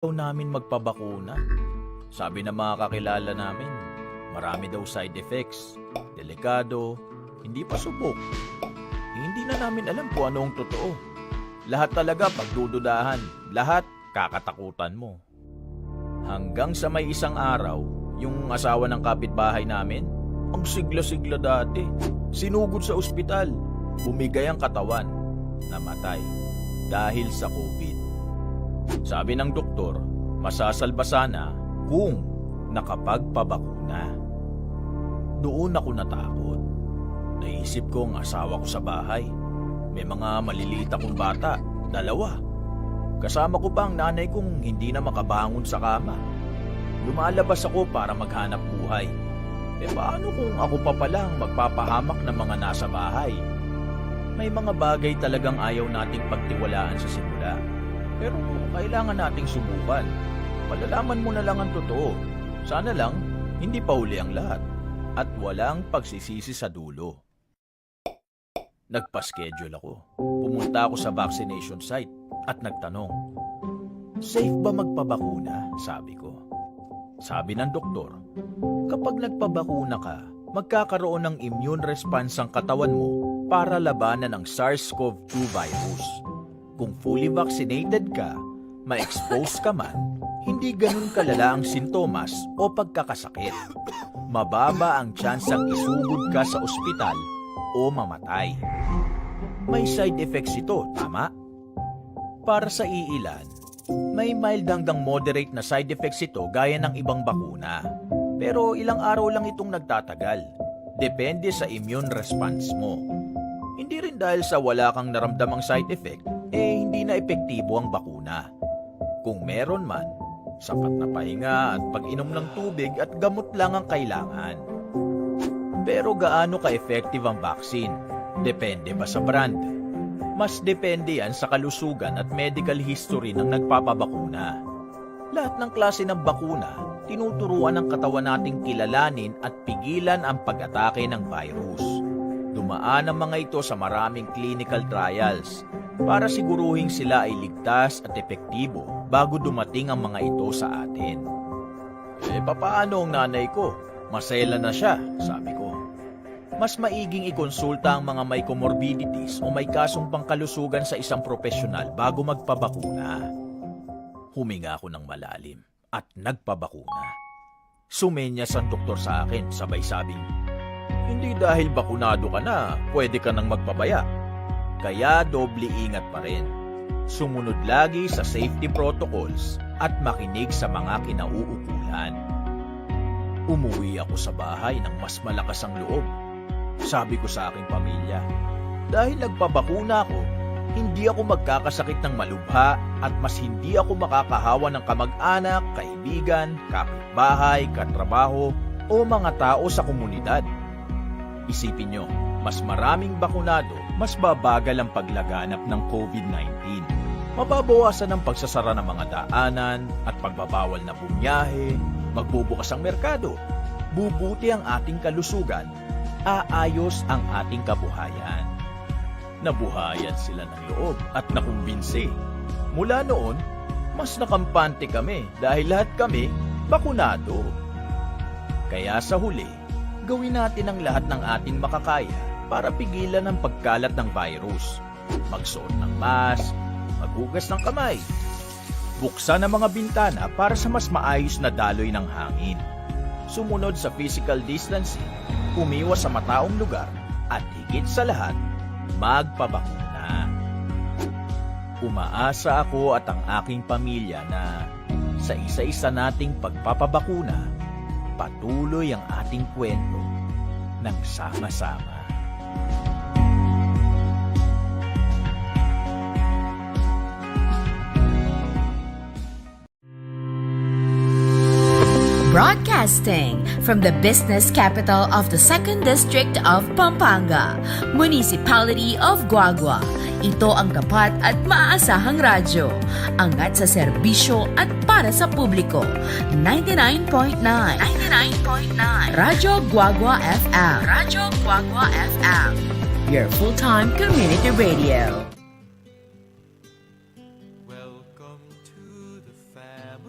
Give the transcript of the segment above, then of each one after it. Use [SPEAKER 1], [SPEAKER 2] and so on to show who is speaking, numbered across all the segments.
[SPEAKER 1] daw namin magpabakuna. Sabi ng mga kakilala namin, marami daw side effects, delikado, hindi pa subok. Hindi na namin alam kung ano ang totoo. Lahat talaga pagdududahan, lahat kakatakutan mo. Hanggang sa may isang araw, yung asawa ng kapitbahay namin, ang sigla-sigla dati, sinugod sa ospital, bumigay ang katawan, namatay dahil sa COVID. Sabi ng doktor, masasalba sana kung nakapagpabakuna. Doon ako natakot. Naisip ko ang asawa ko sa bahay. May mga maliliit akong bata, 2. Kasama ko pa ang nanay kong hindi na makabangon sa kama. Lumalabas ako para maghanap buhay. Paano kung ako pa palang magpapahamak ng mga nasa bahay? May mga bagay talagang ayaw nating pagtiwalaan sa simula. Pero kailangan nating subukan. Malalaman mo na lang ang totoo. Sana lang, hindi pa huli ang lahat. At walang pagsisisi sa dulo. Nagpa-schedule ako. Pumunta ako sa vaccination site at nagtanong, safe ba magpabakuna? Sabi ko. Sabi ng doktor, kapag nagpabakuna ka, magkakaroon ng immune response ang katawan mo para labanan ang SARS-CoV-2 virus. Kung fully vaccinated ka, ma-expose ka man, hindi ganun kalala ang sintomas o pagkakasakit. Mababa ang tsansang isugod ka sa ospital o mamatay. May side effects ito, tama? Para sa iilan, may mild hanggang moderate na side effects ito gaya ng ibang bakuna. Pero ilang araw lang itong nagtatagal. Depende sa immune response mo. Hindi rin dahil sa wala kang naramdamang side effect, hindi na epektibo ang bakuna. Kung meron man, sapat na pahinga at pag-inom ng tubig at gamot lang ang kailangan. Pero gaano ka-effective ang vaccine? Depende ba sa brand? Mas depende yan sa kalusugan at medical history ng nagpapabakuna. Lahat ng klase ng bakuna, tinuturuan ng katawan nating kilalanin at pigilan ang pag-atake ng virus. Dumaan ang mga ito sa maraming clinical trials para siguruhing sila ay ligtas at epektibo bago dumating ang mga ito sa atin. Papaano ang nanay ko? Masela na siya, sabi ko. Mas maiging ikonsulta ang mga may comorbidities o may kasong pangkalusugan sa isang profesional bago magpabakuna. Huminga ako ng malalim at nagpabakuna. Sumenyas ang doktor sa akin, sabay sabing, hindi dahil bakunado ka na, pwede ka nang magpabaya. Kaya doble ingat pa rin. Sumunod lagi sa safety protocols at makinig sa mga kinauukulan. Umuwi ako sa bahay ng mas malakas ang loob. Sabi ko sa aking pamilya, dahil nagpabakuna ako, hindi ako magkakasakit ng malubha at mas hindi ako makakahawa ng kamag-anak, kaibigan, kapitbahay, katrabaho o mga tao sa komunidad. Isipin nyo, mas maraming bakunado, mas babagal ang paglaganap ng COVID-19. Mababawasan ang pagsasara ng mga daanan at pagbabawal na bumiyahe, magbubukas ang merkado, bubuti ang ating kalusugan, aayos ang ating kabuhayan. Nabuhayan sila ng loob at nakumbinsi. Mula noon, mas nakampante kami dahil lahat kami bakunado. Kaya sa huli, gawin natin ang lahat ng ating makakaya para pigilan ang pagkalat ng virus. Magsuot ng mask, maghugas ng kamay, buksan ang mga bintana para sa mas maayos na daloy ng hangin. Sumunod sa physical distancing, umiwas sa mataong lugar, at higit sa lahat, magpabakuna. Umaasa ako at ang aking pamilya na sa isa-isa nating pagpapabakuna, patuloy ang ating kwento ng sama-sama.
[SPEAKER 2] Broadcasting from the business capital of the 2nd District of Pampanga, Municipality of Guagua. Ito ang tapat at maaasahang radyo. Angat sa serbisyo at para sa publiko. 99.9 Radyo Guagua FM. Radyo Guagua FM. Your full-time community radio.
[SPEAKER 3] Welcome to the family.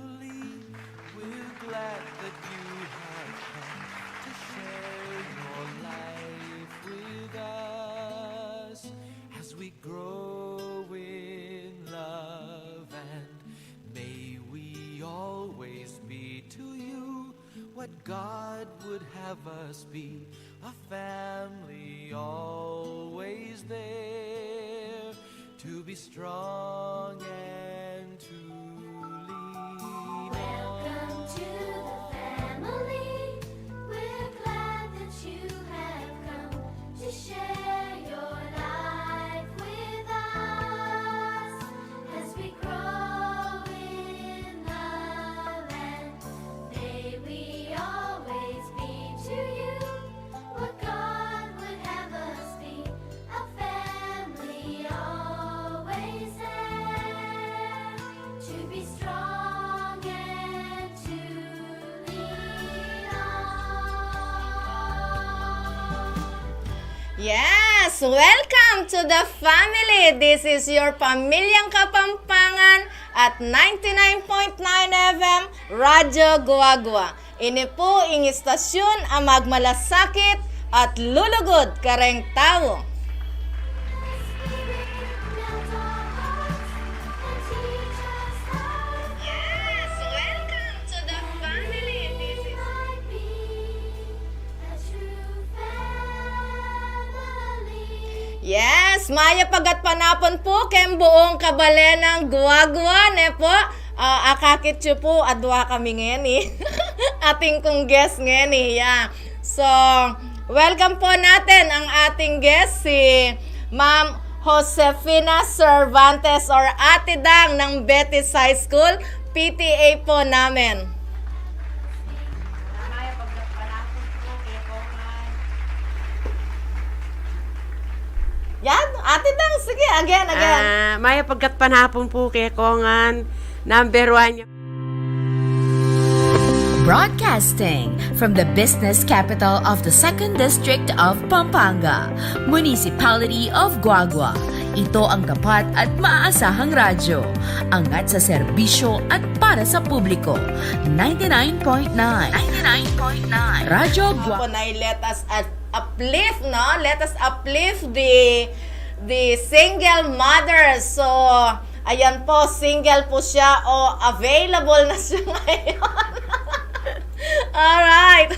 [SPEAKER 3] what God would have us be, a family always there, to be strong and to lean
[SPEAKER 4] Welcome
[SPEAKER 3] on.
[SPEAKER 4] to the family. We're glad that you have come to share your life with us as we grow in love, and may we always be to you what God would have us be, a family always there, to be strong and to lean on.
[SPEAKER 5] Yes! Welcome to the family! This is your Pamilyang Kapampangan at 99.9 FM Radyo Guagua. Ini po ing istasyon ang magmalasakit at lulugod kareng tao.
[SPEAKER 4] Melt our hearts and teach us how
[SPEAKER 5] Yes! Welcome to the family! This is...
[SPEAKER 4] might be a true family.
[SPEAKER 5] Yes! Maya pagat panapon po kem buong kabalenang Guagua ne po. Akakit siyo po adwa kami ngayon eh. Ating kong guest ngayon eh. Yeah. So, welcome po natin ang ating guest si Ma'am Josefina Cervantes or Ate Dang ng Betis High School. PTA po namin. Yan, Ate Dang, sige, again.
[SPEAKER 6] Maya pagkat panapon po kay Kongan, number 1
[SPEAKER 2] Broadcasting from the business capital of the 2nd District of Pampanga, Municipality of Guagua. Ito ang tapat at maaasahang radyo. Angat sa serbisyo at para sa publiko. 99.9 Radyo Guagua.
[SPEAKER 5] Hapon ay let us uplift, no? Let us uplift the single mothers. So, ayan po, single po siya o available na siya ngayon. Alright.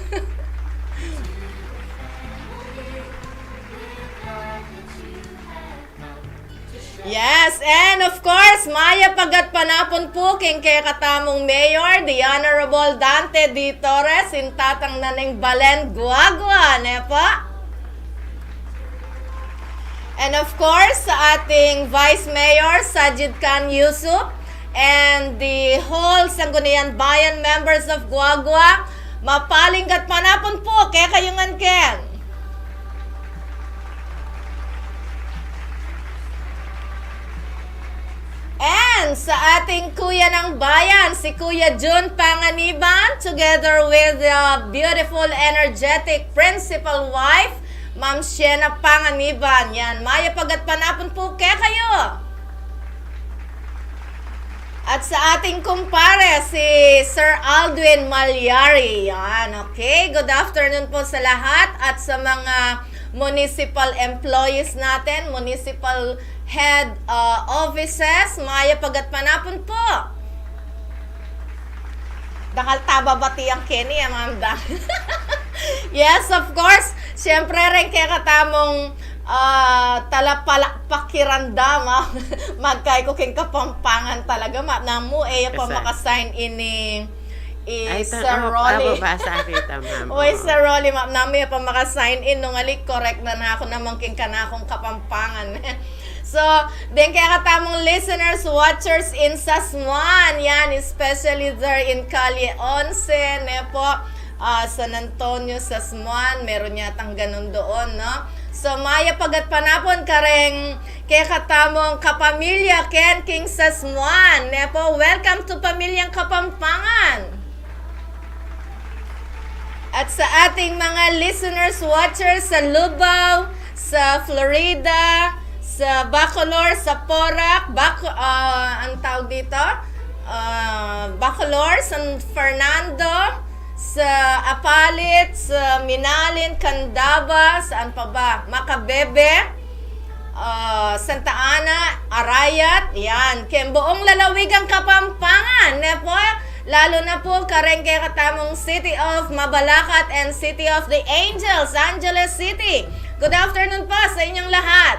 [SPEAKER 5] Yes, and of course, Maya pagat panapon po king kay katamong Mayor, the Honorable Dante D. Torres, intatang naning Balen Guagua, ne po? And of course, sa ating Vice Mayor, Sajid Khan Yusuf, and the whole Sangguniang Bayan members of Guagua, mapalinggat panapon po kay kayungan ken. And sa ating kuya ng bayan, si Kuya Jun Panganiban, together with the beautiful, energetic principal wife, Ma'am Siena Panganiban. Yan, Maya pagat panapon po kaya kayo. At sa ating kumpare, si Sir Aldwin Malyari. Yan, okay. Good afternoon po sa lahat at sa mga municipal employees natin, municipal head offices. Maya pagat panapon po. Dakal taba bati ang Kenny, Ma'am Dang. Yes, of course. Siyempre rin kaya katamong talapakirandam. Magkay ko king kapampangan talaga. Namu pa
[SPEAKER 6] Yes,
[SPEAKER 5] makasign ini
[SPEAKER 6] Ay,
[SPEAKER 5] Sir Rolly.
[SPEAKER 6] basa kita, ma'am.
[SPEAKER 5] Uy, Sir Rolly, ma'am, namin pa makasign in nung alik, correct na ako naman king kanakong kapampangan. So, din kaya katamong listeners, watchers in Sasmuan, yan, especially there in Calle 11, po, San Antonio, Sasmuan, meron yatang ganun doon, no? So, Maya pagat panapon kareng kaya katamong kapamilya Ken King Sasmuan, po, welcome to Pamilyang Kapampangan. At sa ating mga listeners, watchers sa Lubao, sa Florida, sa Bacolor, sa Porac, ang tawag dito, Bacolor, San Fernando, sa Apalit, sa Minalin, Candaba, saan pa ba? Macabebe, Santa Ana, Arayat, yan. Kaya buong lalawigang Kapampangan, po, lalo na po karengke katamong City of Mabalacat and City of the Angels, Angeles City. Good afternoon po sa inyong lahat.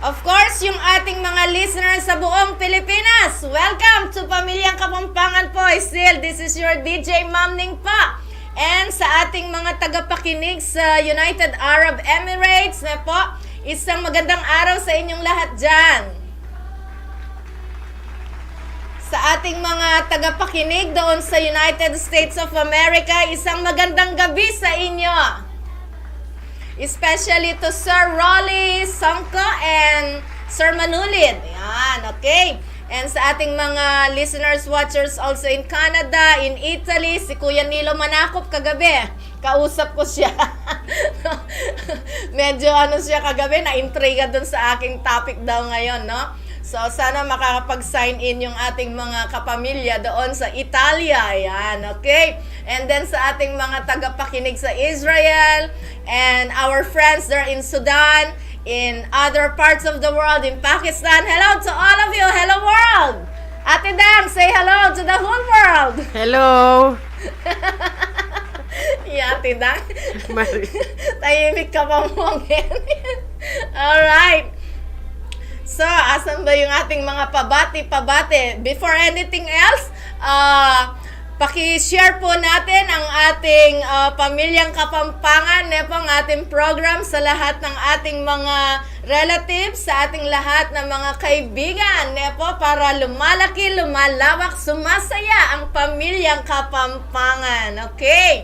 [SPEAKER 5] Of course, yung ating mga listeners sa buong Pilipinas, welcome to Pamilyang Kapampangan po. Still, this is your DJ Ma'am Ning pa. And sa ating mga tagapakinig sa United Arab Emirates na po, isang magandang araw sa inyong lahat dyan. Sa ating mga tagapakinig doon sa United States of America, isang magandang gabi sa inyo. Especially to Sir Rolly Sangko and Sir Manulid. Yan, okay. And sa ating mga listeners, watchers also in Canada, in Italy, si Kuya Nilo Manakop kagabi. Kausap ko siya. Medyo siya kagabi, na-intriga dun sa aking topic daw ngayon, no? So, sana makakapag-sign in yung ating mga kapamilya doon sa Italia. Yan, okay? And then sa ating mga tagapakinig sa Israel and our friends there in Sudan, in other parts of the world, in Pakistan. Hello to all of you. Hello, world! Ate Dang, say hello to the whole world.
[SPEAKER 6] Hello!
[SPEAKER 5] Yeah, Ate Dang. Tahimik ka pa mo. Alright. So, asan ba yung ating mga pabati-pabati? Before anything else, paki-share po natin ang ating Pamilyang Kapampangan, ang ating program sa lahat ng ating mga relatives, sa ating lahat ng mga kaibigan, para lumalaki, lumalawak, sumasaya ang Pamilyang Kapampangan. Okay?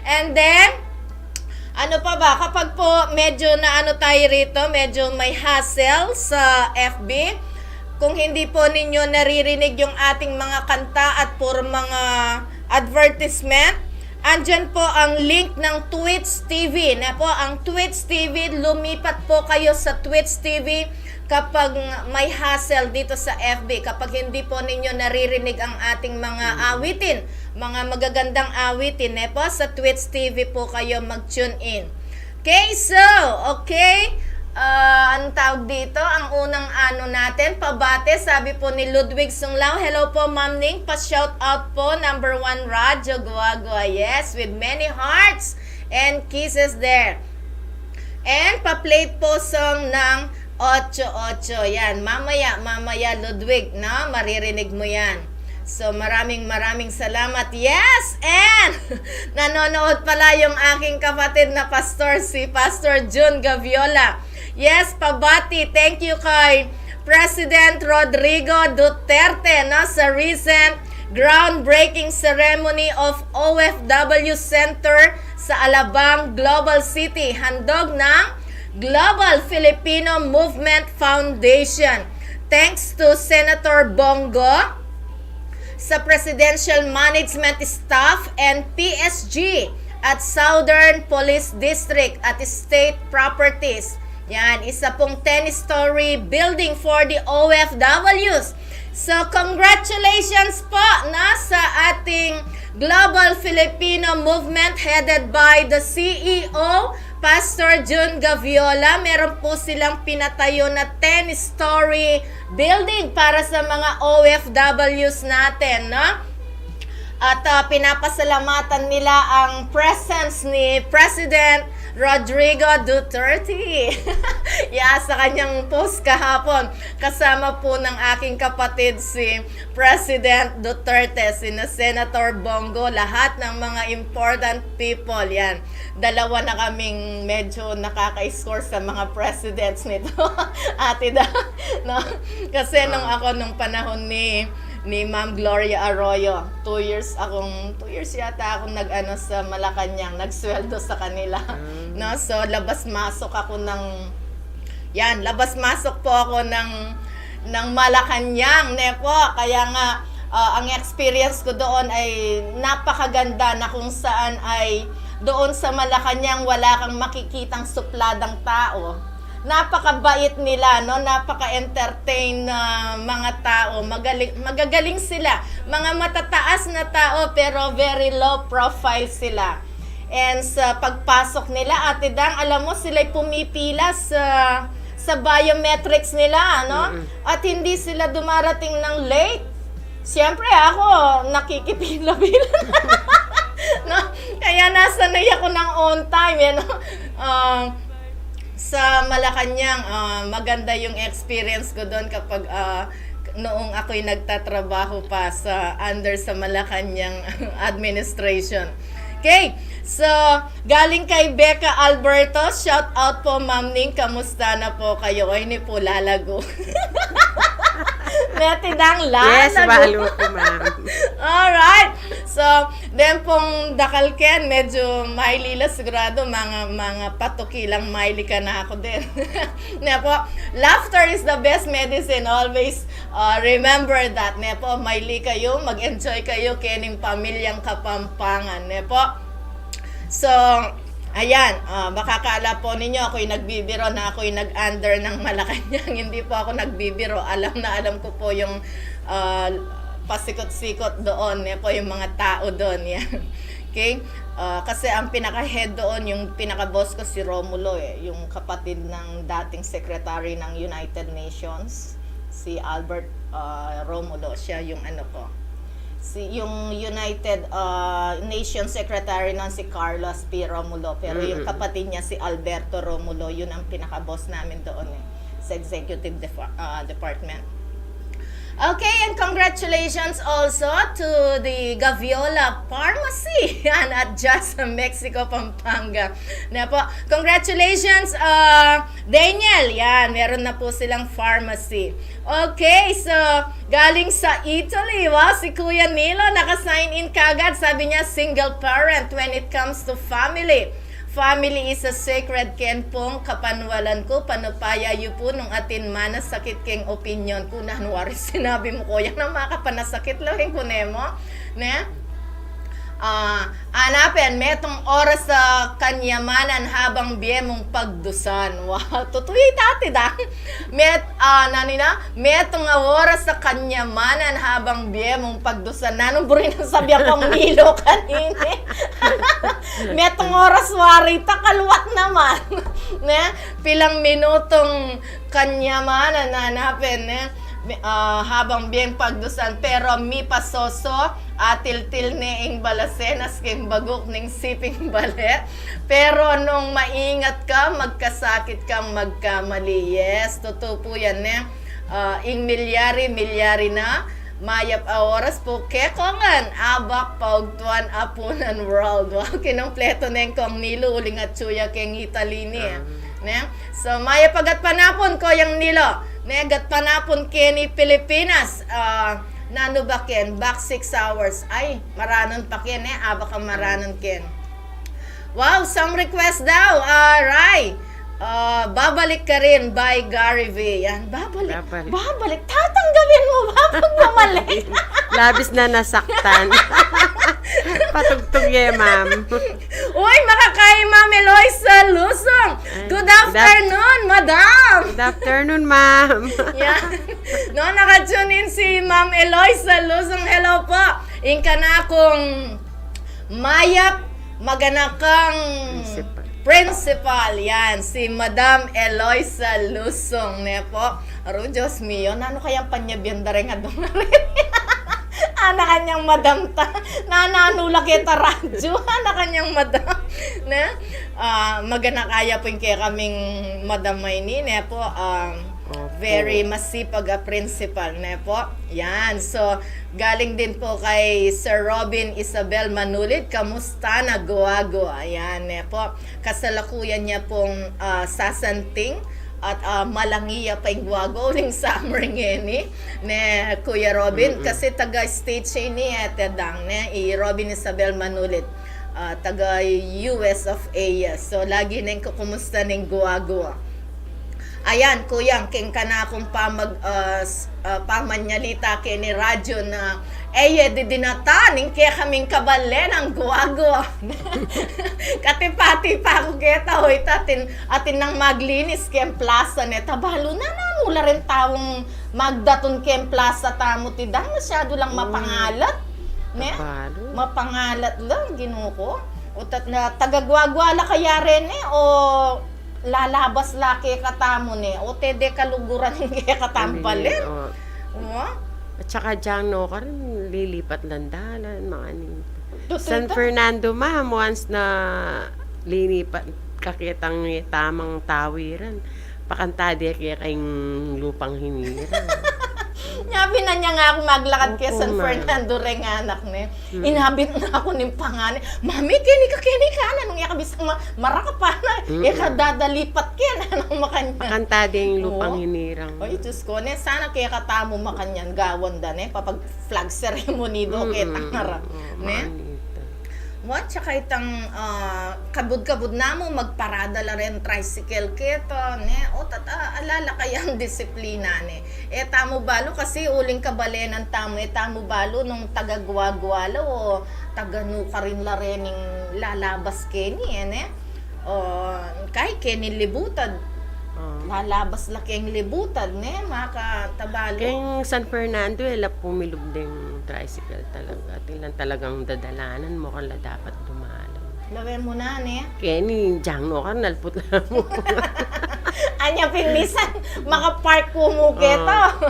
[SPEAKER 5] And then, ano pa ba? Kapag po medyo na tayo rito, medyo may hassle sa FB, kung hindi po ninyo naririnig yung ating mga kanta at puro mga advertisement, andyan po ang link ng Twitch TV. Ang Twitch TV, lumipat po kayo sa Twitch TV kapag may hassle dito sa FB. Kapag hindi po ninyo naririnig ang ating mga awitin, mga magagandang awitin, sa Twitch TV po kayo mag-tune in. Okay, so, okay. Anong tawag dito? Ang unang natin, pabate, sabi po ni Ludwig Sunglao. Hello po, Ma'am Ning. Pa-shout out po, number 1 Radyo Guagua. Yes, with many hearts and kisses there. And pa-play po song ng 8-8. Yan, mamaya Ludwig, no? Maririnig mo yan. So, maraming salamat. Yes! And, nanonood pala yung aking kapatid na pastor, si Pastor June Gaviola. Yes, pabati. Thank you kay President Rodrigo Duterte, no? Sa recent groundbreaking ceremony of OFW Center sa Alabang Global City. Handog ng Global Filipino Movement Foundation. Thanks to Senator Bongo, sa Presidential Management Staff and PSG at Southern Police District at State Properties. Yan, isa pong 10-story building for the OFWs. So, congratulations po sa ating Global Filipino Movement headed by the CEO, Pastor June Gaviola. Meron po silang pinatayo na 10-story building para sa mga OFWs natin, no? At pinapasalamatan nila ang presence ni President Rodrigo Duterte. Sa kanyang post kahapon, kasama po ng aking kapatid si President Duterte, sina Senator Bongo, lahat ng mga important people. Yan, dalawa na kaming medyo nakaka-score sa mga presidents nito. Ate da, no? Kasi nung panahon ni Ma'am Gloria Arroyo, 2 years yata akong sa Malacanang, nagsweldo sa kanila. No, so labas-masok po ako ng Malacanang, kaya nga ang experience ko doon ay napakaganda, na kung saan ay doon sa Malacanang wala kang makikitang supladang tao. Napakabait nila, no? Napaka-entertain na mga tao. Magagaling sila. Mga matataas na tao pero very low profile sila. And sa pagpasok nila, Ate Dang, alam mo, sila'y pumipila sa biometrics nila, no? At hindi sila dumarating ng late. Siyempre ako, nakikipila-pila. No? Kaya nasanay ako ng on time, yan, no? Sa Malacanang, maganda yung experience ko doon kapag noong ako'y nagtatrabaho pa sa Malacanang administration. Okay, so galing kay Becca Alberto, shout out po Ma'am Ning, kamusta na po kayo? Ay, hindi po lalago. Netidang lalago.
[SPEAKER 6] Yes, mahalo po, ma'am.
[SPEAKER 5] Alright. So, then pong Dakal Ken, medyo mailila sigurado, mga patukilang maili ka na ako din. Nepo, laughter is the best medicine. Always remember that. Nepo, maili kayo, mag-enjoy kayo kening pamilyang Kapampangan. Nepo. So, ayan, baka kala po ninyo ako'y nagbibiro na ako'y nag-under ng Malacanang. Hindi po ako nagbibiro. Alam ko po yung pasikot-sikot doon. Yan po yung mga tao doon. Yan. Okay? Kasi ang pinaka-head doon, yung pinaka-boss ko si Romulo, yung kapatid ng dating secretary ng United Nations, si Albert Romulo. Siya yung ano ko. Yung United Nations Secretary ng si Carlos P. Romulo, pero yung kapatid niya si Alberto Romulo, yun ang pinaka-boss namin doon sa executive department. Okay, and congratulations also to the Gaviola Pharmacy yan at Just Mexico, Pampanga. Na po, congratulations Daniel. Yan, meron na po silang pharmacy. Okay, so galing sa Italy, wow, si Kuya Nilo naka-sign in kagad. Sabi niya, single parent when it comes to family. Family is a sacred ken pong kapanwalan ko, panupaya yu po nung atin manas sakit keng opinion ko. Nahanwari sinabi mo ko, yan ang mga kapanasakit lang ko nemo. Ne? Anapin, metong oras sa kanyamanan habang biye mong pagdusan. Wow, tutuloy tati da. Metong oras sa kanyamanan habang biye mong pagdusan. Nanong burin ang sabi akong Nilo kanini. Metong oras warita, kaluwat naman. Ne? Pilang minutong kanyamanan nanapin, ne? Habang biyeng pagdusan, pero mi pasoso atil-til neing balasenas king bagok ning siping balet, pero nung maingat ka magkasakit kang magkamali. Yes, totoo po yan, ing milyari na mayap a oras po kekongan abak paugtuan apunan world. Wow, kinompleto neng kong Nilo uling at suya keng Italini. So mayap agat panapon ko yung Nilo. Negat panapon keni Pilipinas. Nano ba ken? Back 6 hours. Ay, maranon pa ken abak ang maranon ken. Wow, some request daw. Alright. Babalik ka rin by Gary V. Yan, babalik. Tatanggawin mo ba pag bumalik?
[SPEAKER 6] Labis na nasaktan. Patugtog ma'am.
[SPEAKER 5] Uy, makakay Ma'am Eloisa Lusong. Good afternoon, madam.
[SPEAKER 6] Good afternoon, ma'am.
[SPEAKER 5] Yan. No, nakatune in si Ma'am Eloisa Lusong. Hello po. Ingka na akong mayap maganakang principal. Yan, si Madam Eloisa Lusong. Ne po. Aro, Diyos mio, nano kayang panyabyanda rin nga doon na rin. Ana kanyang madam ta. Nananula kita radyo. Ana kanyang madam. Na? Magana kaya po yung kaya kaming madam Mayni. Ne po. Very masipag a principal. Ne po. Yan. So, galing din po kay Sir Robin Isabel Manulid. Kamusta na gawa-gawa? Ayan. Ne po. Kasalukuyan niya pong sasanting at malangiya pa yung guwago uling summer ngeni ne Kuya Robin kasi taga state siya ni etedang ne Robin Isabel Manulid taga US of A. So lagi neng kumusta ning guwago. Ayan, kuyang, king ka na akong pamanyalita kini radyo na di dinataning kaya kaming kabalen ang guwago. Katipati pa ako kita, hoy, atin nang maglinis kem plaza neta, balo na namula rin tawong magdaton kem plaza tamo tidang, masyado lang mapangalat. Ne? Mapangalat lang, ginuko. O na tagagwagwala kaya rin o lalabas laki katamo ni. O tede kaluguran kaya katampalin.
[SPEAKER 6] Oo.
[SPEAKER 5] Wow.
[SPEAKER 6] At saka dyan, no, ka rin lilipat landalan, mga nito.
[SPEAKER 5] Dito,
[SPEAKER 6] San
[SPEAKER 5] dito.
[SPEAKER 6] Fernando, ma'am, once na lilipat kakitang tamang tawiran, pakantade kaya kayong lupang hinira.
[SPEAKER 5] Nyabi na niya nga ako maglakad kay
[SPEAKER 6] Oo,
[SPEAKER 5] San
[SPEAKER 6] ma'am.
[SPEAKER 5] Fernando rin anak ni. Inhabit na ako ng pangalan. Mami, kini ka na. Nung yakabisang maraka pa na. Dadalipat kaya na nung makanya.
[SPEAKER 6] Pakantade yung lupang
[SPEAKER 5] Oo.
[SPEAKER 6] hinirang.
[SPEAKER 5] Oy, Diyos ko, ne, sana kaya katamo makanyan gawan da, ne, papag flag ceremony do kaya tangarap, ne. What, tsaka itang kabud-kabud na mo, magparada la rin tricycle keto, ne, o alala kayang disiplina, ne. Tamo balo, kasi uling kabalenan tamo, tamo balo nung taga-guwagwalo, o taga-nuka rin la rin yung lalabas keni, ne. Kahit keni libutad, lalabas laki ang libutad, ne, makatabalo.
[SPEAKER 6] Kayong San Fernando, pumilog din tricycle talaga. Tingnan talagang dadalanan mo kung dapat dumalan.
[SPEAKER 5] Lawen mo na, ne.
[SPEAKER 6] Kenny, dyan no ka, nalput lang mo.
[SPEAKER 5] Anya pinmisan, makapark ko mo keto.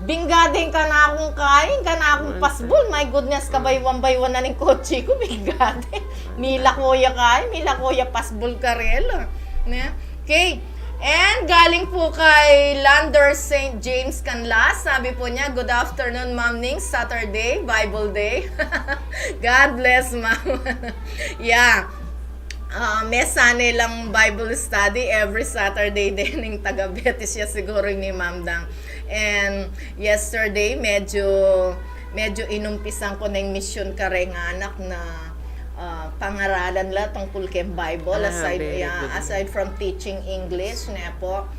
[SPEAKER 5] Binggading ka na akong kain, ka na akong pasbol. My goodness, kabay one by one na ng kotse ko, binggading. Mila kuya kain, mila kuya pasbol karelo. Ne? Okay. And galing po kay Lander St. James Canlas. Sabi po niya, good afternoon, Ma'am Ning. Saturday, Bible Day. God bless, Ma'am. Yeah. May sana lang Bible study every Saturday din ng taga-Betis siya siguro ni Ma'am Dang. And yesterday, medyo inumpisan ko ng mission kareng anak na pangaralan la tungkol kay Bible
[SPEAKER 6] Very good.
[SPEAKER 5] aside from teaching English na po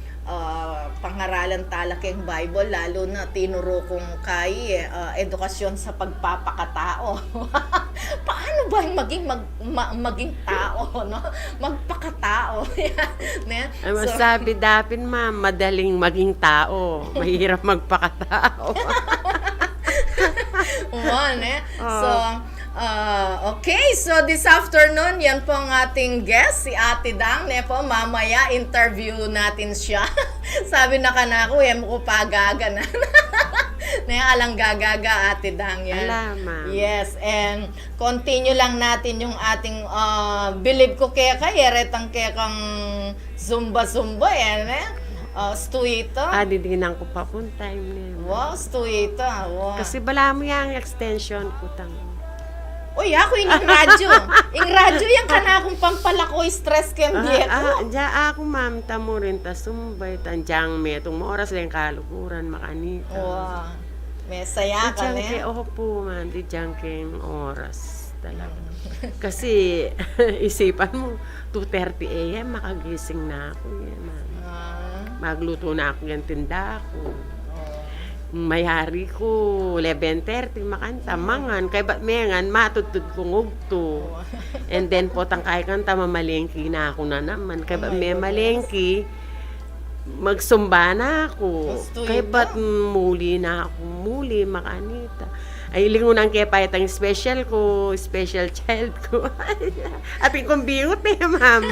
[SPEAKER 5] pangaralan tala kay Bible lalo na tinuro kong kay edukasyon sa pagpapakatao. Paano ba maging tao, no? Magpakatao. Ne?
[SPEAKER 6] Ay, masabi dapin, ma'am, madaling maging tao. Mahirap magpakatao.
[SPEAKER 5] Okay, so this afternoon, yan po ang ating guest, si Ate Dang. Ne po, mamaya interview natin siya. Sabi na ka na ako, mo ko pagaga na. Ne, alang gagaga, Ate Dang yan.
[SPEAKER 6] Alaman.
[SPEAKER 5] Yes, and continue lang natin yung ating believe ko kaya retang kaya kang zumba yan, eh. Stuito.
[SPEAKER 6] Didinan ko pa kung time niya.
[SPEAKER 5] Wow, stuito. Wow.
[SPEAKER 6] Kasi bala mo yung extension ko tang.
[SPEAKER 5] Uy, ako yung radyo. Yung radyo yung kana akong pampalako stress kem dieto.
[SPEAKER 6] Diyan ako, ma'am, tamo rin ta sumbay, tanjang me, itong oras lang kalukuran, makanita.
[SPEAKER 5] Wow. May saya ka,
[SPEAKER 6] Diyan
[SPEAKER 5] ne?
[SPEAKER 6] kay po, ma'am, diyan kay oras talaga. Kasi, isipan mo, 2:30 a.m., makagising na ako yan, ma'am. Magluto na ako yung tinda ko. Mayari ko 11:30 makanta mangan kay ba't mengan matutod ko ngugto. And then po tangkay kanta mamalengki na ako na naman kay ba't may malengki magsumba na ako. Kay ba't muli na ako makanita. Ay lingunan kay payat ang special child ko. At yung biyot ma'am.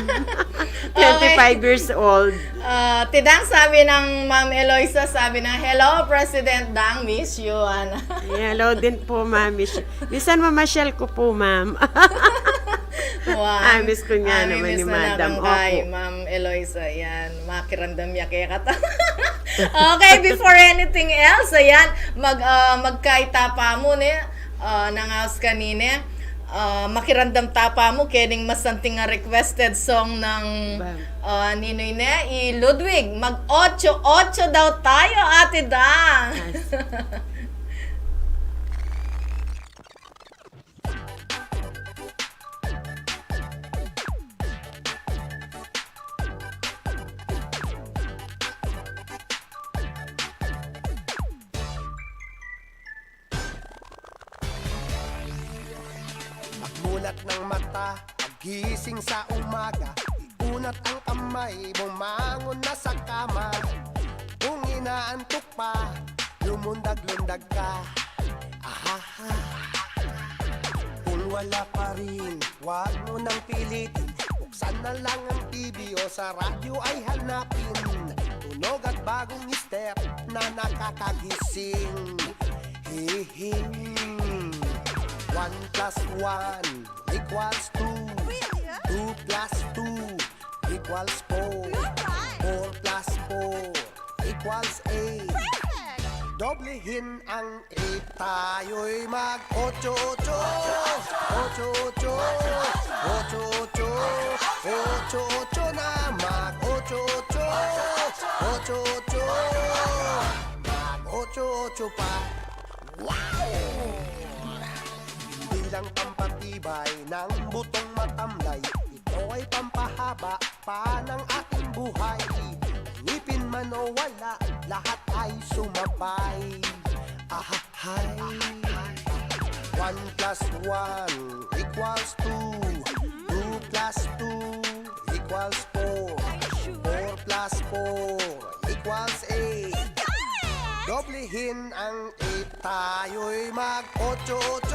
[SPEAKER 6] 25 years old.
[SPEAKER 5] Tidang sabi ng Ma'am Eloisa, sabi na, hello, President Dang, miss you, Ana.
[SPEAKER 6] Hello din po, ma'am. Bisan mamasyal ko po, ma'am.
[SPEAKER 5] Wow.
[SPEAKER 6] Miss ko niya naman ni Madam.
[SPEAKER 5] Kay
[SPEAKER 6] Opo.
[SPEAKER 5] Ma'am Eloisa, yan. Makirandam niya kaya kata. Okay, before anything else, ayan, magkaita pa mo, ne, nangaos kanine. Makirandam tapa mo kening masanting nga requested song ng Ninoy ne Ludwig mag 8-8 daw tayo, Ate Dang.
[SPEAKER 7] Mulat ng mata, pagising sa umaga, iunat ang kamay, bumangon na sa kama. Kung inaantok pa, lumundag-lundag ka. Ahaha. Kung wala pa rin, wag mo nang pilitin. Buksan Yan na lang ang TV o sa radyo ay hanapin. Tunog at bagong step na nakakagising. Hihing 1 plus 1 equals 2. 2 plus 2 equals 4. 4 plus 4 equals 8. Doblehin ang 8, tayo'y mag-8-8. 8-8, 8-8, 8-8 na mag-8-8. 8-8, mag-8-8 pa. Wow! Bilang pampatibay ng butong matamlay, ito ay pampahaba pa ng ating buhay. Ngipin man o wala, lahat ay sumabay. Ahahay. 1 plus 1 equals 2. 2 plus 2 equals 4. 4 plus 4 equals 8. Doblehin ang 8, tayo'y mag-8-8.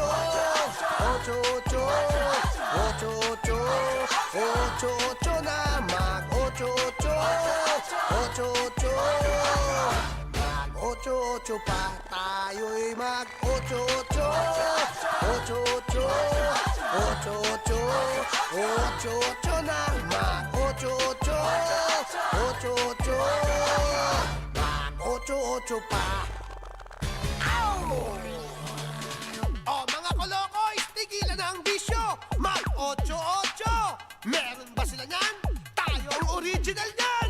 [SPEAKER 7] 8-8, 8-8, 8-8 na mag-8-8. 8-8, mag-8-8 pa, tayo'y mag-8-8. 8-8, 8-8, 8-8 na mag-8-8. 8-8, 8-8 pa. Oh, mga kolokoy, tigilan ang bisyo. Mag-8-8. Meron ba sila niyan? Tayo ang original niyan.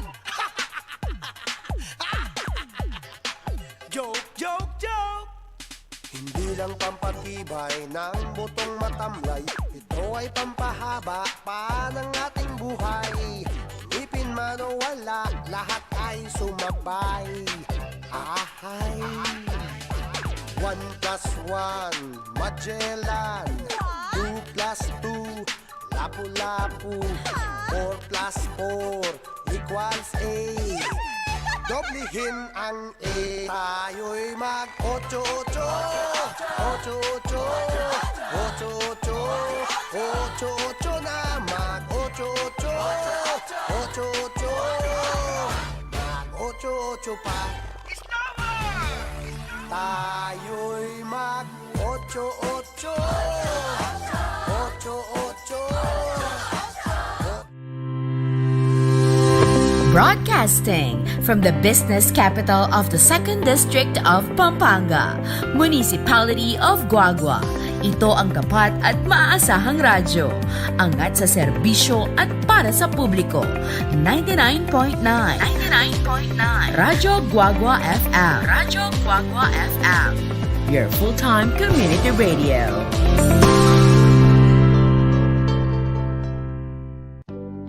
[SPEAKER 7] Joke, joke, joke. Hindi lang pampatibay ng butong matamlay, ito ay pampahaba pa ng ating buhay. Ngipin man o wala, lahat ay sumabay. Ahay. 1 plus 1, Magellan. 2 plus 2, Lapu-Lapu. 4 plus 4 equals 8. Doblehin ang 8, tayo'y mag-8-8. 8-8, 8-8, 8-8 na mag-8-8. 8-8, mag-8-8 pa. Tayo'y mag-8-8. 8-8.
[SPEAKER 2] Broadcasting from the business capital of the 2nd District of Pampanga, Municipality of Guagua. Ito ang tapat at maaasahang radyo. Angat sa serbisyo at para sa publiko. 99.9 Radyo Guagua FM. Radyo Guagua FM. Your full-time community radio.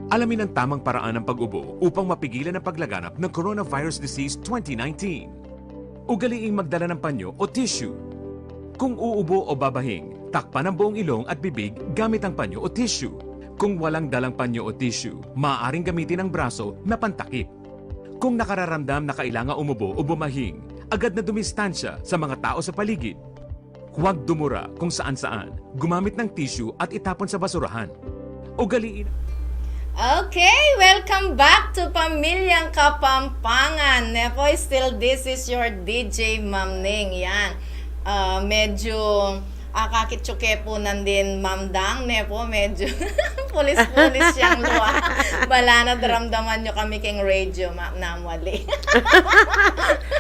[SPEAKER 8] Alamin ang tamang paraan ng pag-ubo upang mapigilan ang paglaganap ng Coronavirus Disease 2019. Ugaliing magdala ng panyo o tissue. Kung uubo o babahing, takpan ang buong ilong at bibig gamit ang panyo o tissue. Kung walang dalang panyo o tissue, maaaring gamitin ang braso na pantakip. Kung nakararamdam na kailangan umubo o bumahing, agad na dumistansya sa mga tao sa paligid. Huwag dumura kung saan-saan, gumamit ng tissue at itapon sa basurahan. Ugaliin.
[SPEAKER 5] Okay, welcome back to Pamilyang Kapampangan. Nepo, still this is your DJ Ma'am Ning. Yan. Medyo kakitsukepunan din Ma'am Dang. Nepo, medyo pulis-pulis siyang luwa. Bala na daramdaman nyo kami king radio, Ma'am Namwali.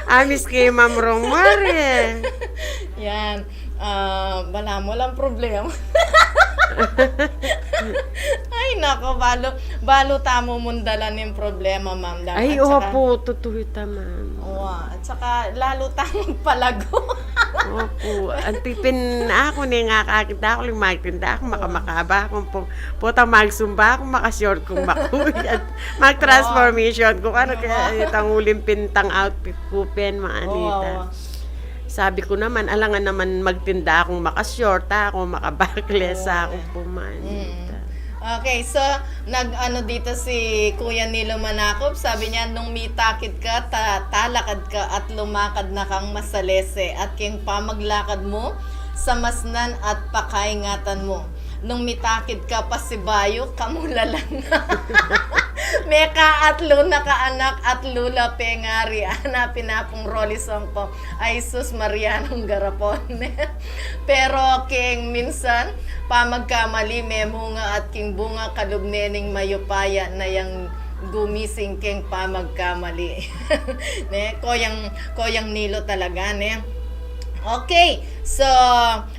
[SPEAKER 6] Amis kay Ma'am Romare.
[SPEAKER 5] Yan. Bala mo lang problema. Ay, nako, balo tamo mundalan yung problema, Ma'am Dang.
[SPEAKER 6] Ay,
[SPEAKER 5] At saka-
[SPEAKER 6] opo, totoo taman.
[SPEAKER 5] At saka, lalo tayong palago.
[SPEAKER 6] Opo, ang tipin ako ni nga kakita ako, magtinda ako, makamakaba akong puta magsumba ako, makashort kong makuyat, mag-transformation kung ano, kaya itang uling pintang outfit ko, pen, maanita. Sabi ko naman, alangan naman magtinda akong makashort ako, makabackless ako pumanita.
[SPEAKER 5] Okay, so, dito si Kuya Nilo Manakop, sabi niya, nung mitakid ka, talakad ka at lumakad na kang masalese at king pamaglakad mo, sa masnan at pakaingatan mo. nung mitakid ka pa si Bayo, kamula lang na. Meka at Luna ka anak at Lula Pengari. Ana pinapong rolisong po. Ay sus Marianong Garapon. Pero king minsan, pamagkamali may munga at king bunga kalubnening mayupaya na yang gumising king pamagkamali. Ne, koyang Nilo talaga, ne. Okay, so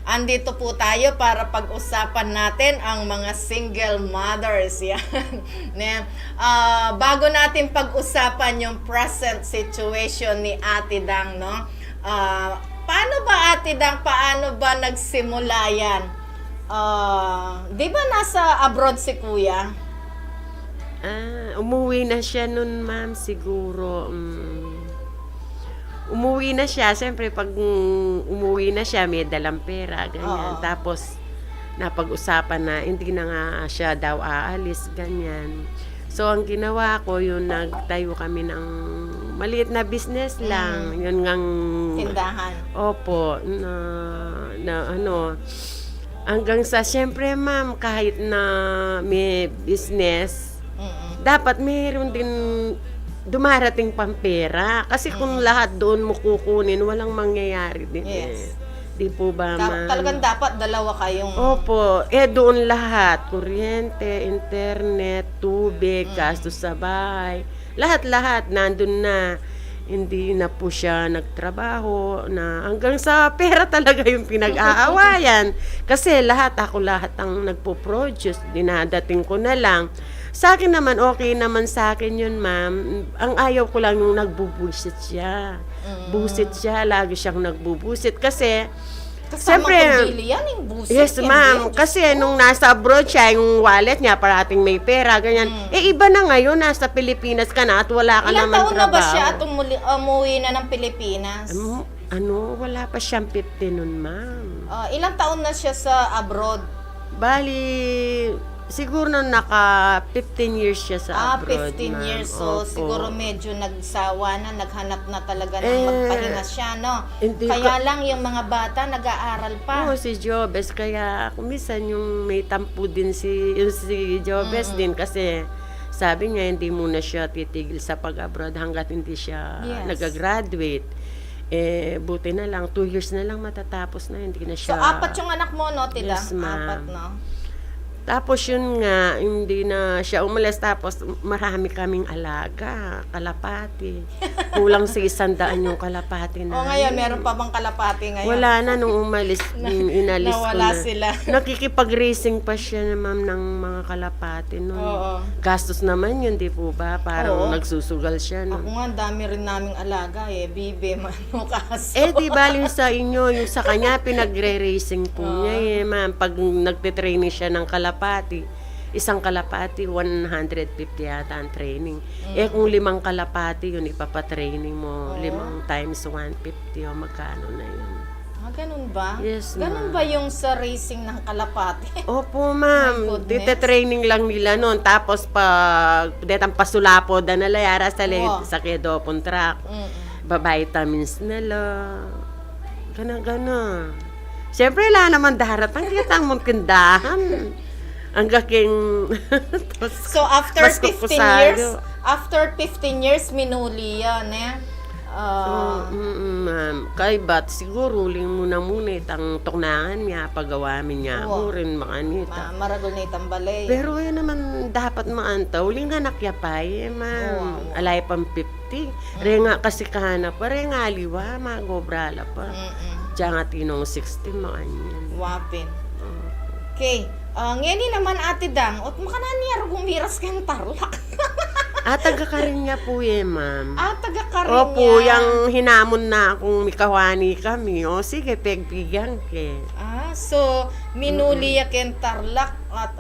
[SPEAKER 5] andito po tayo para pag-usapan natin ang mga single mothers. Yan. Bago natin pag-usapan yung present situation ni Ate Dang, no? Paano ba Ate Dang, paano ba nagsimula yan? Di ba nasa abroad si Kuya?
[SPEAKER 6] Umuwi na siya nun, ma'am, siguro. Umuwi na siya. Siyempre, pag umuwi na siya, may dalang pera, ganyan.
[SPEAKER 5] Oo.
[SPEAKER 6] Tapos, napag-usapan na, hindi na nga siya daw aalis, ganyan. So, ang ginawa ko, yung nagtayo kami ng maliit na business lang. Yun ngang...
[SPEAKER 5] Tindahan.
[SPEAKER 6] Opo, na ano, hanggang sa, siyempre, ma'am, kahit na may business, dapat mayroon din dumarating pampera. Kasi kung lahat doon mo kukunin, walang mangyayari din.
[SPEAKER 5] Yes.
[SPEAKER 6] Di po ba, ma'am?
[SPEAKER 5] Talagang dapat dalawa kayong...
[SPEAKER 6] Opo. Doon lahat. Kuryente, internet, tubig, gastos sa bahay. Lahat-lahat nandun na. Hindi na po siya nagtrabaho na hanggang sa pera talaga yung pinag-aawayan. Kasi lahat ang nagpo-produce. Dinadating ko na lang. Sa akin naman, okay naman sa akin yun, ma'am. Ang ayaw ko lang yung nagbubusit siya. Busit siya, lagi siyang nagbubusit. Kasi,
[SPEAKER 5] Kasama
[SPEAKER 6] siyempre,
[SPEAKER 5] kundili yan, yung busit.
[SPEAKER 6] yes,
[SPEAKER 5] yan,
[SPEAKER 6] ma'am.
[SPEAKER 5] eh.
[SPEAKER 6] Kasi nung nasa abroad siya, yung wallet niya, parating may pera, ganyan. Iba na ngayon, nasa Pilipinas ka na at wala ka
[SPEAKER 5] Ilang
[SPEAKER 6] naman
[SPEAKER 5] taon na ba
[SPEAKER 6] trabaho.
[SPEAKER 5] siya at umuwi na ng Pilipinas?
[SPEAKER 6] Wala pa siyang 50 nun, ma'am.
[SPEAKER 5] Ilang taon na siya sa abroad?
[SPEAKER 6] Bali, siguro nung naka 15 years siya sa abroad,
[SPEAKER 5] 15
[SPEAKER 6] ma'am.
[SPEAKER 5] years. So,
[SPEAKER 6] Opo.
[SPEAKER 5] siguro medyo nagsawa na, naghanap na talaga ng
[SPEAKER 6] Eh,
[SPEAKER 5] magpahinga siya, no?
[SPEAKER 6] hindi
[SPEAKER 5] Kaya lang yung mga bata nag-aaral pa.
[SPEAKER 6] Oo, si Jobes. Kaya kumisan yung may tampo din si Jobes din kasi sabi niya hindi muna siya titigil sa pag-abroad hanggat hindi siya
[SPEAKER 5] Yes.
[SPEAKER 6] nag-graduate. Buti na lang, 2 years na lang matatapos na, hindi na
[SPEAKER 5] So,
[SPEAKER 6] siya...
[SPEAKER 5] 4 yung anak mo, no, Tida?
[SPEAKER 6] Yes, ma'am.
[SPEAKER 5] 4, no?
[SPEAKER 6] Tapos yun nga, hindi na siya umalis. Tapos marami kaming alaga, kalapati. Kulang sa 100 yung kalapati na.
[SPEAKER 5] O ngayon, meron pa bang kalapati ngayon?
[SPEAKER 6] Wala na nung umalis, inalis ko
[SPEAKER 5] nawala
[SPEAKER 6] na.
[SPEAKER 5] sila.
[SPEAKER 6] Nakikipag-racing pa siya na, ma'am, ng mga kalapati nun.
[SPEAKER 5] Oo.
[SPEAKER 6] Gastos naman yun, di po ba?
[SPEAKER 5] Oo.
[SPEAKER 6] Parang nagsusugal siya
[SPEAKER 5] Ako
[SPEAKER 6] nun.
[SPEAKER 5] nga, ang dami rin naming alaga, bibe, manok, aso.
[SPEAKER 6] Di bali sa inyo, yung sa kanya, pinagre-racing po niya ma'am. Pag nagtitraining siya ng kalapati, isang kalapati, 150 yata ang training. Kung 5 kalapati, yun ipapatraining mo, 5 times 150, o magkano na yun.
[SPEAKER 5] Ganun ba?
[SPEAKER 6] Yes,
[SPEAKER 5] Ganun
[SPEAKER 6] ma'am.
[SPEAKER 5] ba yung sa racing ng kalapati?
[SPEAKER 6] Opo,
[SPEAKER 5] My
[SPEAKER 6] ma'am.
[SPEAKER 5] goodness.
[SPEAKER 6] Dite-training lang nila noon. Tapos pag detang pasulapo, nalayara sa
[SPEAKER 5] Oo.
[SPEAKER 6] sa kedopon track. Vitamins nila. Gana. Siyempre, wala naman daratang kita ang tindahan. Ang gaking...
[SPEAKER 5] So, after
[SPEAKER 6] Mas
[SPEAKER 5] 15
[SPEAKER 6] kukusayo.
[SPEAKER 5] years, minuli yan,
[SPEAKER 6] Ma'am, kay bat siguro uling muna itang tuknangan niya, pagawamin niya
[SPEAKER 5] Oo.
[SPEAKER 6] mo rin makanita.
[SPEAKER 5] Maragol na itang balay.
[SPEAKER 6] Pero yan naman dapat maanta. Uling nga nakyapay, ma'am.
[SPEAKER 5] Oo.
[SPEAKER 6] Alay pang 50. Renga kasi kahanap pa. Renga aliwa, magobrala pa. Diyan nga tinong 60, makanyan.
[SPEAKER 5] Wapin. Okay. Ngayon naman, Ate Dang, ot makananiya gumiras kang tarlak.
[SPEAKER 6] Taga ka rin niya po ma'am.
[SPEAKER 5] Taga ka rin
[SPEAKER 6] Opo,
[SPEAKER 5] niya.
[SPEAKER 6] yung hinamon na akong mikawani kami. O sige, pegbigan ke.
[SPEAKER 5] So, minuli ya ken tarlak at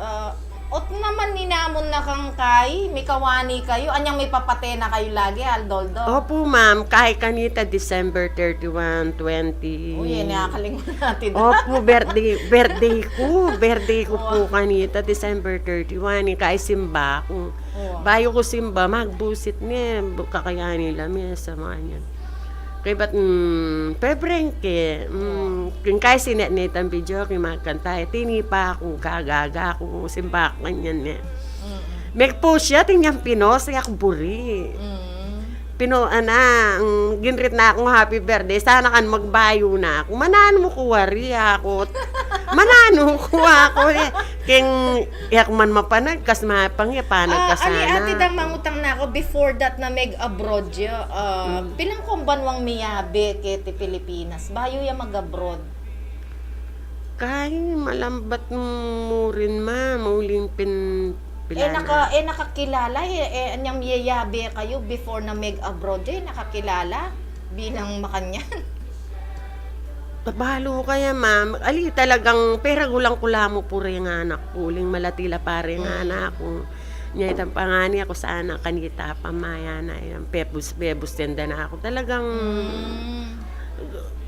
[SPEAKER 5] ot naman ninamon na kang kay, mikawani kayo, anyang may papate na kayo lagi, Aldoldo.
[SPEAKER 6] Opo, ma'am. Kahit kanita, December 31, 20.
[SPEAKER 5] Uy, nakakalimutan natin.
[SPEAKER 6] Opo, birthday ko po kanita, December 31. Kahit simba ko. Bayo ko simba, magbusit niya. Kakayani lang niya sa mga niyan. Kaya ba't, pebrengke, kung kaya sinet ang video, kung makantay, tinipa akong kagaga akong simbakan yan eh. Megpo siya, tingnan pinos, kaya ako buri. Ginrit na akong happy birthday, sana kan magbayo na ako. Manano mo kuwari ako. Manano kuha ako eh. Keng, yak man mapanag, kas mapang panag ka sana.
[SPEAKER 5] Ati dang mangutang na ako before that na abroad ya. Pilang kong banwang miyabe kiti Pilipinas. Bayo ya mag-abroad.
[SPEAKER 6] Kaya malambat mo rin mauling
[SPEAKER 5] Nakakilala anyang miyabe kayo before na abroad nakakilala bilang makanyan.
[SPEAKER 6] Tabalo kaya ma'am. Ali talagang pera gulang kula mo pure nga anak ko. Uling malatila pare nga anak ko. Nya itang pangani ako sa anak kanita pamaya na yung pebus tenda na ako. Talagang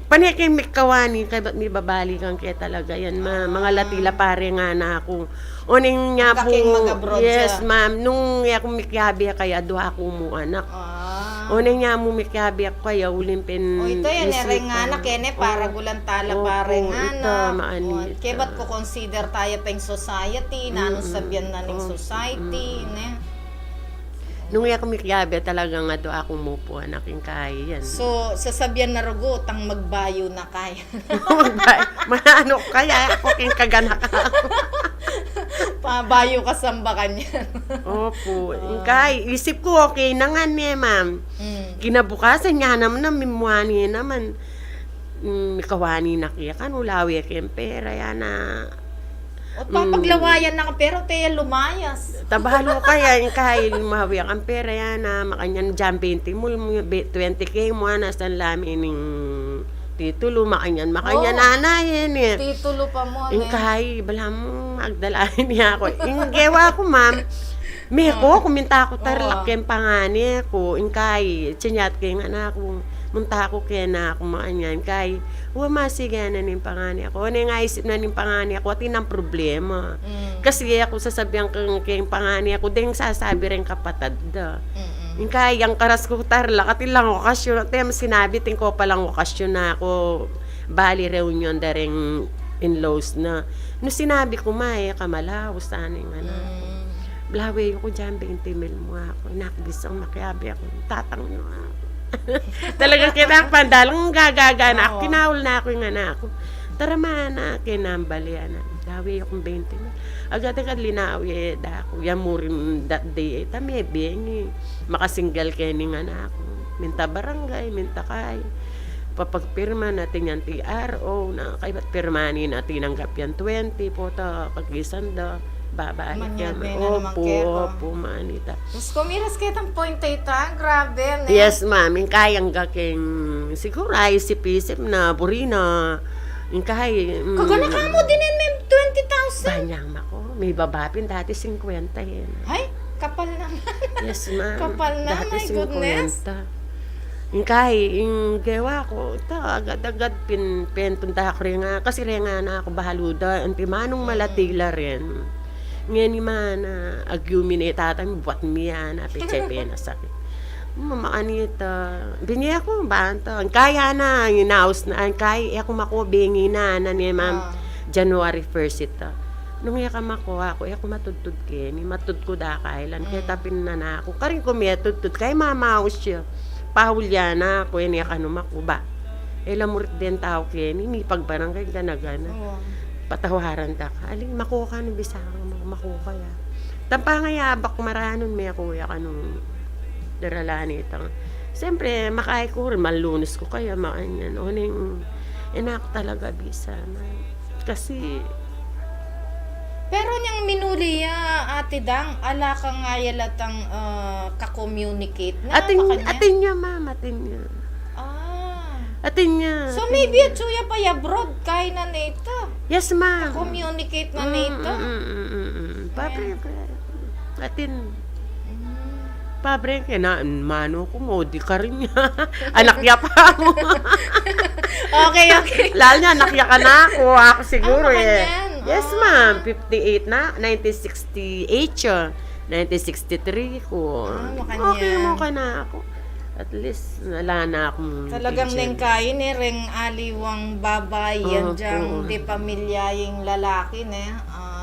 [SPEAKER 6] panay kay mikawani kay ba't may babali kang kaya talaga yan mga latila pare nga na ako. Oning nya po. Yes ma'am. Nung ako mikyabi kaya duha ko mo anak. Oning nya mo mikyabi kaya uling pen.
[SPEAKER 5] Ito yan nga anak para gulang tala pare nga anak. Kaya ba't ko consider tayo peng society na anong sabihan na ning society ne?
[SPEAKER 6] Nung ako mikyabi talaga nga do ako mo po anak yung kaya yan.
[SPEAKER 5] So, sasabihan na rugo, tang magbayo na kaya.
[SPEAKER 6] Ano kaya ako king kaganak ako.
[SPEAKER 5] Pabayo ka samba kanya.
[SPEAKER 6] Opo. Kaya, isip ko okay na nga niya, ma'am. Kinabukasan niya naman na mimuani naman. Mikawani na kaya kan, ulawi kaya pera yan na.
[SPEAKER 5] O papaglawayan na ka, pero kaya lumayas.
[SPEAKER 6] Tabalo kaya, yung kahit mahawi ang pera yan na makanyan dyan 20 mo, 20k mo na sa lamin ng titulo, makanyan nanayin eh.
[SPEAKER 5] Titulo pa mo.
[SPEAKER 6] Yung kahit, bala mo, magdalain niya ako. Yung gewa ko, ma'am, Meko, kuminta ko tarlak kayong pangani ko. Yung kahit, chinyat kayong anak ko. Munta ko kaya na ako makanyan. Kahit, masiga na ning pangani ako. Ano yung isip na ning pangani ako, at yun ang problema. Kasi ako sasabihan kayong pangani ako, dahil sasabi rin kapatad da. Yung kaya, yung karas ko tarlak, at ilang okasyon. At yung sinabi, tingko palang okasyon na ako, bali reunion da rin in-laws na. No sinabi ko, kamalaw, sana yung anak ko. Blaway ko dyan, 20 mil mo ako. Nakabisang makiabi ako. Tatang nyo ako. Talagang kinakpandalang gagaga na ako. Kinahol na ako yung anak ko. Tara na, kinambali anak. Blaway akong 20 mil. Agad-agad linawi ako. Yan mo rin that day. Tami, bengi. Makasinggal kayo ng anak ko. Minta barangay, minta kay. Papagpirma natin yan TRO. Na kay ba't pirmani natin tinanggap yan 20 po ta pag-isanda. Babalik yan. Opo, manita.
[SPEAKER 5] Mas kumiras kayo ng point ita. Grabe, ne?
[SPEAKER 6] Yes, ma'am. Yung kayang gaking siguro ay isip-isip na burina. Yung kaya...
[SPEAKER 5] Kagana ka mo din may 20,000.
[SPEAKER 6] Banyang mako. May babapin dati 50 yan.
[SPEAKER 5] Ay, kapal naman.
[SPEAKER 6] Yes, ma'am.
[SPEAKER 5] Kapal na,
[SPEAKER 6] dati
[SPEAKER 5] my goodness.
[SPEAKER 6] 50. Yung kaya, yung gawa ko, agad-agad pintunta ko rin nga. Kasi rin nga na ako bahaluda. Ang timanong malatila rin. Ngayon ni mana agyumine tatang buat miya na pechay pena sakit. Mama anita, binya ko banta. Ang kaya na inaus na ang kaya ako makubingi na ni ma'am January 1st ita. Nung iya ka makuha ako, ako matudtud kini, matud ko da kailan kaya tapin na ako. Karing ko miya tudtud kay mamaus siya. Pahulya na ako ini ka no makuba. Elamurit din tao kini, ni pagbarangay ganagana. Patawaran ta ka. Aling makuha ka ng bisang makuha ya. Tampa nga yabak maranon may kuya ka nung daralani itang. Siyempre, makay ko rin, malunos ko kaya makanyan. O ning enak talaga bisa na. Kasi
[SPEAKER 5] pero niyang minuli ate Dang, ala ka nga yalatang ka-communicate na
[SPEAKER 6] atin niya, ma'am, atin niya. Atin niya.
[SPEAKER 5] So maybe at suya pa abroad kay na nito.
[SPEAKER 6] Yes, ma'am.
[SPEAKER 5] Communicate na nito.
[SPEAKER 6] Pabre atin. Pabre na mano ko mo di ka rin niya. Anak niya pa mo.
[SPEAKER 5] Okay.
[SPEAKER 6] Lalo niya anak niya ka na ako. Ako siguro
[SPEAKER 5] makanyan.
[SPEAKER 6] Yes, ma'am. 58 na. 1968 1963 ko.
[SPEAKER 5] makanyan.
[SPEAKER 6] Okay mo ka na ako. At least, wala na akong
[SPEAKER 5] Talagang
[SPEAKER 6] teacher.
[SPEAKER 5] nengkain eh, reng aliwang babay, yan
[SPEAKER 6] Oo,
[SPEAKER 5] diyang
[SPEAKER 6] oo.
[SPEAKER 5] di pamilyayeng lalaki ne.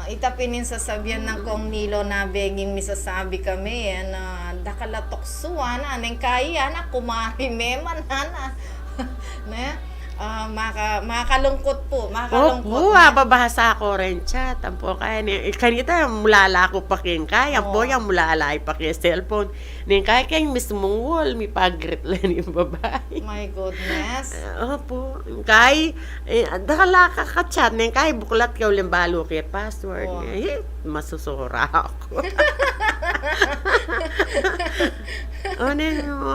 [SPEAKER 5] Itapinin sasabihan ng kong nilo na beging misasabi kami na dakalatuksuan, nengkain na kumari meman na. Ne? Makalungkot po, makalungkot.
[SPEAKER 6] Opo, babahasa ko rin chat. Ampo kaya ni kanita mulala ko pa king kaya po yang mulala pa kay cellphone. Ning kaya kay mismong wall mi pagret lang yung babae.
[SPEAKER 5] My goodness.
[SPEAKER 6] Opo, kay dakala ka chat ning kay buklat ka ulit balo kay password.
[SPEAKER 5] Oh.
[SPEAKER 6] Masusura ako.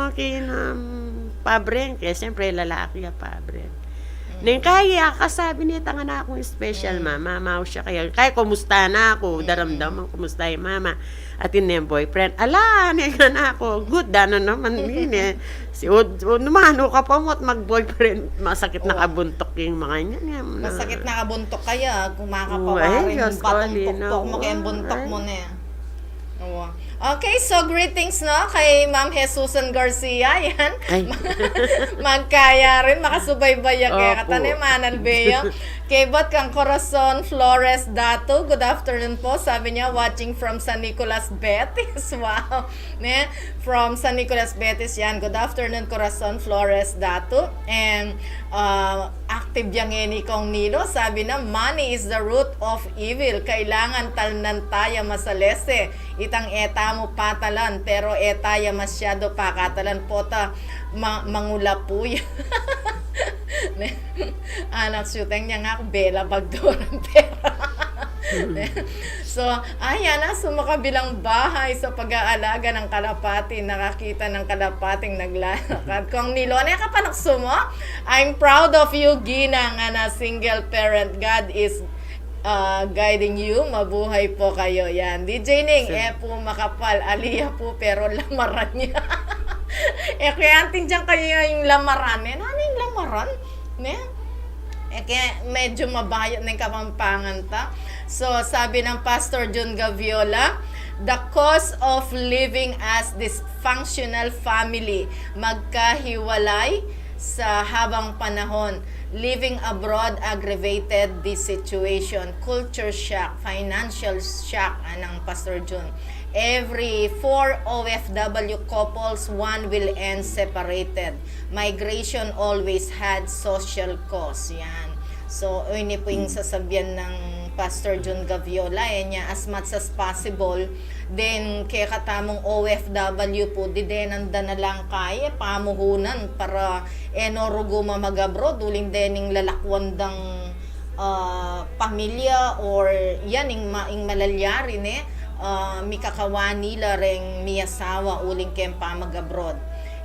[SPEAKER 6] Okay na pabren kaya siyempre lalaki ya pabren. Neng kaya kasabi niya tanga na akong special mama, mamaw siya kaya kumusta na ako, daramdaman kumusta yung mama. At yun yung boyfriend, ala, niya na ako, good na naman din eh. Si numano ka pa mo at mag-boyfriend, masakit na kabuntok yung mga niya.
[SPEAKER 5] Masakit na kabuntok kaya,
[SPEAKER 6] Ay,
[SPEAKER 5] kumakapawarin
[SPEAKER 6] Diyos
[SPEAKER 5] yung
[SPEAKER 6] ko,
[SPEAKER 5] batong
[SPEAKER 6] linaw.
[SPEAKER 5] tuktok mo kaya buntok
[SPEAKER 6] Ay.
[SPEAKER 5] mo na yan. Oo. Okay, so greetings no kay Ma'am Jesusan Garcia, yan.
[SPEAKER 6] Ay.
[SPEAKER 5] Magkaya rin, makasubaybaya kaya
[SPEAKER 6] Opo.
[SPEAKER 5] katane Manalbeo. Kay Bot kang Corazon Flores Dato, good afternoon po. Sabi niya, watching from San Nicolas Betis. Wow. Ne? From San Nicolas Betis yan. Good afternoon, Corazon Flores Dato. And active yang ini kong Nilo. Sabi na, money is the root of evil. Kailangan talnan tayo masalese. Itang eta mo patalan, pero etaya masyado pakatalan po ta mangula po yan. Anak syuteng niya nga bela bagdoran pera. So, ayan na, sumakabilang bahay sa pag-aalaga ng kalapati. Nakakita ng kalapating naglalakad. Kung nilone ka pa naksumo, I'm proud of you, Gina, nga na single parent. God is guiding you. Mabuhay po kayo. Yan. DJ Ning, po makapal. Aliyah po, pero lamaran niya. Kaya anting dyan kayo yung lamaran. Ano yung lamaran? Ne? Kaya medyo mabayat ng Kapampangan ta. So, sabi ng Pastor John Gaviola, the cause of living as dysfunctional family, magkahiwalay sa habang panahon. Living abroad aggravated this situation. Culture shock, financial shock, anang Pastor John. Every 4 OFW couples, one will end separated. Migration always had social cause. Yan. So, ini po yung sasabihan ng Pastor John Gaviola. Niya, as much as possible, then kaya katamong OFW po, didenanda na lang kaya, pamuhunan para enoruguma mag-abroad, uling dening lalakwandang pamilya or yan, ing malalyari ne. Mikakawani la reng miyasawa uling kempa mag-abroad.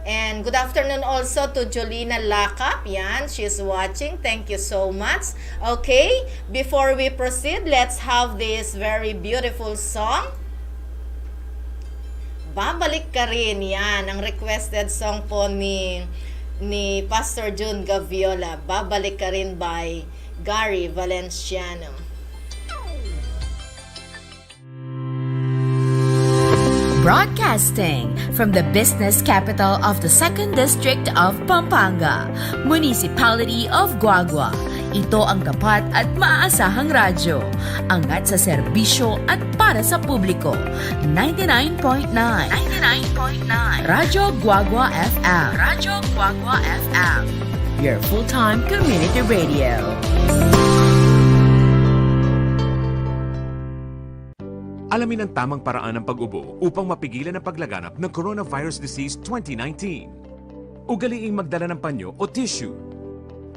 [SPEAKER 5] And good afternoon also to Jolina Lakap. Yan, she's watching. Thank you so much. Okay, before we proceed, let's have this very beautiful song. Babalik ka rin. Yan, ang requested song po ni Pastor June Gaviola. Babalik ka rin by Gary Valenciano.
[SPEAKER 2] Broadcasting from the business capital of the 2nd District of Pampanga, Municipality of Guagua. Ito ang tapat at maaasahang radyo. Angat sa serbisyo at para sa publiko. 99.9 Radyo Guagua FM. Radyo Guagua FM. Your full-time community radio.
[SPEAKER 8] Alamin ang tamang paraan ng pag-ubo upang mapigilan ang paglaganap ng Coronavirus Disease 2019. Ugaliing magdala ng panyo o tissue.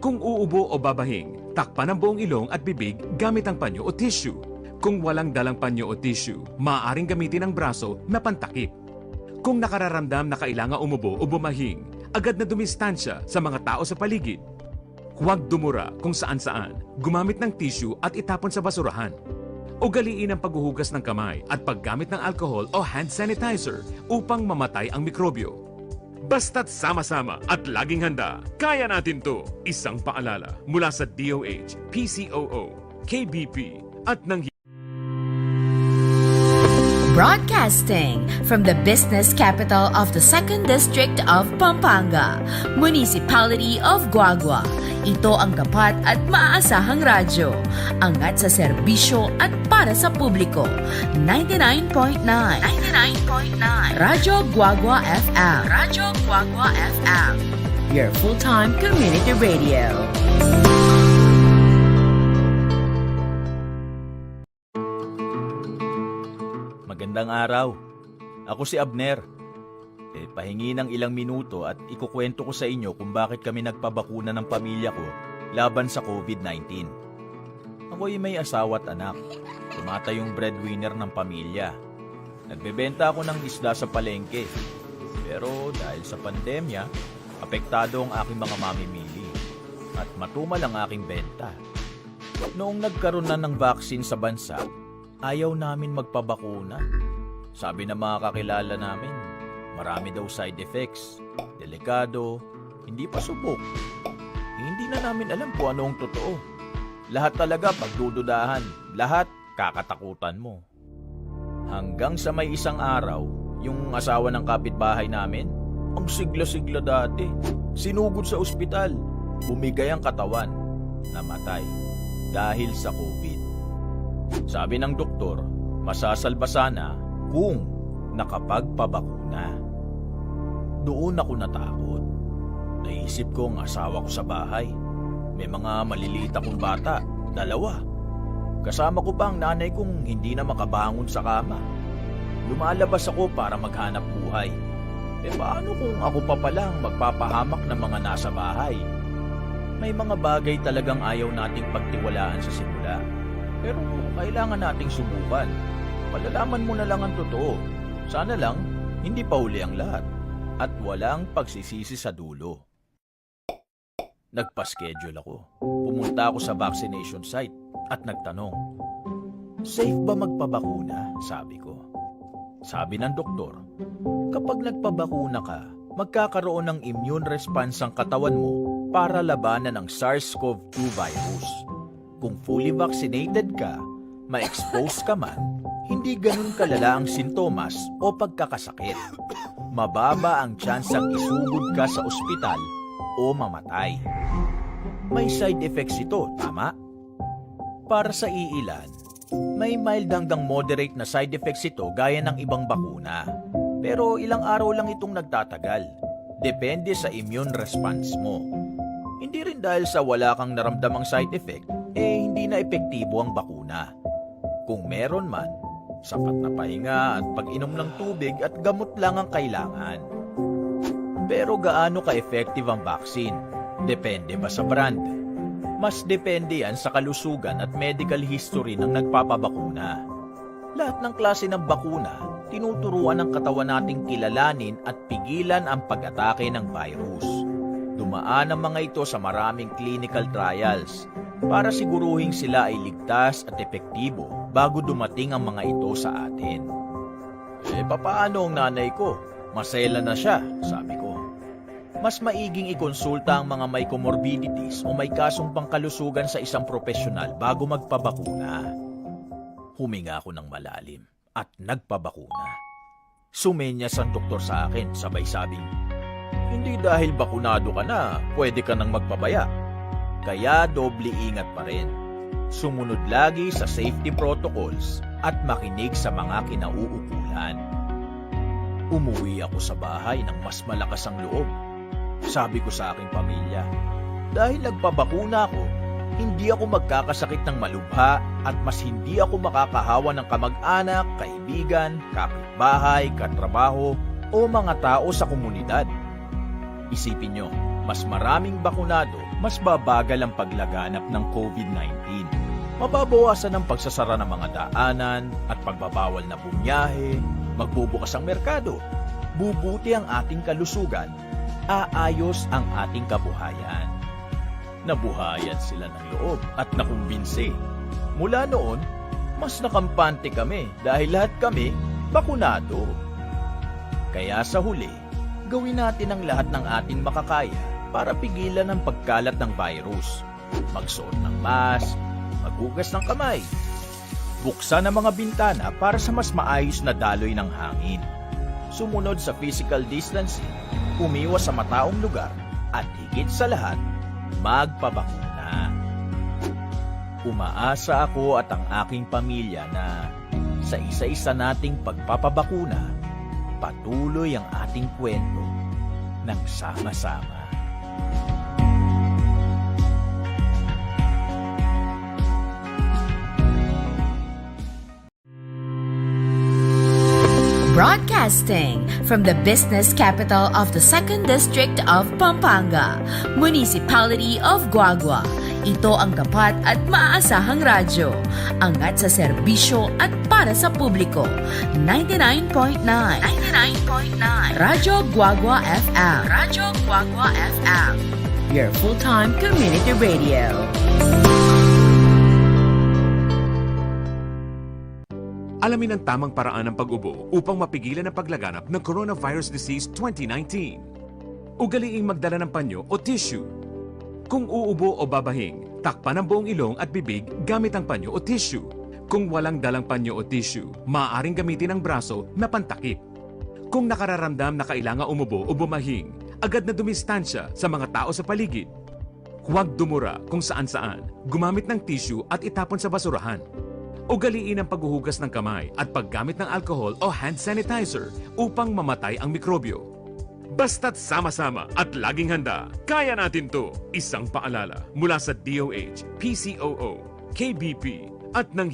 [SPEAKER 8] Kung uubo o babahing, takpan ang buong ilong at bibig gamit ang panyo o tissue. Kung walang dalang panyo o tissue, maaaring gamitin ang braso na pantakip. Kung nakararamdam na kailangan umubo o bumahing, agad na dumistansya sa mga tao sa paligid. Huwag dumura kung saan-saan, gumamit ng tissue at itapon sa basurahan. Ugaliin ang paghuhugas ng kamay at paggamit ng alcohol o hand sanitizer upang mamatay ang mikrobyo. Basta't sama-sama at laging handa, kaya natin to! Isang paalala mula sa DOH, PCOO, KBP at ng
[SPEAKER 2] Broadcasting from the business capital of the 2nd District of Pampanga, Municipality of Guagua. Ito ang tapat at maaasahang radyo. Angat sa serbisyo at para sa publiko. 99.9 Radyo Guagua FM. Radyo Guagua FM. Your full-time community radio.
[SPEAKER 1] Magandang araw. Ako si Abner. Pahingi ng ilang minuto at ikukwento ko sa inyo kung bakit kami nagpabakuna ng pamilya ko laban sa COVID-19. Ako'y may asawa at anak. Tumatayong breadwinner ng pamilya. Nagbebenta ako ng isda sa palengke. Pero dahil sa pandemya, apektado ang aking mga mamimili at matumal ang aking benta. Noong nagkaroon na ng vaccine sa bansa, ayaw namin magpabakuna. Sabi ng mga kakilala namin, marami daw side effects, delikado, hindi pa subok. Hindi na namin alam kung ano ang totoo. Lahat talaga pagdududahan, lahat kakatakutan mo. Hanggang sa may isang araw, yung asawa ng kapitbahay namin, ang sigla-sigla dati, sinugod sa ospital, bumigay ang katawan, namatay dahil sa COVID. Sabi ng doktor, masasalba sana kung nakapagpabakuna. Doon ako natakot. Naisip ko ang asawa ko sa bahay. May mga maliliit akong bata, 2. Kasama ko pa ang nanay kong hindi na makabangon sa kama. Lumalabas ako para maghanap buhay. Paano kung ako pa palang magpapahamak ng mga nasa bahay? May mga bagay talagang ayaw nating pagtiwalaan sa simula. Pero kailangan nating subukan. Malalaman mo na lang ang totoo. Sana lang, hindi pa huli ang lahat. At walang pagsisisi sa dulo. Nagpa-schedule ako. Pumunta ako sa vaccination site at nagtanong, safe ba magpabakuna? Sabi ko. Sabi ng doktor, kapag nagpabakuna ka, magkakaroon ng immune response ang katawan mo para labanan ang SARS-CoV-2 virus. Kung fully vaccinated ka, ma-expose ka man, hindi ganun kalala ang sintomas o pagkakasakit. Mababa ang tsansang isugod ka sa ospital o mamatay. May side effects ito, tama? Para sa iilan, may mild hanggang moderate na side effects ito gaya ng ibang bakuna. Pero ilang araw lang itong nagtatagal. Depende sa immune response mo. Hindi rin dahil sa wala kang naramdamang side effect, hindi na epektibo ang bakuna. Kung meron man, sapat na pahinga at pag-inom ng tubig at gamot lang ang kailangan. Pero gaano ka-effective ang vaccine? Depende ba sa brand? Mas depende yan sa kalusugan at medical history ng nagpapabakuna. Lahat ng klase ng bakuna, tinuturuan ng katawan nating kilalanin at pigilan ang pag-atake ng virus. Dumaan ang mga ito sa maraming clinical trials para siguruhin sila ay ligtas at epektibo bago dumating ang mga ito sa atin. Papaano ang nanay ko? Masela na siya, sabi ko. Mas maiging ikonsulta ang mga may comorbidities o may kasong pangkalusugan sa isang profesional bago magpabakuna. Huminga ako ng malalim at nagpabakuna. Sumenyas ang doktor sa akin, sabay sabing, hindi dahil bakunado ka na, pwede ka nang magpabaya. Kaya doble ingat pa rin. Sumunod lagi sa safety protocols at makinig sa mga kinauukulan. Umuwi ako sa bahay ng mas malakas ang loob. Sabi ko sa aking pamilya, dahil nagpabakuna ako, hindi ako magkakasakit ng malubha at mas hindi ako makakahawa ng kamag-anak, kaibigan, kapitbahay, katrabaho o mga tao sa komunidad. Isipin nyo, mas maraming bakunado, mas babagal ang paglaganap ng COVID-19. Mababawasan ang pagsasara ng mga daanan at pagbabawal na bumiyahe, magbubukas ang merkado, bubuti ang ating kalusugan, aayos ang ating kabuhayan. Nabuhayan sila ng loob at nakumbinsi. Mula noon, mas nakampante kami dahil lahat kami bakunado. Kaya sa huli, gawin natin ang lahat ng ating makakaya para pigilan ang pagkalat ng virus. Magsuot ng mask, maghugas ng kamay, Buksan ang mga bintana para sa mas maayos na daloy ng hangin. Sumunod sa physical distancing, umiwas sa mataong lugar, at higit sa lahat, magpabakuna. Umaasa ako at ang aking pamilya na sa isa-isa nating pagpapabakuna, patuloy ang ating kwento ng sama-sama.
[SPEAKER 2] Broadcasting from the business capital of the 2nd District of Pampanga, Municipality of Guagua. Ito ang tapat at maaasahang radyo. Angat sa serbisyo at para sa publiko. 99.9 Radyo Guagua FM. Radyo Guagua FM. Your full-time community radio.
[SPEAKER 8] Alamin ang tamang paraan ng pag-ubo upang mapigilan ang paglaganap ng Coronavirus Disease 2019. Ugaliing magdala ng panyo o tissue. Kung uubo o babahing, takpan ang buong ilong at bibig gamit ang panyo o tissue. Kung walang dalang panyo o tissue, maaaring gamitin ang braso na pantakip. Kung nakararamdam na kailangan umubo o bumahing, agad na dumistansya sa mga tao sa paligid. Huwag dumura kung saan-saan, gumamit ng tissue at itapon sa basurahan. Ugaliin ang paghuhugas ng kamay at paggamit ng alcohol o hand sanitizer upang mamatay ang mikrobyo. Basta't sama-sama at laging handa, kaya natin to! Isang paalala mula sa DOH, PCOO, KBP at ng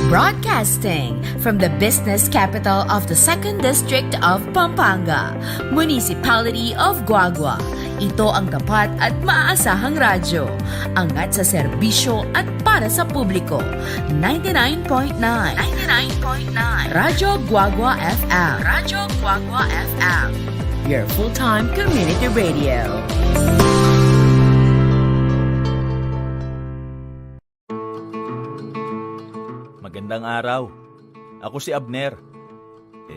[SPEAKER 2] Broadcasting from the business capital of the 2nd District of Pampanga, Municipality of Guagua. Ito ang tapat at maaasahang radyo. Angat sa serbisyo at para sa publiko. 99.9 Radyo Guagua FM. Radyo Guagua FM. Your full-time community radio.
[SPEAKER 1] Magandang araw. Ako si Abner.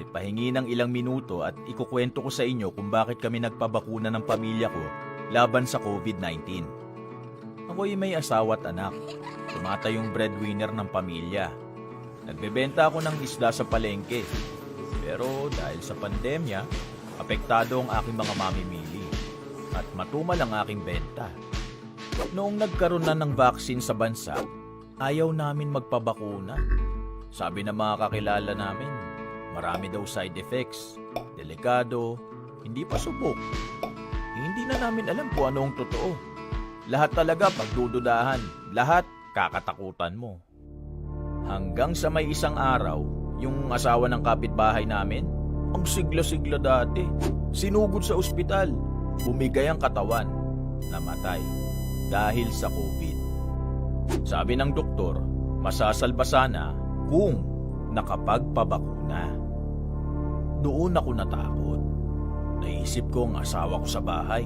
[SPEAKER 1] Pahingi ng ilang minuto at ikukwento ko sa inyo kung bakit kami nagpabakuna ng pamilya ko laban sa COVID-19. Ako'y may asawa at anak. Tumatayong breadwinner ng pamilya. Nagbebenta ako ng isda sa palengke. Pero dahil sa pandemya, apektado ang aking mga mamimili at matumal ang aking benta. Noong nagkaroon na ng vaccine sa bansa, ayaw namin magpabakuna. Sabi ng mga kakilala namin, marami daw side effects, delikado, hindi pa subok. Hindi na namin alam kung anong totoo. Lahat talaga pagdududahan, lahat kakatakutan mo. Hanggang sa may isang araw, yung asawa ng kapitbahay namin, ang sigla-sigla dati, sinugod sa ospital, bumigay ang katawan, namatay dahil sa COVID. Sabi ng doktor, masasalba sana kung nakapagpabakuna. Doon ako natakot. Naisip ko ang asawa ko sa bahay.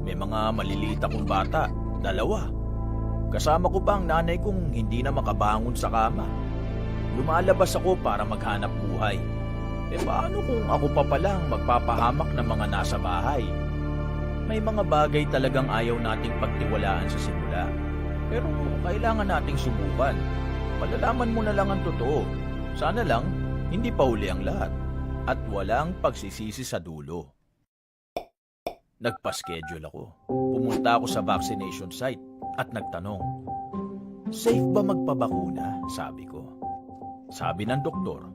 [SPEAKER 1] May mga maliliit akong bata, 2. Kasama ko pa ang nanay kong hindi na makabangon sa kama. Lumalabas ako para maghanap buhay. Paano kung ako pa palang magpapahamak ng mga nasa bahay? May mga bagay talagang ayaw nating pagtiwalaan sa simula. Pero kailangan nating subukan. Malalaman mo na lang ang totoo. Sana lang, hindi pa huli ang lahat. At walang pagsisisi sa dulo. Nagpa-schedule ako. Pumunta ako sa vaccination site at nagtanong, safe ba magpabakuna? Sabi ko. Sabi ng doktor,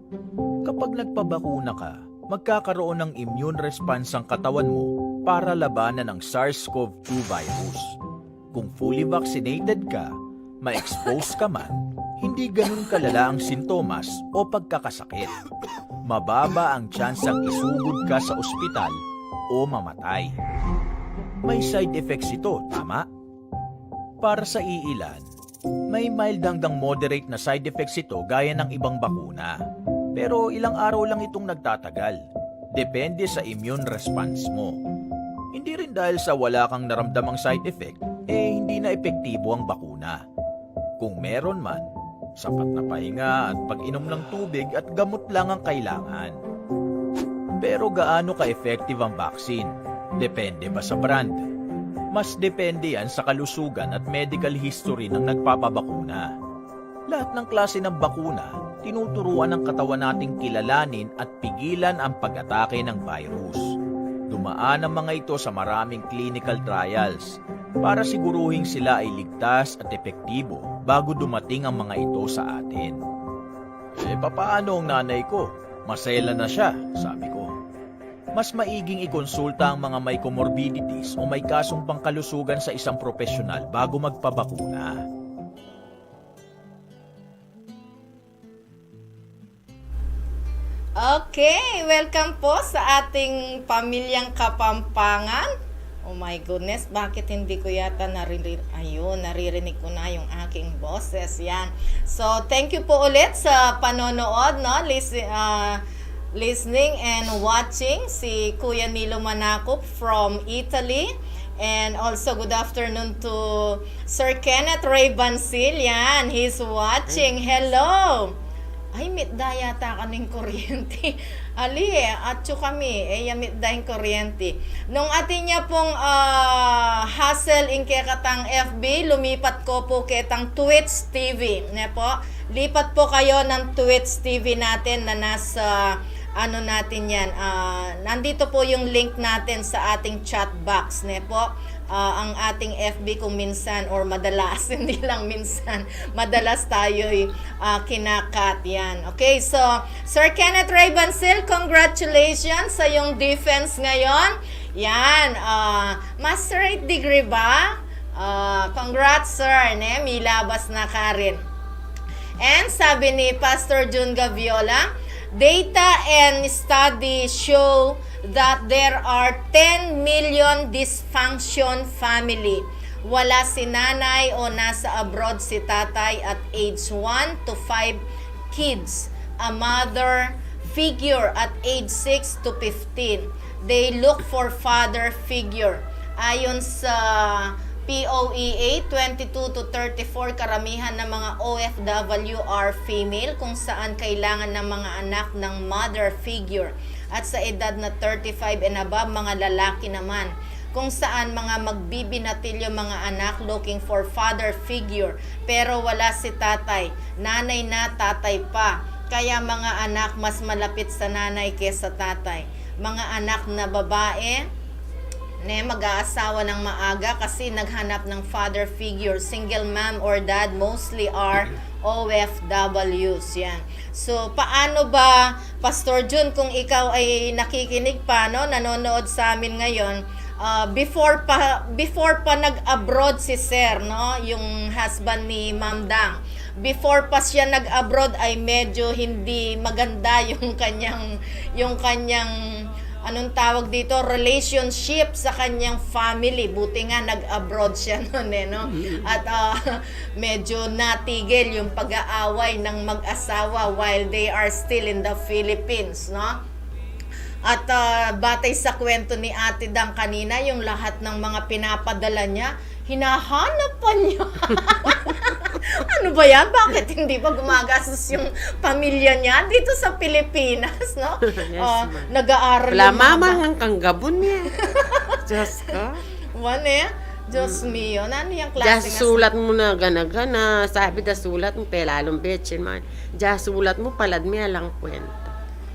[SPEAKER 1] kapag nagpabakuna ka, magkakaroon ng immune response ang katawan mo para labanan ang SARS-CoV-2 virus. Kung fully vaccinated ka, ma-expose ka man, hindi ganun kalala ang sintomas o pagkakasakit. Mababa ang tsansang isugod ka sa ospital o mamatay. May side effects ito, tama? Para sa iilan, may mild hanggang moderate na side effects ito gaya ng ibang bakuna. Pero ilang araw lang itong nagtatagal. Depende sa immune response mo. Hindi rin dahil sa wala kang naramdamang side effect, hindi na epektibo ang bakuna. Kung meron man, sapat na pahinga at pag-inom ng tubig at gamot lang ang kailangan. Pero gaano ka-effective ang vaccine? Depende ba sa brand? Mas depende yan sa kalusugan at medical history ng nagpapabakuna. Lahat ng klase ng bakuna, tinuturuan ng katawan nating kilalanin at pigilan ang pag-atake ng virus. Dumaan ang mga ito sa maraming clinical trials para siguruhing sila ay ligtas at epektibo bago dumating ang mga ito sa atin. Papaano ang nanay ko? Masela na siya, sabi ko. Mas maiging ikonsulta ang mga may comorbidities o may kasong pangkalusugan sa isang profesional bago magpabakuna.
[SPEAKER 5] Okay, welcome po sa ating pamilyang Kapampangan. Oh my goodness, bakit hindi ko yata naririnig ko na yung aking boses. Yan. So, thank you po ulit sa panonood, no? Listening and watching si Kuya Nilo Manakop from Italy. And also, good afternoon to Sir Kenneth Ray Bansil. Yan, he's watching. Hello! Ay, mitda yata kaning kuryente. Ali, atyo kami. Mitda yung kuryente. Nung atin niya pong hassle in ketang FB, lumipat ko po ketang Twitch TV. Ne po? Lipat po kayo ng Twitch TV natin na nasa natin yan. Nandito po yung link natin sa ating chat box. Ne po? Ang ating FB kung minsan or madalas, hindi lang minsan, madalas tayo'y kinakat yan. Okay, so Sir Kenneth Ray Bansil, congratulations sa yung defense ngayon. Yan, masterate degree ba? Congrats sir, ne? May labas na ka rin. And sabi ni Pastor Jun Gaviola, data and study show that there are 10 million dysfunction family. Wala si nanay o nasa abroad si tatay at age 1 to 5 kids. A mother figure at age 6 to 15. They look for father figure. Ayon sa POEA, 22 to 34, karamihan ng mga OFW are female kung saan kailangan ng mga anak ng mother figure. At sa edad na 35 and above, mga lalaki naman. Kung saan mga magbibinatilyo mga anak looking for father figure. Pero wala si tatay. Nanay na, tatay pa. Kaya mga anak mas malapit sa nanay kesa tatay. Mga anak na babae, mag-aasawa ng maaga kasi naghanap ng father figure. Single mom or dad mostly are OFWs. Yan. So, paano ba, Pastor Jun, kung ikaw ay nakikinig pa, no, nanonood sa amin ngayon, before pa nag-abroad si Sir, no, yung husband ni Ma'am Dang, before pa siya nag-abroad ay medyo hindi maganda yung kanyang anong tawag dito, relationship sa kanyang family. Buti nga nag-abroad siya noon no? At medyo natigil yung pag-aaway ng mag-asawa while they are still in the Philippines, no? At batay sa kwento ni Ate Dang kanina, yung lahat ng mga pinapadala niya, hinahanap pa niya. Ano ba yan? Bakit hindi pa gumagastos yung pamilya niya dito sa Pilipinas, no?
[SPEAKER 6] Yes,
[SPEAKER 5] nag-aaral.
[SPEAKER 6] Wala mama hanggang Gabon niya. Diyos ka.
[SPEAKER 5] Diyos mio. Ano yung
[SPEAKER 6] Diyas
[SPEAKER 5] klase
[SPEAKER 6] sulat mo na gana-gana. Sabi da sulat mo, pelalong betchin man. Diyas sulat mo, palad mo lang kwenta.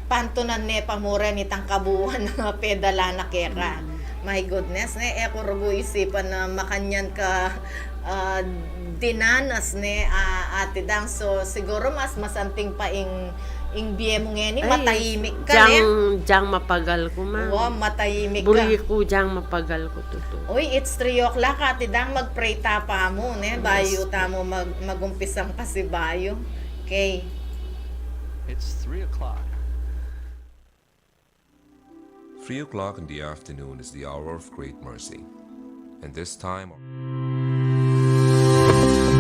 [SPEAKER 5] pantunan ne pamura ni tangkabuhan na pedala na kera. My goodness, ko rugo isipan na makanyan ka dinanas Ate Dang. So siguro mas masanting pa ing biye mo ngeni, matahimik ka
[SPEAKER 6] Jang mapagal ko ma.
[SPEAKER 5] Wow, matahimik ka.
[SPEAKER 6] Buli ko jang mapagal ko tuto.
[SPEAKER 5] Uy, it's 3 o'clock Ate Dang, mag-pray ta pa mo bayo ta mo magumpisang pasibayo. Okay.
[SPEAKER 3] It's 3 o'clock.
[SPEAKER 9] 3 o'clock in the afternoon is the hour of great mercy. And this time...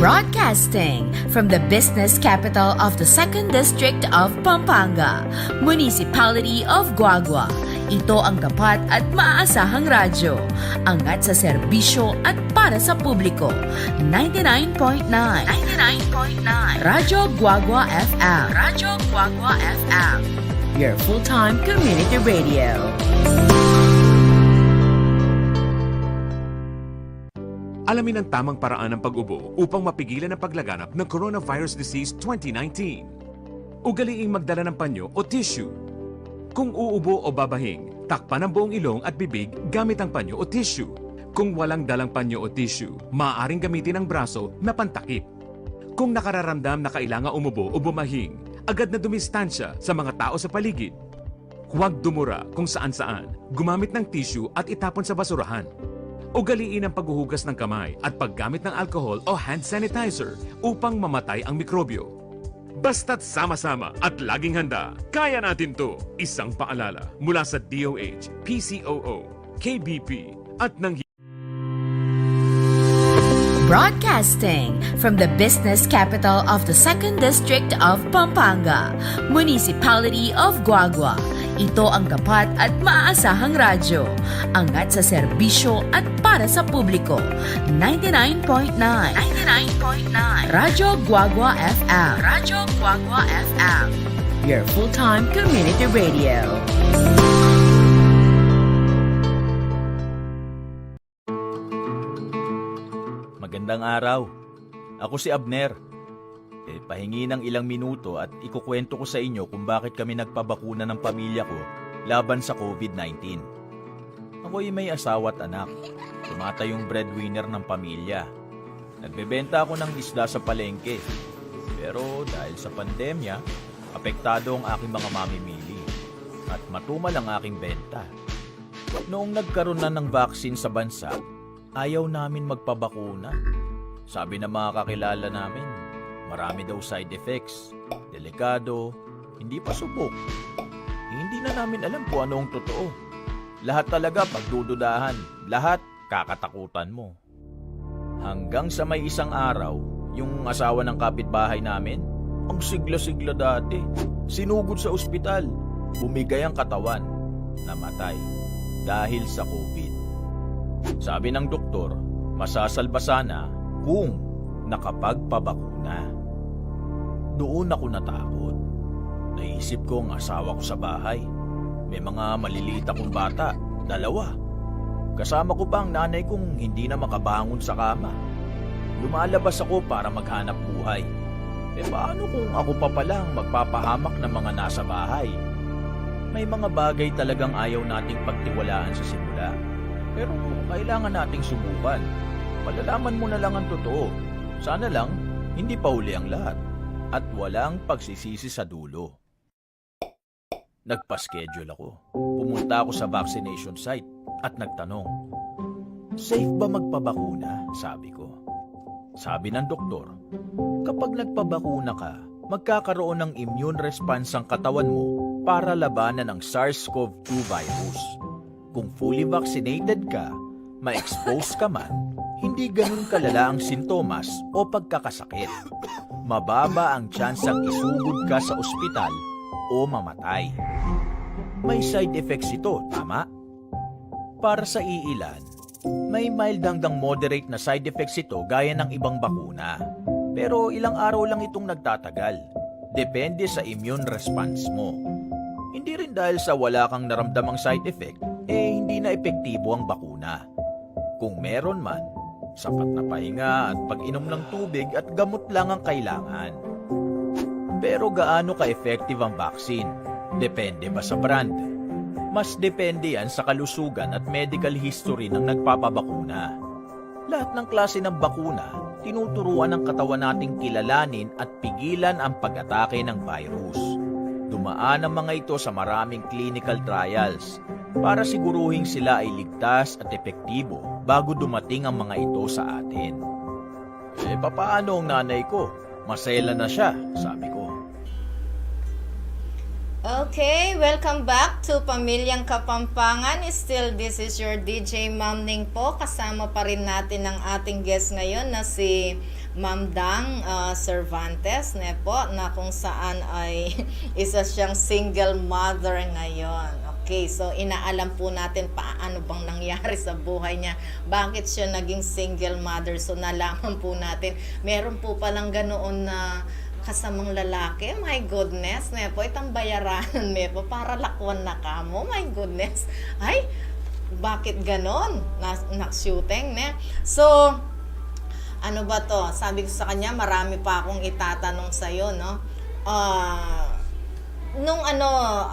[SPEAKER 2] Broadcasting from the business capital of the 2nd District of Pampanga, Municipality of Guagua. Ito ang tapat at maaasahang radyo. Angat sa serbisyo at para sa publiko. 99.9 Radyo Guagua FM. Radyo Guagua FM. Your full-time community radio. 101.9 Radyo Guagua FM. Radyo Guagua FM. Your full-time community radio. 101.9 Radyo Guagua FM. Radyo Guagua FM. Your full-time community radio. 101.9 Radyo Guagua FM. Radyo Guagua FM. Your full-time community radio. 101.9 Radyo Guagua FM. Radyo Guagua FM. Your full-time community radio.
[SPEAKER 8] Alamin ang tamang paraan ng pag-ubo upang mapigilan ang paglaganap ng Coronavirus Disease 2019. Ugaliing magdala ng panyo o tissue. Kung uubo o babahing, takpan ang buong ilong at bibig gamit ang panyo o tissue. Kung walang dalang panyo o tissue, maaaring gamitin ang braso na pantakip. Kung nakararamdam na kailangan umubo o bumahing, agad na dumistansya sa mga tao sa paligid. Huwag dumura kung saan-saan, gumamit ng tissue at itapon sa basurahan. Ugaliin ang paghuhugas ng kamay at paggamit ng alcohol o hand sanitizer upang mamatay ang mikrobyo. Basta't sama-sama at laging handa, kaya natin to! Isang paalala mula sa DOH, PCOO, KBP at ng
[SPEAKER 2] Broadcasting from the business capital of the 2nd District of Pampanga, Municipality of Guagua. Ito ang tapat at maaasahang radyo. Angat sa serbisyo at para sa publiko. 99.9 Radyo Guagua FM. Radyo Guagua FM. Your full-time community radio.
[SPEAKER 1] Magandang araw. Ako si Abner. Pahingi ng ilang minuto at ikukwento ko sa inyo kung bakit kami nagpabakuna ng pamilya ko laban sa COVID-19. Ako'y may asawa at anak. Tumatayong breadwinner ng pamilya. Nagbebenta ako ng isda sa palengke. Pero dahil sa pandemya, apektado ang aking mga mamimili at matumal ang aking benta. Noong nagkaroon na ng vaccine sa bansa, ayaw namin magpabakuna. Sabi ng mga kakilala namin, marami daw side effects, delikado, hindi pa subok. Hindi na namin alam kung ano ang totoo. Lahat talaga pagdududahan, lahat kakatakutan mo. Hanggang sa may isang araw, yung asawa ng kapitbahay namin, ang sigla-sigla dati, sinugod sa ospital, bumigay ang katawan, namatay dahil sa COVID. Sabi ng doktor, masasalba sana kung nakapagpabakuna. Doon ako natakot. Naisip ko ang asawa ko sa bahay. May mga maliliit akong bata, 2. Kasama ko pa ang nanay kong hindi na makabangon sa kama. Lumalabas ako para maghanap buhay. Paano kung ako pa palang magpapahamak ng mga nasa bahay? May mga bagay talagang ayaw nating pagtiwalaan sa simula. Pero kailangan nating subukan. Malalaman mo na lang ang totoo. Sana lang, hindi pa huli ang lahat. At walang pagsisisi sa dulo. Nagpa-schedule ako. Pumunta ako sa vaccination site at nagtanong, safe ba magpabakuna? Sabi ko. Sabi ng doktor, kapag nagpabakuna ka, magkakaroon ng immune response ang katawan mo para labanan ang SARS-CoV-2 virus. Kung fully vaccinated ka, ma-expose ka man, hindi ganun kalala ang sintomas o pagkakasakit. Mababa ang tsansang isugod ka sa ospital o mamatay. May side effects ito, tama? Para sa iilan, may mild hanggang moderate na side effects ito gaya ng ibang bakuna. Pero ilang araw lang itong nagtatagal. Depende sa immune response mo. Hindi rin dahil sa wala kang naramdamang side effect, hindi na epektibo ang bakuna. Kung meron man, sapat na pahinga at pag-inom ng tubig at gamot lang ang kailangan. Pero gaano ka-effective ang vaccine? Depende ba sa brand? Mas depende yan sa kalusugan at medical history ng nagpapabakuna. Lahat ng klase ng bakuna, tinuturuan ng katawan nating kilalanin at pigilan ang pag-atake ng virus. Dumaan ang mga ito sa maraming clinical trials para siguruhin sila ay ligtas at epektibo bago dumating ang mga ito sa atin. Papaano ang nanay ko? Masela na siya, sabi ko.
[SPEAKER 5] Okay, welcome back to Pamilyang Kapampangan. Still, this is your DJ Ma'am Ning po. Kasama pa rin natin ang ating guest ngayon na si Ma'am Dang Cervantes po, na kung saan ay isa siyang single mother ngayon. Okay, so inaalam po natin paano bang nangyari sa buhay niya. Bakit siya naging single mother? So nalaman po natin, meron po palang ganoon na kasamang lalaki. My goodness, po itang bayaranan po para lakwan na ka mo. My goodness. Ay, bakit ganon? Nak-shooting, ne? So, ano ba to? Sabi ko sa kanya, marami pa akong itatanong sa'yo, no? Nung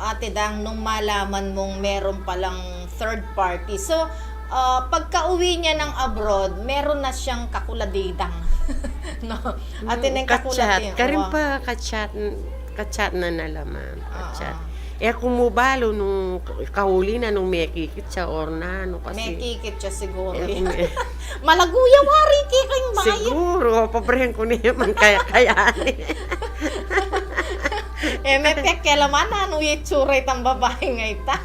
[SPEAKER 5] Ate Dang, nung malaman mong meron palang third party, so, pagka-uwi niya ng abroad, meron na siyang kakuladidang. No? Ate nang kakuladidang.
[SPEAKER 6] Karin pa, kachat na nalaman. Kachat. Kumubalo nung kahuli na nung may kikit siya or na, no, kasi...
[SPEAKER 5] May kikit siya siguro.
[SPEAKER 6] Eh,
[SPEAKER 5] Malaguya, wari, kikang bayan.
[SPEAKER 6] siguro, pabrehen ko naman kaya-kayaan.
[SPEAKER 5] May pekelaman na, ano yung tsuray tang babae nga ita.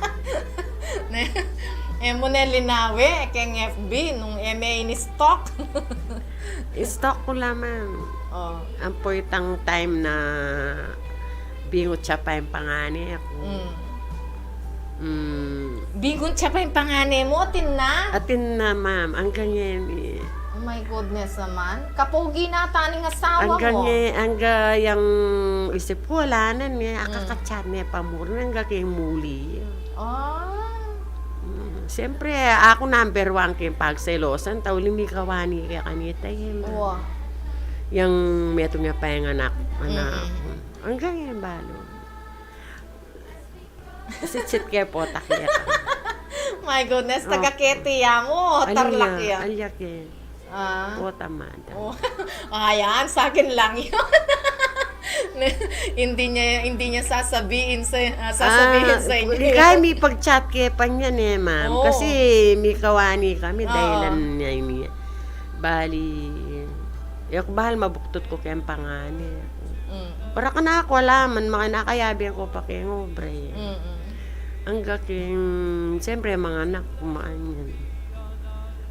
[SPEAKER 5] Mo na linawi, keng FB, nung may in-stock.
[SPEAKER 6] Stock ko lamang.
[SPEAKER 5] Oh.
[SPEAKER 6] Ang poitang time na bingot siya pa yung pangani ako.
[SPEAKER 5] Bigon siya pa yung pangane mo, na?
[SPEAKER 6] Atin na, ma'am. Ang ganyan eh.
[SPEAKER 5] Oh my goodness naman. Kapogi na taning asawa mo.
[SPEAKER 6] Ang yung isip ko, wala na niya. Akakachat niya pa muna. Ang kayong muli. Siyempre, ako number 1 kayong pagselosan. Tauling may kawani kaya kanita yun.
[SPEAKER 5] Wow.
[SPEAKER 6] Yung meto niya pa yung anak. Ang ganyan balo. Sit kaya po, takya ka.
[SPEAKER 5] My goodness, taga-ketiya mo. Tarlak yan.
[SPEAKER 6] Alyak yan. Po, tamada.
[SPEAKER 5] Ayan, sa akin lang yun. hindi niya sasabihin sa inyo.
[SPEAKER 6] Kaya may pag-chat kaya pa niyan eh, ma'am.
[SPEAKER 5] Oo.
[SPEAKER 6] Kasi may kawani kami dahilan niya. Bali, yung bahal mabuktot ko kaya ang pangani. Para ka na ako alaman, makinakayabi ako pa kaya ngobre. Ang gaking, siyempre mga anak, kumaan yan.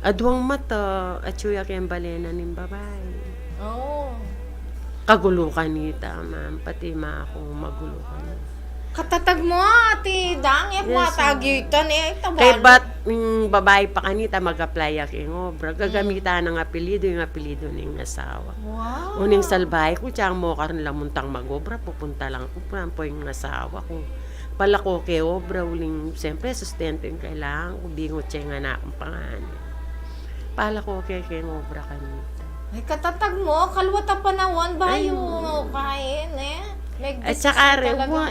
[SPEAKER 6] Adwang mata, at suya kayang balena ng babae. Kagulukan nita, ma'am. Pati ako magulukan.
[SPEAKER 5] Katatag mo, Ate Dang. Yung
[SPEAKER 6] Yes,
[SPEAKER 5] matagitan eh.
[SPEAKER 6] Kay ba't babae pa kanita mag-apply aking obra. Gagamitan ng apelido, yung apelido ng asawa.
[SPEAKER 5] Wow.
[SPEAKER 6] Uning salbahe ko, tsang mo karon lang muntang mag-obra, pupunta lang ko po yung asawa ko. Pala ko kay obra, uling, siyempre, sustento yung kailangan ko, bingot siya yung anak kong pangalan. Pala ko kay obra kanita.
[SPEAKER 5] Ay, katatag mo. Kalwata pa nawan ba yung kain eh?
[SPEAKER 6] At saka,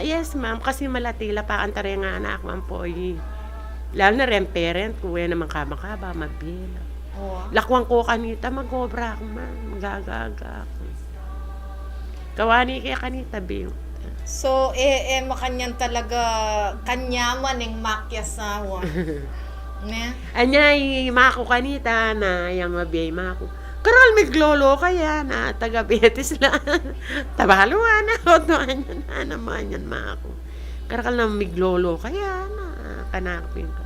[SPEAKER 6] yes ma'am, kasi malatila pa ang tari nga anak ma'am po. Lalo na rin parent, kuya naman kamakaba, magbila. Lakwang ko kanita, mag-obra ako ma'am, magagaga ako. Kawani kaya kanita, biyo.
[SPEAKER 5] So, makanyan talaga, kanyaman yung makyasawa. Ne?
[SPEAKER 6] Anya, mako kanita na, yung mabiyay mako. Karal miglolo kaya na taga-Betis lang. Tabaluan na ako doon na naman yan mako. Karal na miglolo kaya na kanapin ka.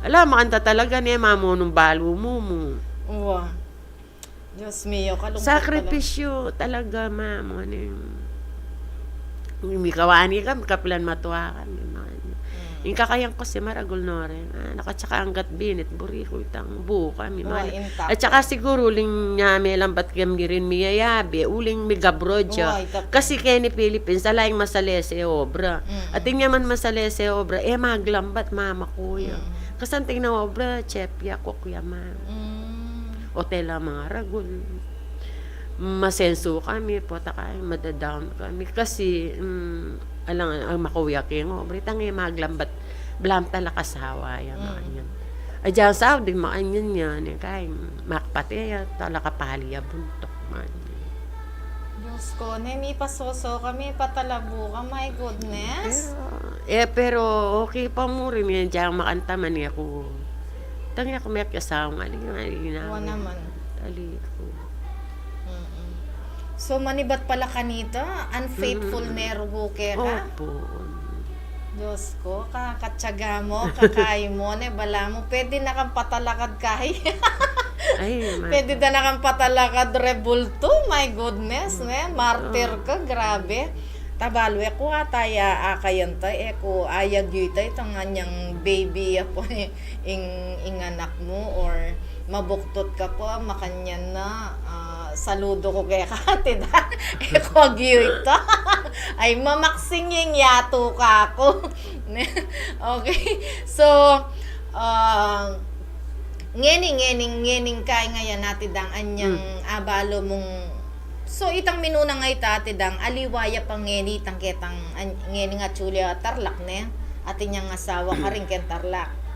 [SPEAKER 6] Alam, makanta talaga niya mamo nung balo mo.
[SPEAKER 5] Wow. Diyos mio, kalungkot
[SPEAKER 6] Sakripisyo talaga, ma'am. Ano yung may kawani ka, kapilan matuwa ka. Yung kakayang ko si Maragol no rin. Nakatsaka hanggat binit, buri ko itang buka. At saka siguro uling niya may lambat kami rin miyayabi, uling may gabrodya. Kasi kaya ni Philippines, alaing masalese obra. At yung man masalese obra, maglambat mama kuya. Kasanting na obra, chepya, kukuya ma'am. Otela mga ragol. Masenso kami, potaka, madadown kami. Kasi, alang ang makuya kayo ngo britang maglambat blam tala kasawa yan adyan sa di maanyan yan kay makpati tala kapali buntok man.
[SPEAKER 5] Diyos ko, may pasoso kami patalabu ka, my goodness.
[SPEAKER 6] Pero okay pa mo rin yan dyan makanta man ako tangi ako may kasawang
[SPEAKER 5] Wa naman
[SPEAKER 6] tali ko.
[SPEAKER 5] So, manibat pala kanita? Unfaithful nervo ka?
[SPEAKER 6] Opo.
[SPEAKER 5] Diyos ko, kakatsaga mo, kakay mo, bala mo, pwede na kang patalakad kahi. Pwede na kang patalakad rebulto, my goodness, martyr ka, grabe. Tabalwe ko ataya akayan ta, ko ayag yu ta, itang anyang baby po, ing anak mo, or mabuktot ka po, makanyan na, saludo ko kay Katid. Eko ito. Ay, mamaksing yung yato ka ako. Okay. So, ngening kay ngayon natidang anyang abalo mong so itang minuna nga itatidang aliwaya pang ngeni tang ketang ngeni nga Julia Tarlac ne atin yang asawa ka rin ken Tarlac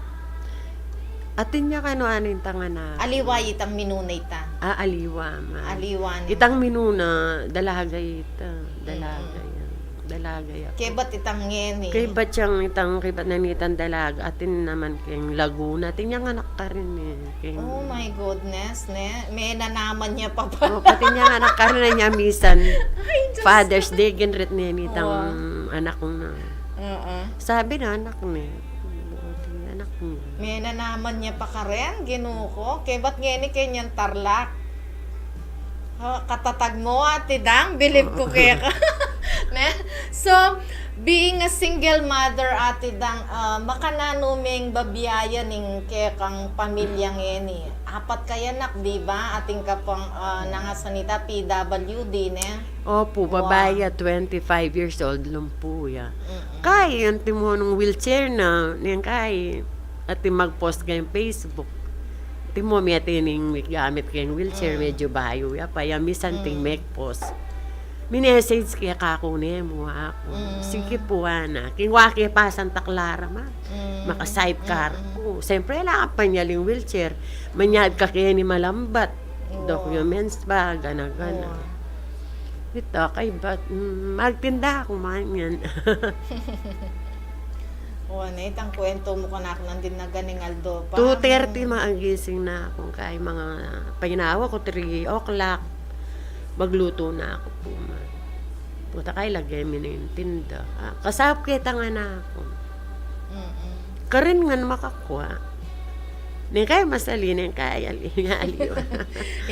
[SPEAKER 6] Atin niya kano anin tanga na.
[SPEAKER 5] aliwaya itang minuna ita
[SPEAKER 6] Aliwa man.
[SPEAKER 5] aliwan
[SPEAKER 6] Itang minuna, dalaga ita. Dalaga yan. Dalaga yan.
[SPEAKER 5] kebat itang ngeni
[SPEAKER 6] Kay ba't siyang itang, kay ba't nanitan dalaga, atin naman kayong Laguna, atin niyang anak ka rin eh.
[SPEAKER 5] oh my goodness ne may nanaman niya pa pa
[SPEAKER 6] Oh, pati niyang anak ka rin na niya misan. Father's Day, ginrit niya nitang anak ko na. Sabi na, anak niya. Anak niya.
[SPEAKER 5] may nanaman niya pa ka rin ginuko kebat ngeni kenyan Tarlac katatag mo ate dang believe ko kaya ka ne so being a single mother ate dang makananuming babiyaya ning kaya kang pamilyang ngeni apat kaya nak di ba ating kapang nangasanita PWD ne
[SPEAKER 6] Opo, babae, 25 years old, lumpo ya. Kaya, yung timo nung wheelchair na, yan kaya, at mag-post kayong Facebook. Timo, may atining gamit kayong wheelchair, medyo bayo ya pa, yan, misan ting make post. Minessage kaya kako niya mo ako. Sige po, ana. Kingwaki pa Santa Clara, ma. Maka-sidecar po. Siyempre, wala ka pa niya yung wheelchair. Manyad ka kaya ni malambat. Documents ba, gana-gana. Ito, kay ba't magtinda ako man yan.
[SPEAKER 5] o ne itang kwento mo kanak nandin na ganing Aldo pa
[SPEAKER 6] 2:30 maagising na ako kay mga paginawa ko 3 o'clock. Magluto na ako po man. Puta kay lagay mi na yung tinda. Kasap kita nga na ako. Karin nga makakuha. Ni kaya masalinin kaya aliw.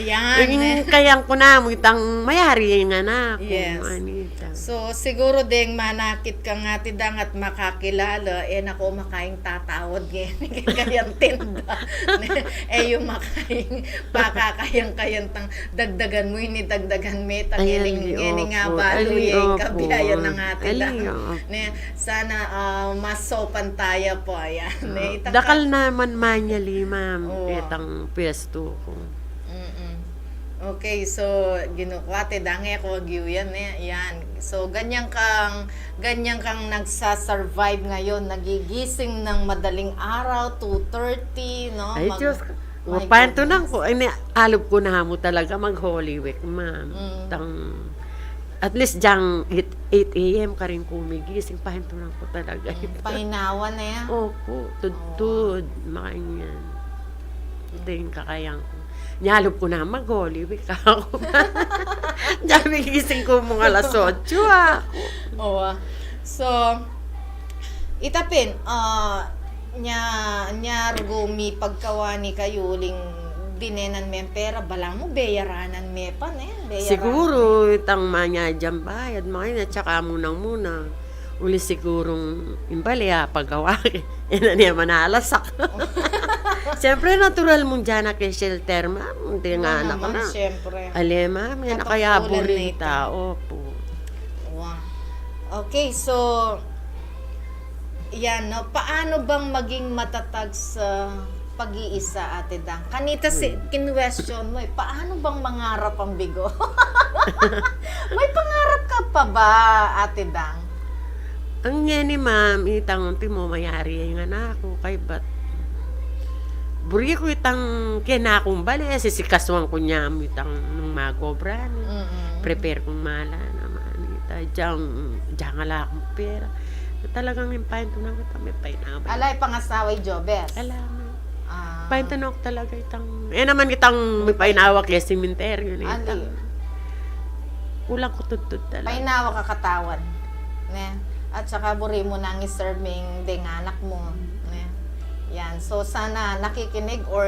[SPEAKER 5] yan
[SPEAKER 6] Kayang ko na mo itang mayari nga na ako.
[SPEAKER 5] Yes.
[SPEAKER 6] Manita.
[SPEAKER 5] so siguro ding manakit ka nga tidang at makakilala nako makaing tatawad ngeni kayang tinda yung makaing pakakayang tang dagdagan mo ini dagdagan me tang ngeni nga balo yung kabiyayan ng atin ne sana masopan tayo po ayan ne itang
[SPEAKER 6] Dakal naman manyali, ma'am. Itang pwesto ko.
[SPEAKER 5] Okay, so ginukwate dange ko yan yan. So ganyan kang nagsa-survive ngayon, nagigising ng madaling araw 2:30, no?
[SPEAKER 6] Ay, Diyos.
[SPEAKER 5] My
[SPEAKER 6] Panto
[SPEAKER 5] goodness.
[SPEAKER 6] nang ko. Ay, alop ko na mo talaga mag-Holy Week, ma'am. At least diyang 8 a.m. ka rin kumigising. Pahinto nang ko talaga.
[SPEAKER 5] Pahinawan na yan.
[SPEAKER 6] Opo, tudtud. Makain yan. Ito yung kakayang ko. Nyalop ko na mag-Holy Week ako. Diyang gising ko mga alas 8 ako.
[SPEAKER 5] Oo. So, itapin, nya rugumi pagkawani kayuling dinenan me pera balang mo beyaranan me pa ne beyaranan.
[SPEAKER 6] Siguro itang manya dyan bayad mga at saka muna uli sigurong imbalya paggawa ina niya manalasak. Siyempre natural mong dyan na kay shelter ma'am hindi nga anak ko na
[SPEAKER 5] Siyempre.
[SPEAKER 6] alema may nakayabo rin tao po.
[SPEAKER 5] Wow. Okay, so yan, no? Paano bang maging matatag sa pag-iisa, Ate Dang? Kanita kinwestiyon mo, paano bang mangarap ang bigo? May pangarap ka pa ba, Ate Dang?
[SPEAKER 6] Ang nga ni ma'am itang mo mayari yung anak ko kay bat buri ko itang kinakong bali sisikaswan ko niya itang nung magobra prepare kong mala naman ita diyang ala akong pera talagang yung pahinto na ko may painawa
[SPEAKER 5] Alay, pangasaway Jobes.
[SPEAKER 6] alaman pahinto na ko talaga itang naman itang may painawa kaya simenteryo na itang kulang ko tutut talaga
[SPEAKER 5] Painawa ka katawan. Ne? At saka buri mo nang iserving ding anak mo. Ne? Yan. So sana nakikinig or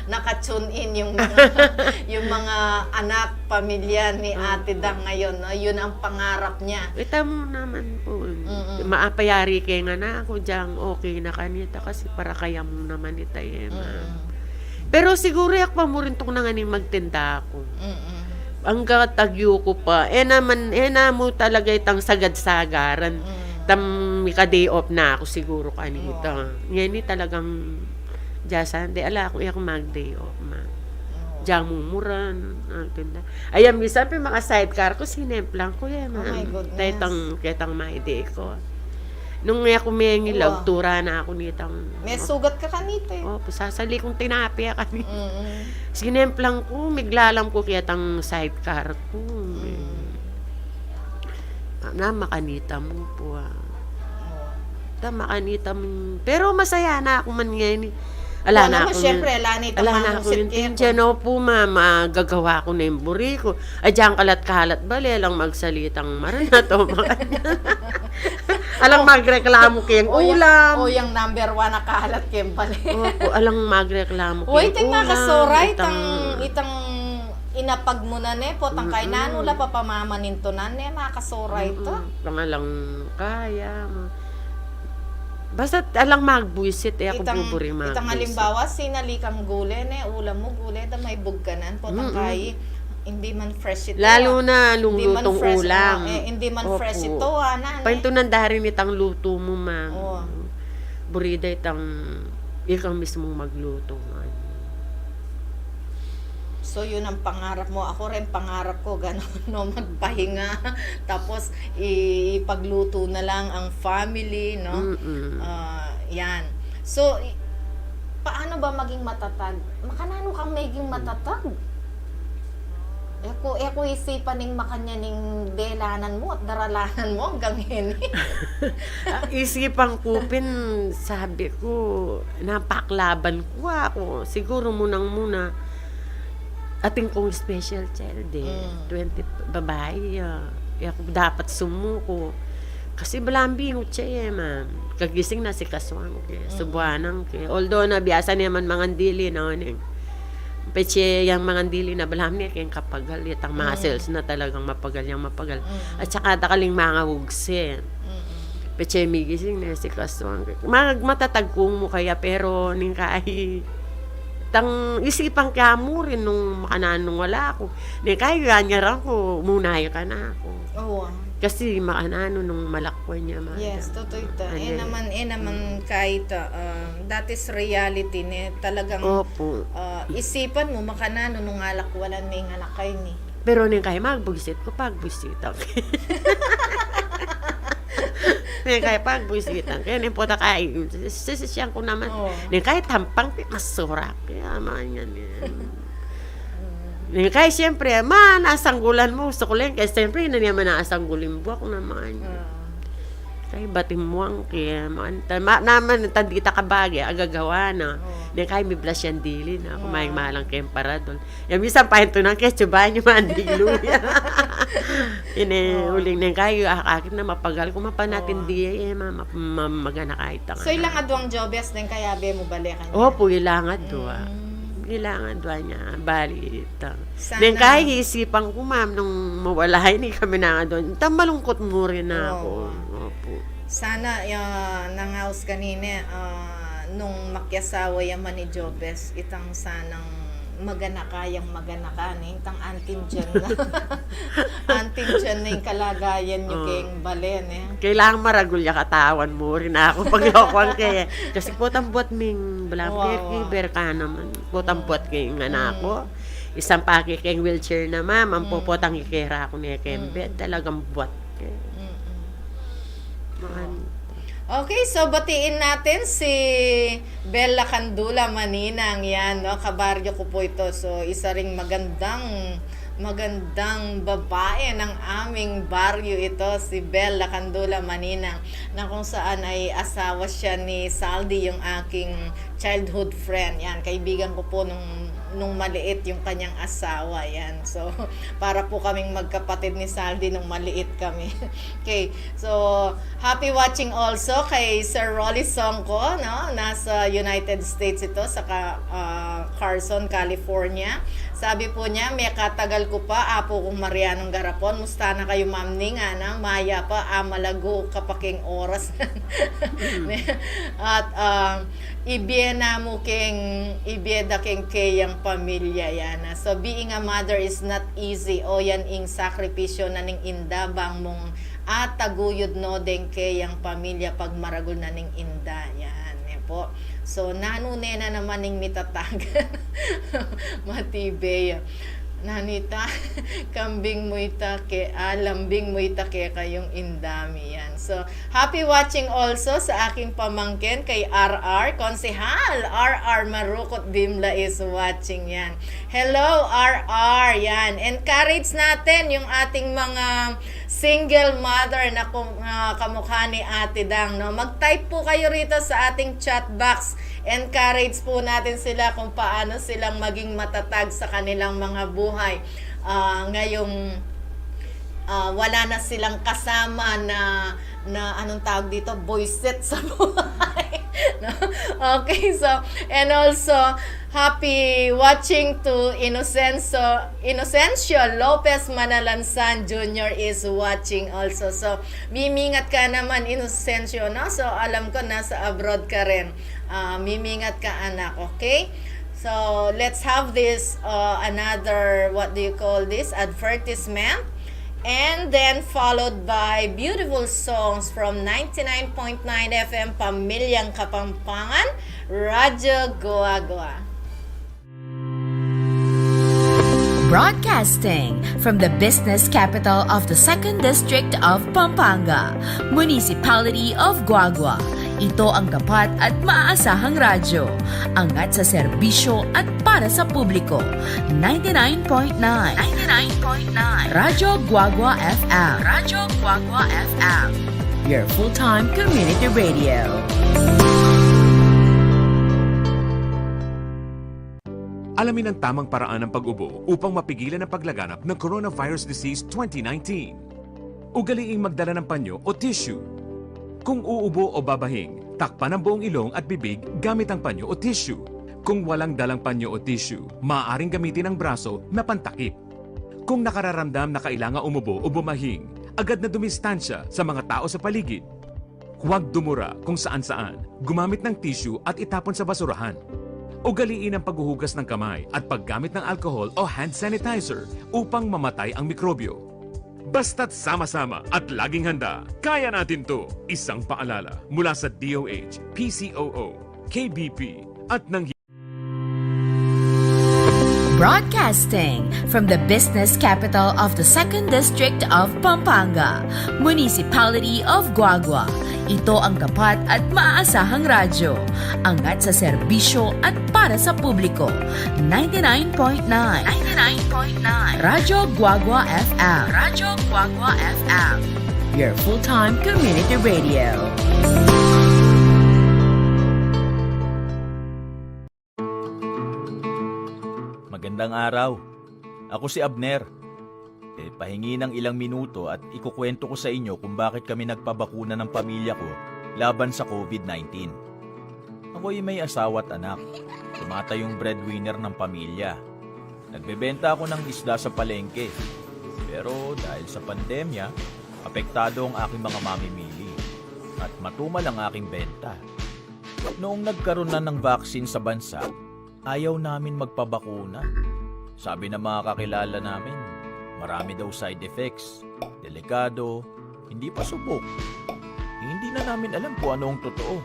[SPEAKER 5] naka-tune in yung yung mga anak, pamilya ni Ate Dang ngayon. No? Yun ang pangarap niya.
[SPEAKER 6] ita mo naman po maapayari kay nga na ako diyang okay na kanita kasi para kaya mo naman ita pero siguro yak pa mo rin tong nanganing magtinda ako ang tagyo ko pa na mo talaga itang sagad-sagaran tam mika day off na ako siguro kanita yan talagang Diyasan, di ala ako iya mag-day off, ma. Diyan mumuran. Ayan, minsan pa mga sidecar ko, sinemplang ko yan, ma.
[SPEAKER 5] Oh my goodness.
[SPEAKER 6] Ketang may-day ko. Nung ako may ngilaw, tura na ako nitang...
[SPEAKER 5] May sugat ka kanito eh.
[SPEAKER 6] Opo, sasali kong tinapia kami.
[SPEAKER 5] Mm-mm.
[SPEAKER 6] Sinemplang ko, miglalam ko kitang sidecar ko. Na, makanita mo po, makanita mo. Pero masaya na ako man ngayon. Ala na ako.
[SPEAKER 5] Siyempre, lanita
[SPEAKER 6] ako yung tinsyan. Po, mama, gagawa ko na yung buri ko. Diyan kalat-kalat, bali, alang magsalitang maranat o alang magreklamo kayong ulam.
[SPEAKER 5] O yung number 1 na kahalat kayong pala.
[SPEAKER 6] Opo, alang magreklamo kayong ulam.
[SPEAKER 5] Uy, tingnan ka so right. Itang inapag mo na ne, potang kay nanula pa pamamaninto na ne, makasora ito.
[SPEAKER 6] Pangalang kaya. Basta alang magbuisit, ako buburi magbuisit.
[SPEAKER 5] Itang halimbawa, sinalikang gule ne, ulam mo gule, da may bugkanan, potang kay, hindi man fresh ito.
[SPEAKER 6] Lalo na lulutong ulam.
[SPEAKER 5] Hindi man fresh ito, ana.
[SPEAKER 6] Paintunan darin itang luto mo, ma'am.
[SPEAKER 5] Oo.
[SPEAKER 6] Burida itang, ikaw mismo magluto, ma'am.
[SPEAKER 5] So, yun ang pangarap mo. Ako rin, pangarap ko, gano'n, no, magpahinga. Tapos, ipagluto na lang ang family, no? Yan. So, paano ba maging matatag? Makanano kang maging matatag? Eko isipan ning makanya ning delanan mo at daralanan mo hanggang hini.
[SPEAKER 6] Isipang kupin, sabi ko, napaklaban ko ako. Siguro muna ating kong special child 20 babae, ako dapat sumuko. Kasi balambingot siya ma'am. Kagising na si Kaswang, subuanang. Although na biasa naman mga dili na peche yung mga dili na balam niya kayong kapagal. Itang muscles na talagang mapagal. At saka takaling mga hugsin. Peche migising na si Kaswang. Matatagkong mo kaya pero ning kahit tang isipang kaya mo rin nung makananong wala ako. Ni kaya ganyan ko, munay ka na ako.
[SPEAKER 5] Oo.
[SPEAKER 6] Kasi makanano nung malakwan niya.
[SPEAKER 5] Yes, totoo ito. Naman kahit that is reality ne. Talagang isipan mo makanano nung alakwalan may ngalakay ni.
[SPEAKER 6] Pero ni kaya magbuisit ko pagbuisit ako. Ni kaya pagbuisitan. Kaya ni po ta kay sisisyan ko naman. Ni kaya tampang masurak. Kaya man yan. Ni kaya siyempre, nasanggulan mo. Gusto ko lang. Kaya siyempre, na naman naasanggulin mo ako naman. Kaya batim mo ang kaya. Naman, tandita ka bagay. Agagawa na. Ni kaya may blush yan dili na. Kumaing malang kayong paradol. Yung minsan pahinto ng kaya tsubahan yung mandilo. Uling na kayo, akakit na mapagal. Kung mapanatin di, magana kahit ang
[SPEAKER 5] So, ilang adwang jobes din kaya be mo balikan niya?
[SPEAKER 6] Opo, ilangan doa. Ilangan doa niya. Bali, ito. Nang kaya isipan ko, ma'am, nung mawalahay ni kami na doon, malungkot mo rin na ako. Opo.
[SPEAKER 5] Sana, nang house kanina, nung makyasawa yaman ni Jobes, itang sanang magana ka ni itang antin dyan na antin dyan na yung kalagayan nyo kayong balen
[SPEAKER 6] kailangan maragulya katawan mo rin ako paglokon kaya kasi putang buat ming kiber ka naman putang buat kayong anak ko isang paki kayong wheelchair na ma'am ang puputang ikera ako niya kayong bed talagang buat kaya
[SPEAKER 5] Okay, so batiin natin si Bella Candula Maninang yan, no? Kabaryo ko po ito. So, isa ring magandang babae ng aming baryo ito, si Bella Candula Maninang, na kung saan ay asawa siya ni Saldi, yung aking childhood friend. Yan, kaibigan ko po nung maliit yung kanyang asawa. Yan. So, para po kaming magkapatid ni Saldi nung maliit kami. Okay. So, happy watching also kay Sir Rolly Songko, no? Nasa United States ito, sa Carson, California. Sabi po niya, may katagal ko pa, apo kong Marianong Garapon. Musta na kayo, ma'am ning, maya pa, malago kapaking oras. At, ibieda king kayang pamilya yan. So, being a mother is not easy. O yan ing sakripisyo na ning inda, bang mong taguyod no, deng kayang pamilya pag maragol na ning inda. Yan. po. So, nanune na naman ning mitatag. Matibay. Nanita, kambing mo'y take, lambing mo'y take kayong indami yan. So, happy watching also sa aking pamangkin kay RR. Konsehal, RR Marukot Dimla is watching yan. Hello, RR, yan. Encourage natin yung ating mga single mother na kamukha ni Ate Dang. No? Mag-type po kayo rito sa ating chat box. Encourage po natin sila kung paano silang maging matatag sa kanilang mga buhay. Ngayong wala na silang kasama na anong tawag dito, boyset sa buhay. No? Okay, so, and also, happy watching to Inocencio Lopez Manalansan Jr. is watching also. So, mimingat ka naman, Inocencio, no? So, alam ko, nasa abroad ka rin. Mimingat ka, anak, okay? So, let's have this, another, what do you call this, advertisement. And then followed by beautiful songs from 99.9 FM Pamilyang Kapampangan, Radyo Goa-Goa.
[SPEAKER 2] Broadcasting from the business capital of the 2nd District of Pampanga, Municipality of Guagua. Ito ang tapat at maaasahang radyo. Angat sa serbisyo at para sa publiko. 99.9 Radyo Guagua FM. Radyo Guagua FM. Your full-time community radio.
[SPEAKER 8] Alamin ang tamang paraan ng pag-ubo upang mapigilan ang paglaganap ng Coronavirus Disease 2019. Ugaliing magdala ng panyo o tissue. Kung uubo o babahing, takpan ang buong ilong at bibig gamit ang panyo o tissue. Kung walang dalang panyo o tissue, maaaring gamitin ang braso na pantakip. Kung nakararamdam na kailangan umubo o bumahing, agad na dumistansya sa mga tao sa paligid. Huwag dumura kung saan-saan, gumamit ng tissue at itapon sa basurahan. Ugaliin ang paghuhugas ng kamay at paggamit ng alcohol o hand sanitizer upang mamatay ang mikrobyo. Basta't sama-sama at laging handa, kaya natin to! Isang paalala mula sa DOH, PCOO, KBP at ng
[SPEAKER 2] Broadcasting from the business capital of the 2nd District of Pampanga, Municipality of Guagua. Ito ang tapat at maaasahang radyo. Angat sa serbisyo at para sa publiko. 99.9 Radyo Guagua FM. Radyo Guagua FM. Your full-time community radio.
[SPEAKER 1] Magandang araw. Ako si Abner. Pahingi ng ilang minuto at ikukwento ko sa inyo kung bakit kami nagpabakuna ng pamilya ko laban sa COVID-19. Ako'y may asawa at anak. Tumata yung breadwinner ng pamilya. Nagbebenta ako ng isda sa palengke. Pero dahil sa pandemya, apektado ang aking mga mamimili at matumal ang aking benta. Noong nagkaroon na ng vaccine sa bansa, ayaw namin magpabakuna. Sabi ng mga kakilala namin, marami daw side effects, delikado, hindi pa subok. Hindi na namin alam kung anong totoo.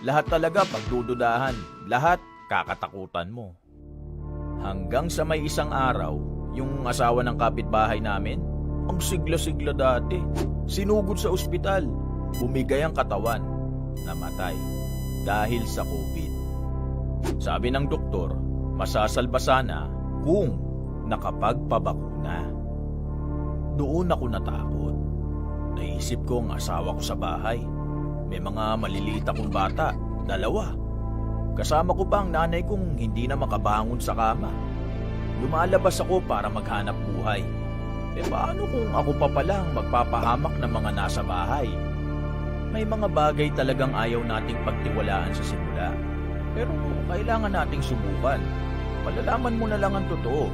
[SPEAKER 1] Lahat talaga pagdududahan, lahat kakatakutan mo. Hanggang sa may isang araw, yung asawa ng kapitbahay namin, ang sigla-sigla dati, sinugod sa ospital, bumigay ang katawan, namatay dahil sa COVID. Sabi ng doktor, masasalba sana kung nakapagpabakuna. Doon ako natakot. Naisip ko ang asawa ko sa bahay. May mga maliliit akong bata, 2. Kasama ko pa ang nanay kong hindi na makabangon sa kama. Lumalabas ako para maghanap buhay. Paano kung ako pa palang magpapahamak ng mga nasa bahay? May mga bagay talagang ayaw nating pagtiwalaan sa simula. Pero kailangan nating subukan. Malalaman mo na lang ang totoo.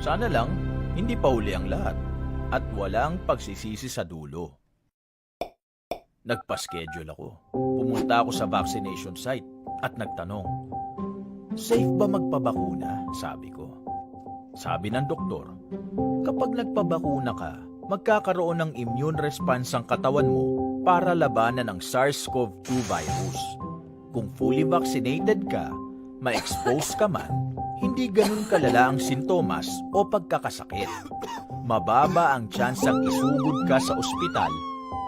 [SPEAKER 1] Sana lang, hindi pa huli ang lahat. At walang pagsisisi sa dulo. Nagpa-schedule ako. Pumunta ako sa vaccination site at nagtanong, safe ba magpabakuna? Sabi ko. Sabi ng doktor, kapag nagpabakuna ka, magkakaroon ng immune response ang katawan mo para labanan ang SARS-CoV-2 virus. Kung fully vaccinated ka, ma-expose ka man, hindi ganun kalala ang sintomas o pagkakasakit. Mababa ang tsansang isugod ka sa ospital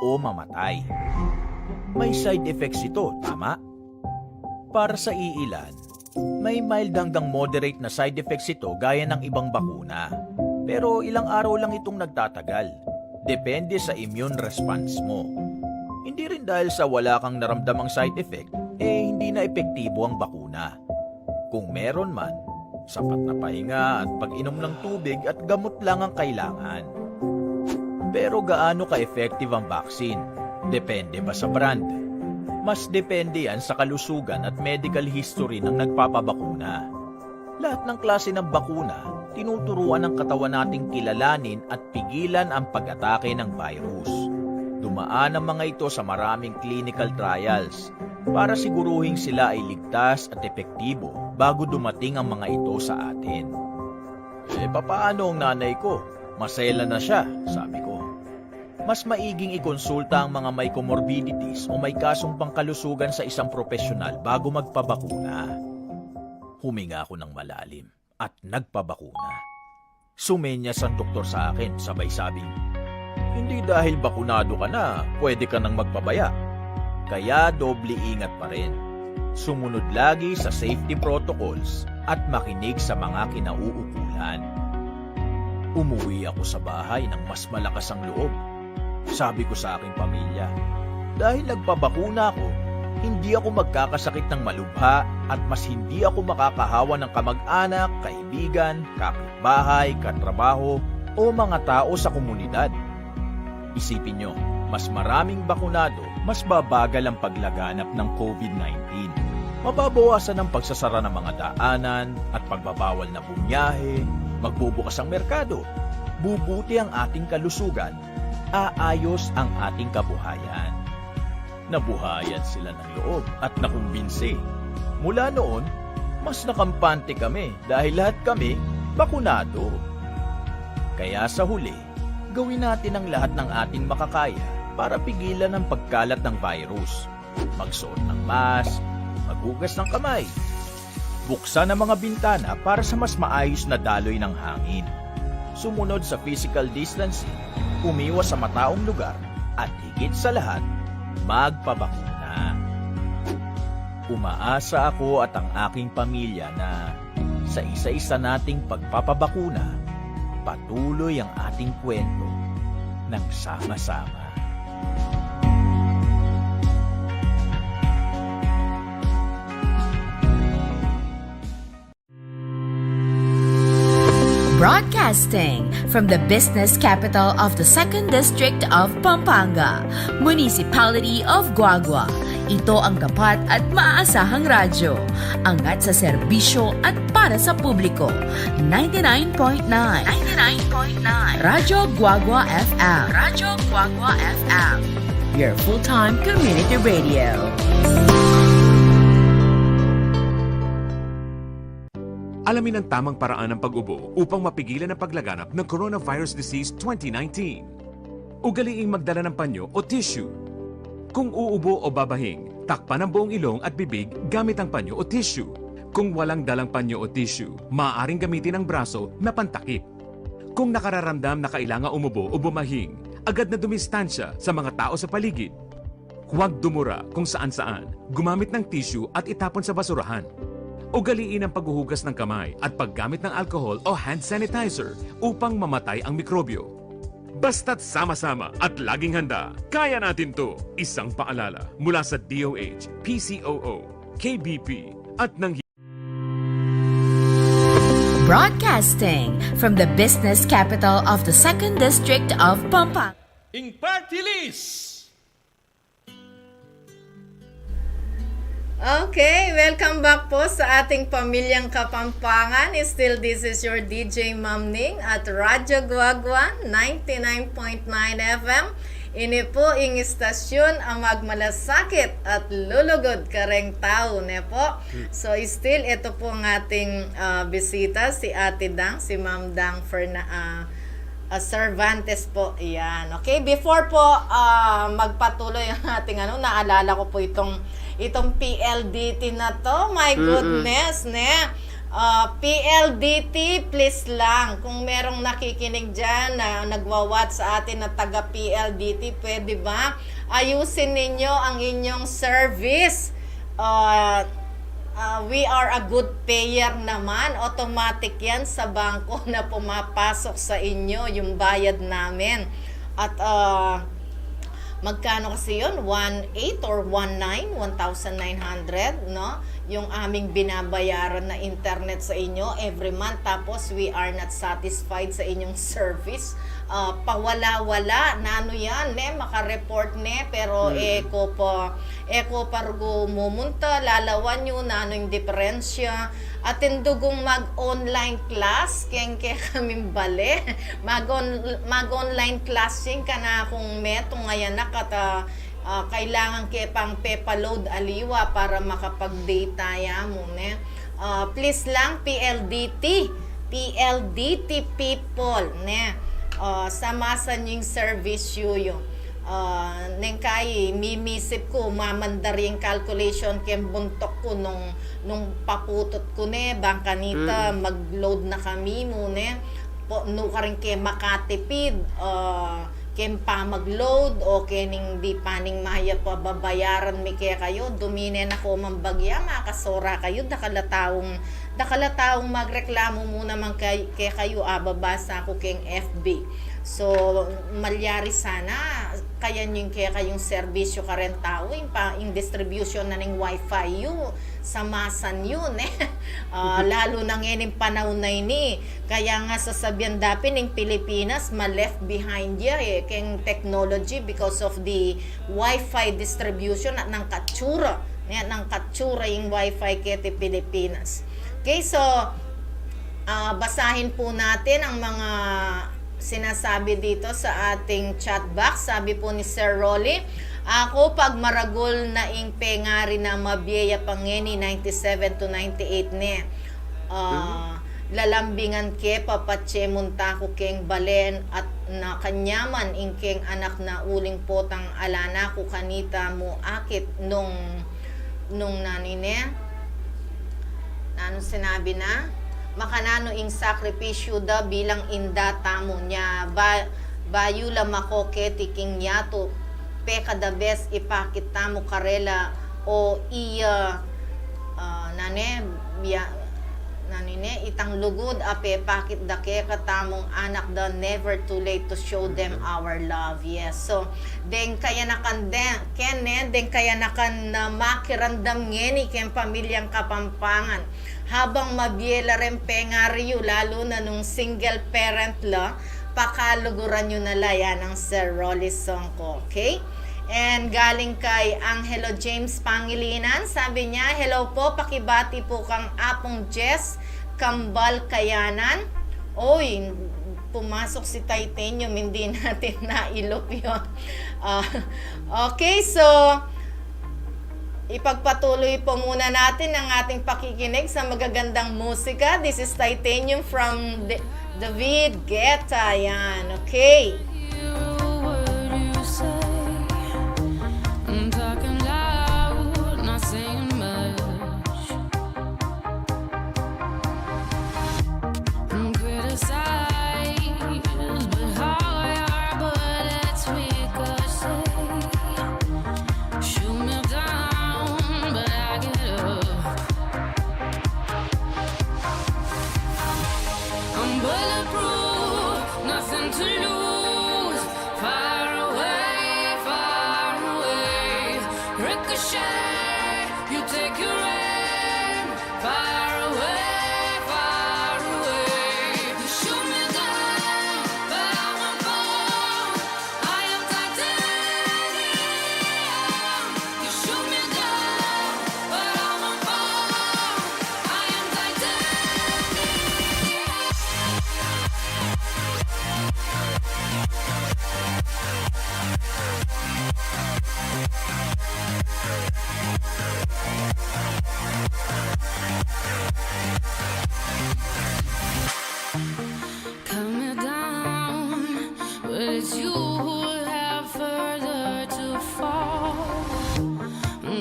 [SPEAKER 1] o mamatay. May side effects ito, tama? Para sa iilan, may mild hanggang moderate na side effects ito gaya ng ibang bakuna. Pero ilang araw lang itong nagtatagal. Depende sa immune response mo. Hindi rin dahil sa wala kang naramdamang side effect, hindi na epektibo ang bakuna. Kung meron man, sapat na pahinga at pag-inom ng tubig at gamot lang ang kailangan. Pero gaano ka-effective ang vaccine? Depende ba sa brand? Mas depende yan sa kalusugan at medical history ng nagpapabakuna. Lahat ng klase ng bakuna, tinuturuan ng katawan nating kilalanin at pigilan ang pag-atake ng virus. Dumaan ang mga ito sa maraming clinical trials para siguruhin sila ay ligtas at epektibo bago dumating ang mga ito sa atin. Papaano ang nanay ko? Masela na siya, sabi ko. Mas maiging ikonsulta ang mga may comorbidities o may kasong pangkalusugan sa isang profesional bago magpabakuna. Huminga ako ng malalim at nagpabakuna. Sumenyas ang doktor sa akin, sabay sabing, hindi dahil bakunado ka na, pwede ka nang magpabaya. Kaya doble ingat pa rin. Sumunod lagi sa safety protocols at makinig sa mga kinauukulan. Umuwi ako sa bahay ng mas malakas ang loob. Sabi ko sa aking pamilya, dahil nagpabakuna ako, hindi ako magkakasakit ng malubha at mas hindi ako makakahawa ng kamag-anak, kaibigan, kapitbahay, katrabaho o mga tao sa komunidad. Isipin nyo, mas maraming bakunado, mas babagal ang paglaganap ng COVID-19. Mababawasan ang pagsasara ng mga daanan at pagbabawal na bumiyahe, magbubukas ang merkado, bubuti ang ating kalusugan, aayos ang ating kabuhayan. Nabuhayan sila ng loob at nakumbinsi. Mula noon, mas nakampante kami dahil lahat kami bakunado. Kaya sa huli, gawin natin ang lahat ng ating makakaya para pigilan ang pagkalat ng virus. Magsuot ng mask, maghugas ng kamay, buksan ang mga bintana para sa mas maayos na daloy ng hangin. Sumunod sa physical distancing, umiwas sa mataong lugar, at higit sa lahat, magpabakuna. Umaasa ako at ang aking pamilya na sa isa-isa nating pagpapabakuna, patuloy ang ating kwento ng sama-sama.
[SPEAKER 2] Broadcasting from the business capital of the 2nd District of Pampanga, Municipality of Guagua. Ito ang tapat at maaasahang radyo. Angat sa serbisyo at para sa publiko. 99.9 Radyo Guagua FM. Radyo Guagua FM. Your full-time community radio.
[SPEAKER 8] Alamin ang tamang paraan ng pag-ubo upang mapigilan ang paglaganap ng Coronavirus Disease 2019. Ugaliing magdala ng panyo o tissue. Kung uubo o babahing, takpan ang buong ilong at bibig gamit ang panyo o tissue. Kung walang dalang panyo o tissue, maaaring gamitin ang braso na pantakip. Kung nakararamdam na kailangan umubo o bumahing, agad na dumistansya sa mga tao sa paligid. Huwag dumura kung saan-saan, gumamit ng tissue at itapon sa basurahan. Ugaliin ang paghuhugas ng kamay at paggamit ng alcohol o hand sanitizer upang mamatay ang mikrobyo. Basta't sama-sama at laging handa, kaya natin to! Isang paalala mula sa DOH, PCOO, KBP at ng
[SPEAKER 2] Broadcasting from the business capital of the 2nd District of Pampanga.
[SPEAKER 10] In party list!
[SPEAKER 5] Okay, welcome back po sa ating pamilyang Kapampangan. Still, this is your DJ Ma'am Ning at Radyo Guagua 99.9 FM. Ini po ing istasyon ang magmalasakit at lulugod kareng tao, ne po. So, still, ito po ang ating bisita, si Ate Dang, si Ma'am Dang Cervantes po. Yan. Okay, before po magpatuloy ang ating naalala ko po itong itong PLDT na to. My goodness, ne? PLDT, please lang. Kung merong nakikinig dyan na nagwa-watch sa atin na taga PLDT, pwede ba ayusin ninyo ang inyong service? We are a good payer naman. Automatic yan sa bangko na pumapasok sa inyo yung bayad namin. At magkano kasi yun? 1,800 or 1,900, no? Yung aming binabayaran na internet sa inyo every month. Tapos we are not satisfied sa inyong service. Pawala-wala na ano yan, maka-report pero eko pargo mumunta, lalawan nyo na ano yung diferensya. At indugong mag-online class, keng kaming bale. Mag-online classing ka na kung meto ngayon na kata kailangan pang pepaload aliwa para makapag-data ya mo, ne? Please lang, PLDT people, ne? Samasan yung service yun. Neng kay mimisip ko mamandar yung calculation kem buntok ko nung paputot ko bang kanita mag-load na kami mo no ka rin ke makatipid kem pa mag-load o kening di paning mahaya pa babayaran mi kaya kayo dumine na ko mambagya makasora kayo dakalatawong magreklamo muna man kay kayo babasa ko keng FB. So malyari sana kaya yung kaya kayong serbisyo ka rin tao yung distribution na ng wifi yun samasan yun lalo na ngayon yung panahon na ini kaya nga sasabihan dapin ng Pilipinas ma-left behind ya keng technology because of the wifi distribution at ng katsura yung wifi kete Pilipinas. Okay, so basahin po natin ang mga sinasabi dito sa ating chat box. Sabi po ni Sir Rolly, ako pag maragol na ing pengari na mabiyaya pangeni 97 to 98 lalambingan ke papatse munta ko keng balen at na kanyaman ing keng anak na uling potang alana ko kanita mo akit nung nanine ano sinabi na makanano ing sakripisyo da bilang inda tamo niya bayu la makoke tiking yato peka da best ipakita mo karela o iya nanine itang lugod ape pakit da ke katamong anak da never too late to show them our love. Yes, so den kaya nakan na makirandam ngeni ken pamilyang Kapampangan habang mabiyela rin pengaryo lalo na nung single parent la pakaluguran nyo na yan ng Sir Rolly Songko. Okay? And galing kay Angelo James Pangilinan, sabi niya, hello po, pakibati po kang Apong Jess Kambal Kayanan. Oy, pumasok si Titanium, hindi natin nailop yun. Okay, so ipagpatuloy po muna natin ang ating pakikinig sa magagandang musika. This is Titanium from David Guetta. Yan, okay.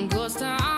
[SPEAKER 4] Ghost town.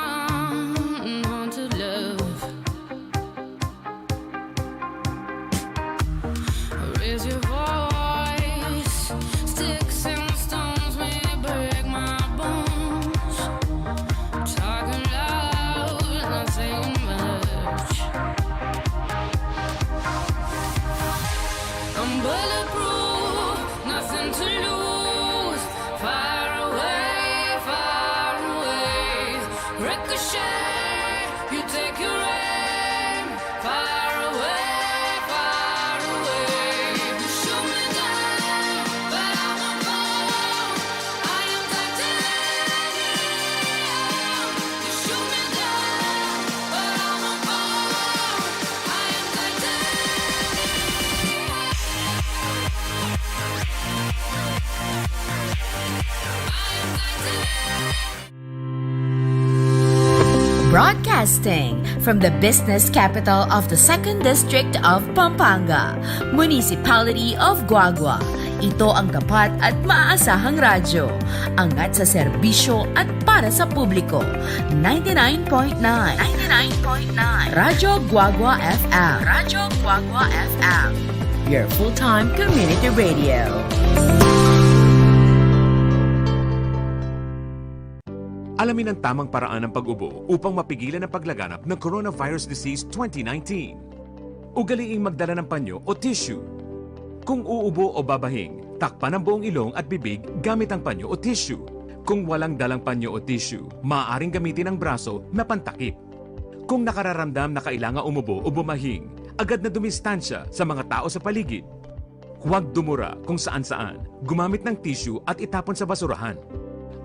[SPEAKER 2] Broadcasting from the business capital of the 2nd District of Pampanga, Municipality of Guagua. Ito ang tapat at maaasahang radyo. Angat sa serbisyo at para sa publiko. 99.9 Radyo Guagua FM. Radyo Guagua FM. Your full-time community radio.
[SPEAKER 8] Alamin ang tamang paraan ng pag-ubo upang mapigilan ang paglaganap ng Coronavirus Disease 2019. Ugaliing magdala ng panyo o tissue. Kung uubo o babahing, takpan ang buong ilong at bibig gamit ang panyo o tissue. Kung walang dalang panyo o tissue, maaaring gamitin ang braso na pantakip. Kung nakararamdam na kailangan umubo o bumahing, agad na dumistansya sa mga tao sa paligid. Huwag dumura kung saan-saan, gumamit ng tissue at itapon sa basurahan.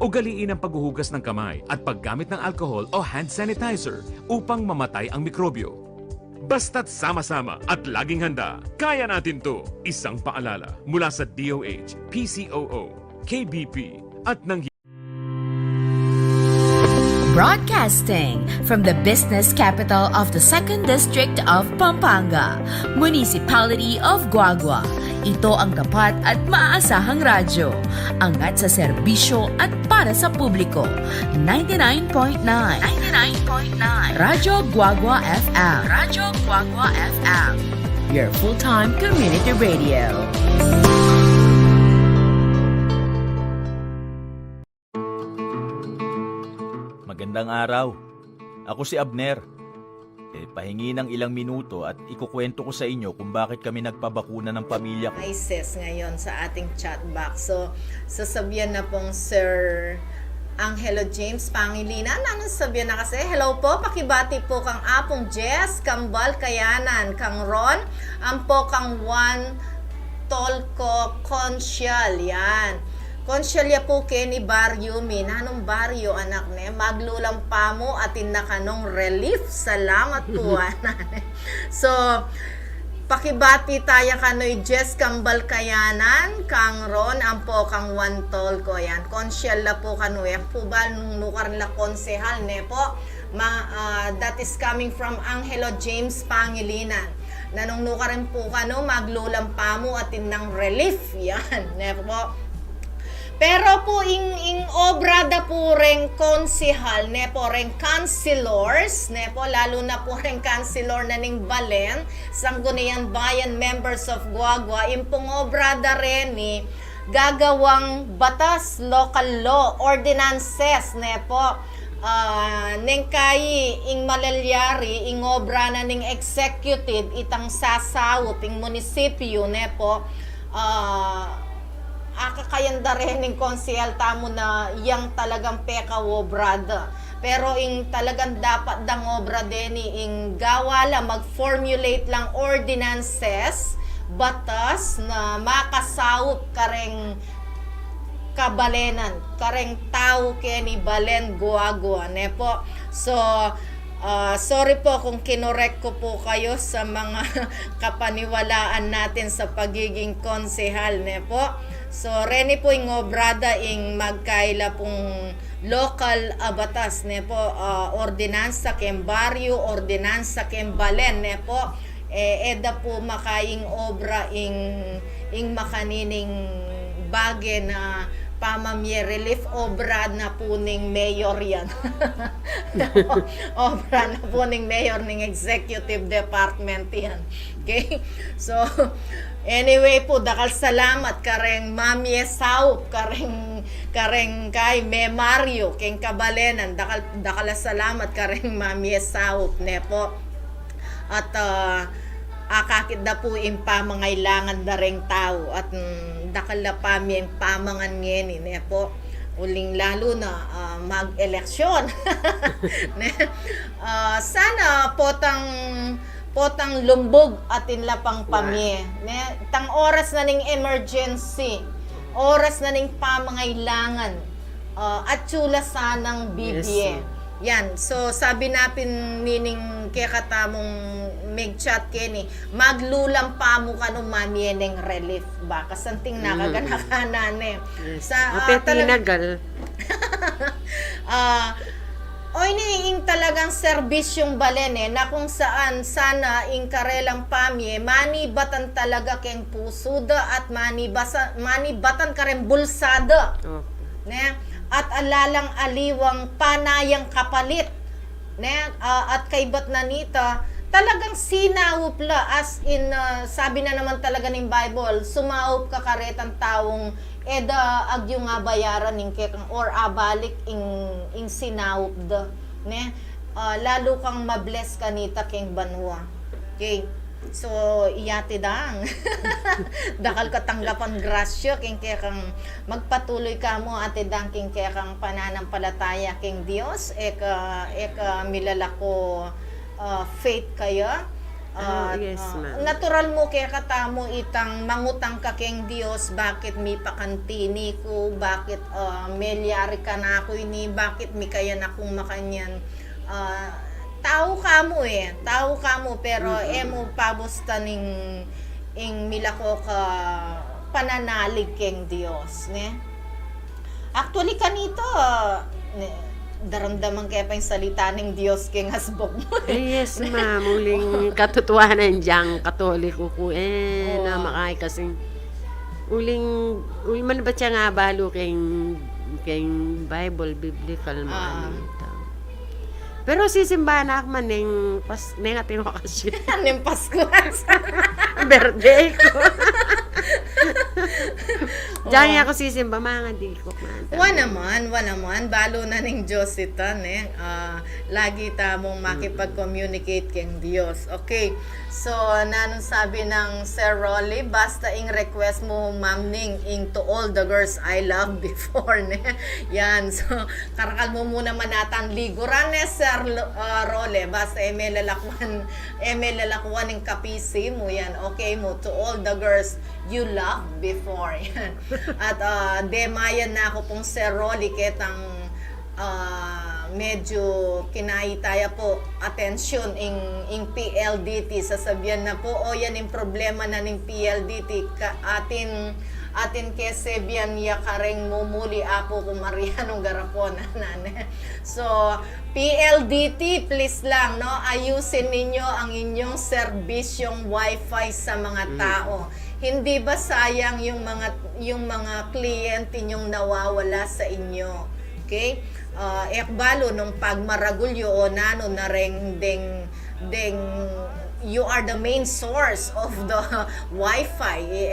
[SPEAKER 8] Ugaliin ang paghuhugas ng kamay at paggamit ng alcohol o hand sanitizer upang mamatay ang mikrobyo. Basta't sama-sama at laging handa, kaya natin to! Isang paalala mula sa DOH, PCOO, KBP at ng
[SPEAKER 2] Broadcasting from the business capital of the 2nd District of Pampanga, Municipality of Guagua. Ito ang tapat at maaasahang radyo. Angat sa serbisyo at para sa publiko. 99.9 Radyo Guagua FM. Radyo Guagua FM. Your full-time community radio.
[SPEAKER 1] Magandang araw. Ako si Abner. Pahingi ng ilang minuto at ikukwento ko sa inyo kung bakit kami nagpabakuna ng pamilya ko.
[SPEAKER 5] ISIS ngayon sa ating chat box. So, sasabihan na pong Sir Angelo James Pangilinan. Ano sabihan na kasi? Hello po, pakibati po kang Apong Jess, Kambal Kayanan, kang Ron, ampo kang Juan Tolko Consyal. Yan. Konsyalya po Kenny Barrio, minanong baryo anak ne, maglulang pa mo atin na kanong relief. Salamat po anak. So, pakibati tayo kanoy Jess Kambal Kayanan, kang Ron, ampo kang Wantol ko yan. Konsyalya po kanoy, po ba nung nukar nila konsehal ne po, that is coming from Angelo James Pangilinan. Nanungnuka rin po kano, maglulang pa mo atin ng relief. Yan, ne po. Pero po ing obra da po ring konsehal, ne po ring councilors, ne po lalo na po ring councilor na ning Balen, Sangguniang Bayan members of Guagua, impong obra da rin ni gagawang batas, local law, ordinances, ne po. Neng kay ing malalyari, ing obra na ning executive, itang sasawop, ing munisipyo, ne po, kakayanda rin ng konsehal tamo na yang talagang peka obrada. Pero ing talagang dapat dang obra din ing gawala mag-formulate lang ordinances, batas na makasawop kareng kabalenan, kareng tao keni Balen Guagua, ne po. So, sorry po kung kinorek ko po kayo sa mga kapaniwalaan natin sa pagiging konsehal, ne po. So, reni po yung obrada ing magkaila pong local batas, ne po, ordinansa kem baryo, ordinansa kem Balen, ne po, eda po makaing obra ing makanining bagay na pamamye relief obra na po ning mayor yan. Obra na po ning mayor ning executive department yan. Okay? So, anyway po, dakal salamat kareng Mamie Saup, kareng kay Me Mario, keng Kabalenan, dakal salamat kareng Mamie Saup, ne po. At akakit da po yung pamangailangan da ring tao at dakal na pa yung pamangan ngayon, ne po. Uling lalo na mag-eleksyon. Sana potang lumbog atin lapang pamye. Ne? Tang oras na ning emergency, oras na ning pamangailangan, at tsula sanang bibye.
[SPEAKER 6] Yes,
[SPEAKER 5] yan, so sabi natin nining kaya katamong mag-chat kini, maglulang pa mo ka nung mamieneng relief ba? Kasanting nakaganakanan eh.
[SPEAKER 6] Yes.
[SPEAKER 5] Sa,
[SPEAKER 6] Tinagal.
[SPEAKER 5] Oy ni ing talagang serbisyong balen na kung saan sana ing karelang pamye manibatan talaga keng pusuda at manibatan karen bulsada
[SPEAKER 6] Opo.
[SPEAKER 5] ne at alalang aliwang panayang kapalit ne at kaybat nanita talagang sinaup la as in sabi na naman talaga ng Bible sumaup ka karetang taong eda agyo nga bayaran ning kekang or abalik ing sinaup da ne lalo kang mabless kanita keng banwa. Okay, so iyati dang dakal katanggapan grasyo keng kekang magpatuloy ka mo ate dang keng kekang pananampalataya keng Dios eka milalako faith kaya.
[SPEAKER 6] Yes, ma'am.
[SPEAKER 5] Natural mo kaya katamo itang mangutang ka keng Dios bakit mi pakantini ko bakit melyari ka na ako ini bakit mi kaya na kung makanyan tao ka mo pero emo pabusta ning milako ka pananalig keng Dios ne actually kanito daramdaman kaya pa yung salita ng Diyos keng hasbog mo.
[SPEAKER 6] Yes, ma'am. Uling katotohanan diyang katoliko ko. Na makay kasing uling man ba siya nga balo keng Bible, biblical mo. Pero sisimbahan ako man ng ating okasyon.
[SPEAKER 5] Anong Pasko?
[SPEAKER 6] Birthday ko. Diyan ako sisimba, mga di ko.
[SPEAKER 5] Wa naman, balo na ning Diyos ita, lagi tamong makipag-communicate keng Diyos. Okay, so, nanong sabi ng Sir Rolly, basta ing request mo, Ma'am Ning, ing to all the girls I love before, ne? Yan, so, karakal mo muna manatan liguran, ne, Sir Rolly, basta lalakwan ng kapisi mo, yan, okay mo, to all the girls you loved before, yan. At, demayan na ako pong Sir Rolly, ketang, medyo kinaitaya po atensyon ing PLDT sasabihan na po yan yung problema na ning PLDT atin kesebian ya kareng mumuli apo kumarianong garapon so PLDT please lang no ayusin ninyo ang inyong serbisyong wifi sa mga tao. Hindi ba sayang yung mga kliyente ninyong nawawala sa inyo? Okay? Ekbalo nung pagmaragulyo o nano na ring ding you are the main source of the wifi.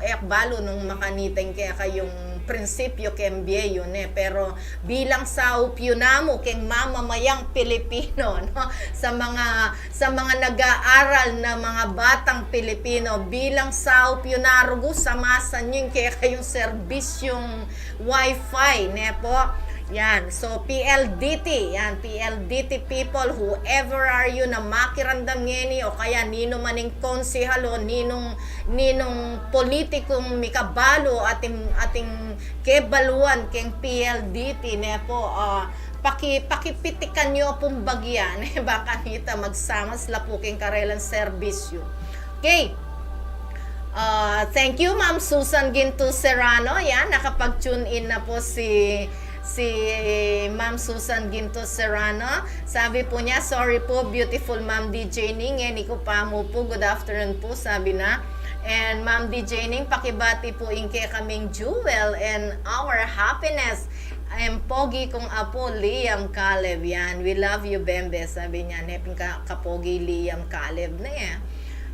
[SPEAKER 5] Ekbalo nung makaniteng kaya kayong prinsipyo kembye yun pero bilang sa upyunamo keng mamamayang Pilipino no sa mga nag-aaral na mga batang Pilipino bilang sa upyunarugo samasan yun kaya kayong serbisyong wifi ne po. Yan, so PLDT, PLDT people, whoever are you na makirandam ngeni o kaya nino maning konsehal o ninong politikong mikabalo ating kebaluan keng PLDT ne po pakipitikan nyo pong bagyan baka nita magsamas lapo keng karelang serbisyo. Okay. Thank you Ma'am Susan Ginto Serrano. Yan, nakapag-tune in na po si Ma'am Susan Ginto Serrano. Sabi po niya, sorry po, beautiful Ma'am DJ Ning. Hindi ko pa mo po. Good afternoon po, sabi na. And Ma'am DJ Ning, pakibati po inke kaming jewel and our happiness. I'm pogi kong apo, Liam Caleb. Yan, we love you, Bembe. Sabi niya, neping kapogi Liam Caleb na yan.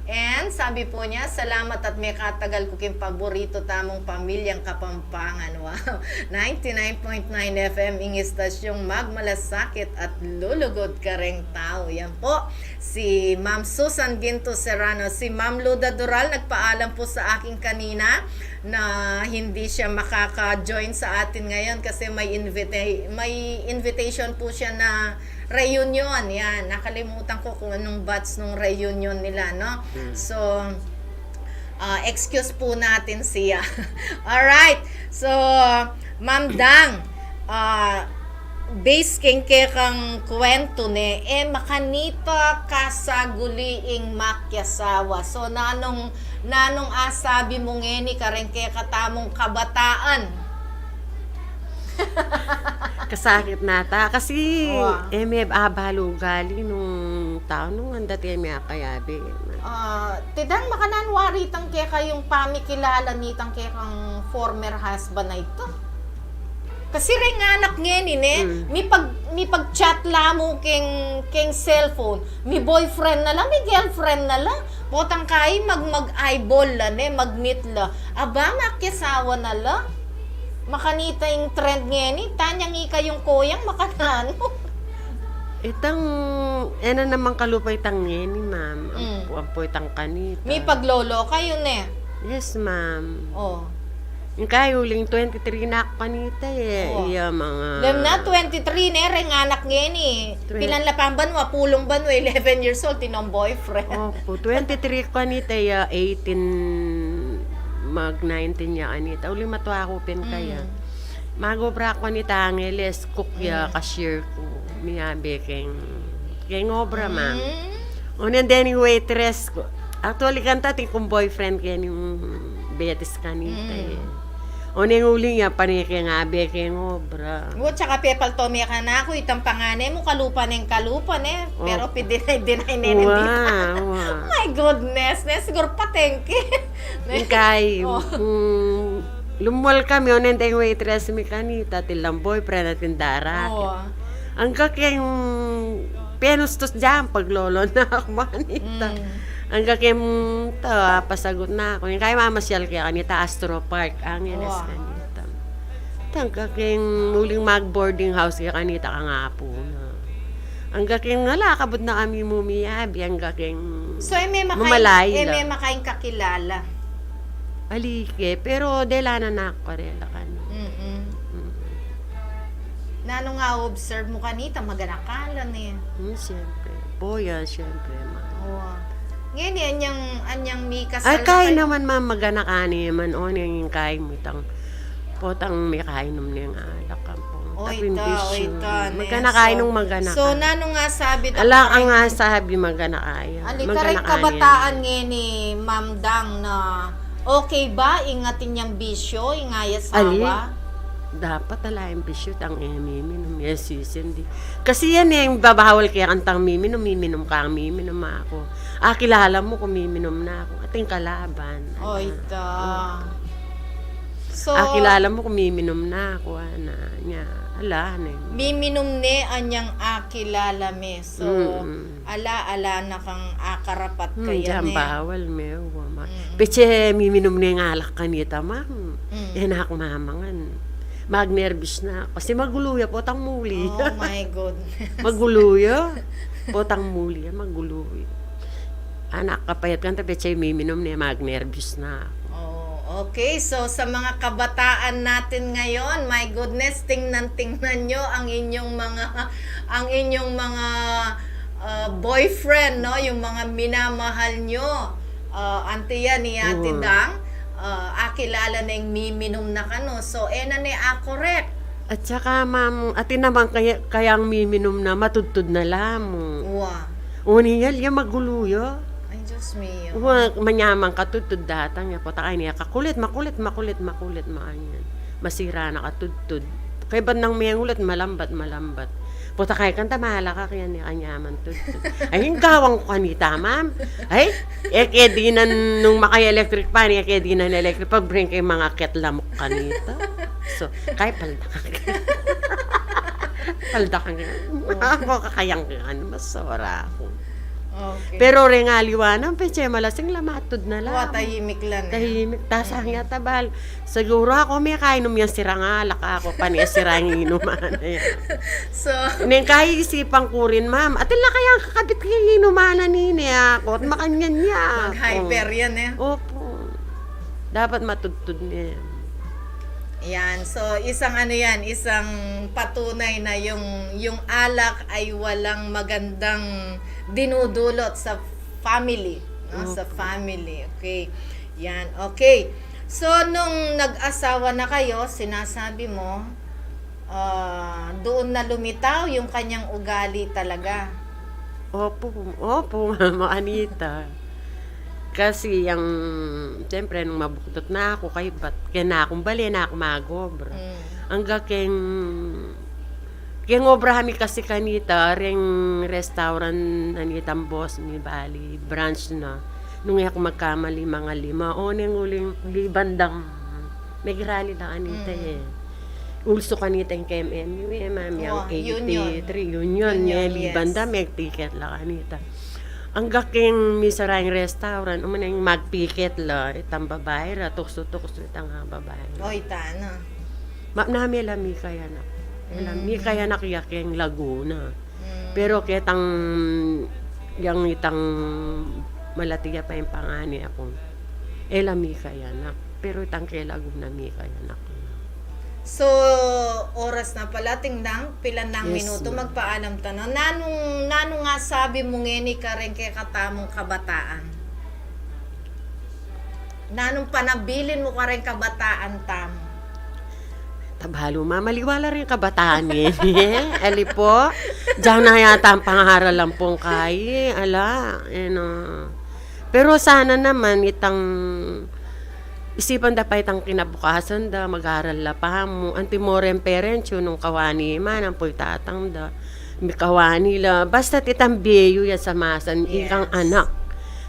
[SPEAKER 5] And sabi po niya, salamat at may katagal ko king paborito tamong pamilyang Kapampangan. Wow. 99.9 FM ing istasyong magmalasakit at lulugod ka ring tao. Yan po, si Ma'am Susan Ginto Serrano. Si Ma'am Luda Dural nagpaalam po sa akin kanina na hindi siya makaka-join sa atin ngayon kasi may invitation po siya na reunion. Yan, nakalimutan ko kung anong batch nung reunion nila, no? So, excuse po natin siya. Alright, so, Ma'am Dang, base keng kang kwento ne, makanita kasaguliing makyasawa. So, nanong asabi mo ngeni kareng katamong kabataan.
[SPEAKER 6] Kasakit nata. Kasi,
[SPEAKER 5] Wow.
[SPEAKER 6] may abalo gali nung tao nung anda tayo may akayabi.
[SPEAKER 5] Tidang makanan waritang kaya kayong pamikilala nitang kaya kang former husband na ito. Kasi rin nga anak ngayon eh, mi pag-chat lamo keng cellphone, mi boyfriend na lang, mi girlfriend na lang. Potang kay mag-eyeball la ne, mag-meet la. Aba, makisawa na la. Makanita yung trend ngayon eh, tanyang ika yung koyang makanano.
[SPEAKER 6] Itang, naman kalupay tang ni ma'am.
[SPEAKER 5] Mm.
[SPEAKER 6] Ang po itang kanita.
[SPEAKER 5] Mi paglolo kayo ne.
[SPEAKER 6] Yes, ma'am.
[SPEAKER 5] Oh.
[SPEAKER 6] Yung kayo, ling 23 na ako kanita eh.
[SPEAKER 5] Oo.
[SPEAKER 6] Iya, mga...
[SPEAKER 5] Lem na, 23 ne, ring anak ngayon eh. Pilan lapang banwa, pulong banwa, 11 years old, tinong boyfriend.
[SPEAKER 6] Opo, 23 kanita ya, 18, mag-19 ya kanita. Uli matuwa ko pin kaya. Magobra ko ni Angeles, cook ya, cashier ko. Miyabi keng obra, ma'am. Unan din yung waitress ko. Actually, kanta kong boyfriend kaya yung Betis kanita eh. Unan uling ya, panike nga keng obra.
[SPEAKER 5] Wo, tsaka pepal tomi ka na ako, itang pangane mo, kalupan eh. Pero pidinay nene
[SPEAKER 6] Wow,
[SPEAKER 5] dito.
[SPEAKER 6] wow.
[SPEAKER 5] My goodness, ne, siguro patengke.
[SPEAKER 6] Yung kay, lumuwal kami, unan din yung waitress mi kanita, tilang boyfriend at tindara.
[SPEAKER 5] Oo.
[SPEAKER 6] Ang kaking penustos dyan, paglolo na ako manita. Ang kaking pasagot na ako. Yung kaya mamasyal kaya kanita, Astro Park, Angeles
[SPEAKER 5] Wow.
[SPEAKER 6] kanita. Ang kaking muling mag-boarding house kaya kanita ka nga po na. Ang kaking nalakabot na kami mumiyabi, ang kaking
[SPEAKER 5] So, may
[SPEAKER 6] mamalay lang.
[SPEAKER 5] makain kakilala.
[SPEAKER 6] Alike, pero dela na ako rela ka na.
[SPEAKER 5] Nano nga observe mo kanita, maganakalan eh.
[SPEAKER 6] Siyempre. Boya, siyempre, ma'am.
[SPEAKER 5] Oo. Ngayon, anyang mi
[SPEAKER 6] Ay,
[SPEAKER 5] kasal
[SPEAKER 6] kaya naman, ma'am, maganakani man. O, yung kain mo itang potang may kainom niya nga alak ka po. Maganakain ng maganaka.
[SPEAKER 5] So, nano nga sabi
[SPEAKER 6] Ala ka nga sabi maganakaya.
[SPEAKER 5] Ali ka rin kabataan ngayon ni Ma'am Dang na okay ba ingatin niyang bisyo, ingaya sawa?
[SPEAKER 6] Dapat ala yung bisyo ang miminom. Yes, hindi. Kasi yan yung babawal kaya kantang miminom ka ang miminom ako. Kilala mo kung miminom na ako. Ating kalaban.
[SPEAKER 5] Oy, ta. So,
[SPEAKER 6] kilala mo kung miminom na ako. Niya. Ala,
[SPEAKER 5] miminom ne anyang akilala me. So, ala na kang akarapat kaya
[SPEAKER 6] Diyan
[SPEAKER 5] ne.
[SPEAKER 6] bawal, mewa. Peche, miminom na yung alak kanita, ma'am. Yan ako mamangan. Mag-nervous na. Kasi maguluya, potang muli.
[SPEAKER 5] Oh my goodness.
[SPEAKER 6] Maguluya. Potang muli, maguluya. Anak, kapayat kanta, peche, miminom na mag-nervous na.
[SPEAKER 5] Oh, okay. So, sa mga kabataan natin ngayon, my goodness, tingnan nyo ang inyong mga boyfriend, no? Yung mga minamahal nyo. Ante yan ni Ate Dang. Kilala na yung miminom na kano. So, na correct.
[SPEAKER 6] At saka, ma'am, atin naman kayang miminom na matutod na lamo.
[SPEAKER 5] Wow.
[SPEAKER 6] Uniyal, yung maguluyo.
[SPEAKER 5] Ay, Diyos mio.
[SPEAKER 6] Manyamang katutod datang niya po. Takay niya, makulit, maanyan. Masira na katutod. Kaya ba nang may ulit, malambat. Puta kay kanta, mahala ka kaya ni kanyaman tutod. Ay, yung gawang ko kanita, ma'am. Ay, kaya di na nung makay-electric pan, kaya di na electric pan, bring kay mga ketlamok kanita. So, kaya palda ka. Palda ka nga. Ako kakayang ka, masora ako.
[SPEAKER 5] Okay.
[SPEAKER 6] Pero rin nga liwanag, peche malasing lamatod na lang.
[SPEAKER 5] Tahimik lang.
[SPEAKER 6] Tahimik, tasang nga tabal. Siguro ako may kainom yan sirang alak ako, paniya sirang inuman.
[SPEAKER 5] So,
[SPEAKER 6] Neng kaya isipan ko rin, ma'am, atin lang kaya kakabit kaya inumanan nini ako, at makanyan niya.
[SPEAKER 5] mag-hyper yan eh.
[SPEAKER 6] Opo. Dapat matutod niya.
[SPEAKER 5] Yan. So, isang patunay na yung alak ay walang magandang dinudulot sa family, no? Sa family. Okay. Yan. Okay. So, nung nag-asawa na kayo, sinasabi mo, doon na lumitaw yung kanyang ugali talaga.
[SPEAKER 6] Opo, Mama Anita. Kasi siyempre, nung mabuktot na ako, kaya na akong bali, na ako magobra. Hanggang kaya ngobra kami kasi kanita, ring restaurant nanitang boss ni Bali, branch na. Nung ako magkamali, mga 5. O, nang uling libandang, may rally na kanita Ulso kanita yung KMMU, ma'am, yung 83, Union, libanda, may ticket lang kanita. Ang gaking misarang restaurant, yung magpiket la, itang babae ra, tukso-tukso itang babae.
[SPEAKER 5] Oy, tana.
[SPEAKER 6] Nami lami kaya na. Lami kaya na kayakeng Laguna. Pero kitang, yung itang malatiga pa yung pangani ako. Lami kaya na. Pero itang kay Laguna, mi kaya na.
[SPEAKER 5] So, oras na pala, tingnan, pila ng minuto, magpaalam tanong. Nanong nga sabi mo ngeni ka rin kay katamong kabataan? Nanong panabilin mo ka rin kabataan tamo?
[SPEAKER 6] Tabhalo, mamaliwala rin kabataan Ali po, diyan na yata ang pangaral lang pong kay. Pero sana naman isipan da pa itang kinabukasan da, mag-aral la pa mo. Antimorem parents yun, nung kawani man, ang po'y tatang da. May kawani la. Basta itang biyo yan sa masan, ikang anak.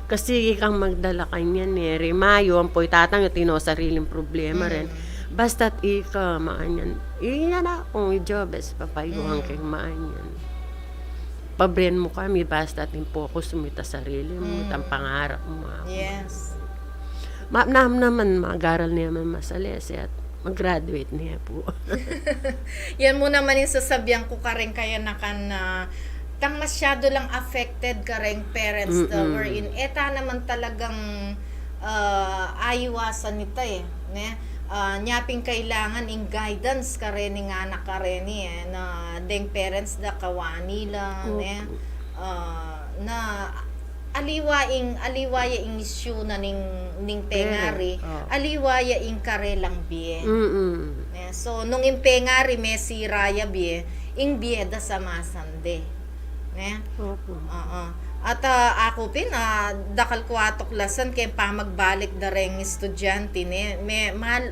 [SPEAKER 6] Kasi ikang magdala kanyan Rimayo, ang po'y tatang, itino sariling problema rin. Basta ika, maanyan. Iyan akong ijobes, papayuhan kay maanyan. Pabren mo kami, basta focus mo ita sarili mo, itang pangarap mo.
[SPEAKER 5] Yes.
[SPEAKER 6] Naman, mag-aral niya man masalis at mag-graduate niya po.
[SPEAKER 5] Yan mo naman yung sasabihan ko ka rin kaya na tang masyado lang affected ka rin parents wherein eta naman talagang aywasan nito nyaping kailangan in guidance ka rin ng anak ka rin na deng parents da kawani lang na aliwaya ing issue na ning pengari aliwaya ing karelang bie so nung ing pengari me si Raya bie ing bieda sa masande at ako pin dakal ko atoklasan kay pa magbalik da reng estudyante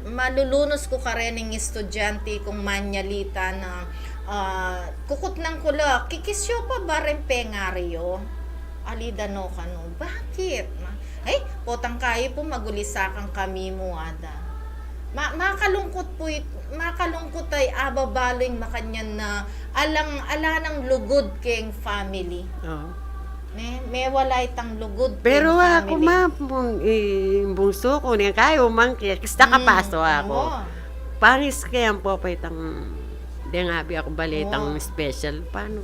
[SPEAKER 5] malulunos ko ka rin ng estudyante kung manyalita na kukut nang kula kikisyo pa ba rin pengaryo alida no kano, bakit? Ay, potang kayo po magulisakan kami mo ada. Makalungkot ay ababaloy makanyan na ala ng lugod keng family. May wala itang lugod
[SPEAKER 6] pero
[SPEAKER 5] keng
[SPEAKER 6] ako bungso ko niya kayo mangkik kista kapaso ako. Pangis kaya po pa itang dengabi ako balitang special paano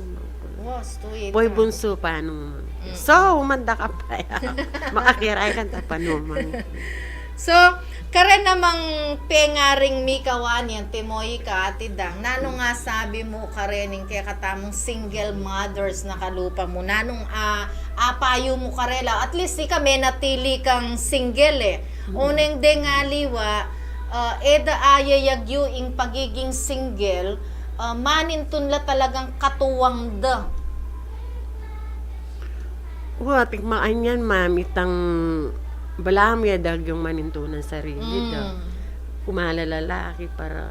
[SPEAKER 6] Boy bunso paano so umanda ka pa makakiray kan tapanuman
[SPEAKER 5] so kare namang pengaring mikawan yan timoy ka atidang nanong nga sabi mo karening kaya katamong single mothers na kalupa mo nanong apayo mo karela at least kami natili kang single uneng dengaliwa eda ayayagyo ing pagiging single manintun la talagang katuwang da.
[SPEAKER 6] Tigmaan yan, ma'am, itang balamya dag yung manintunan sarili da. Kumala lalaki para...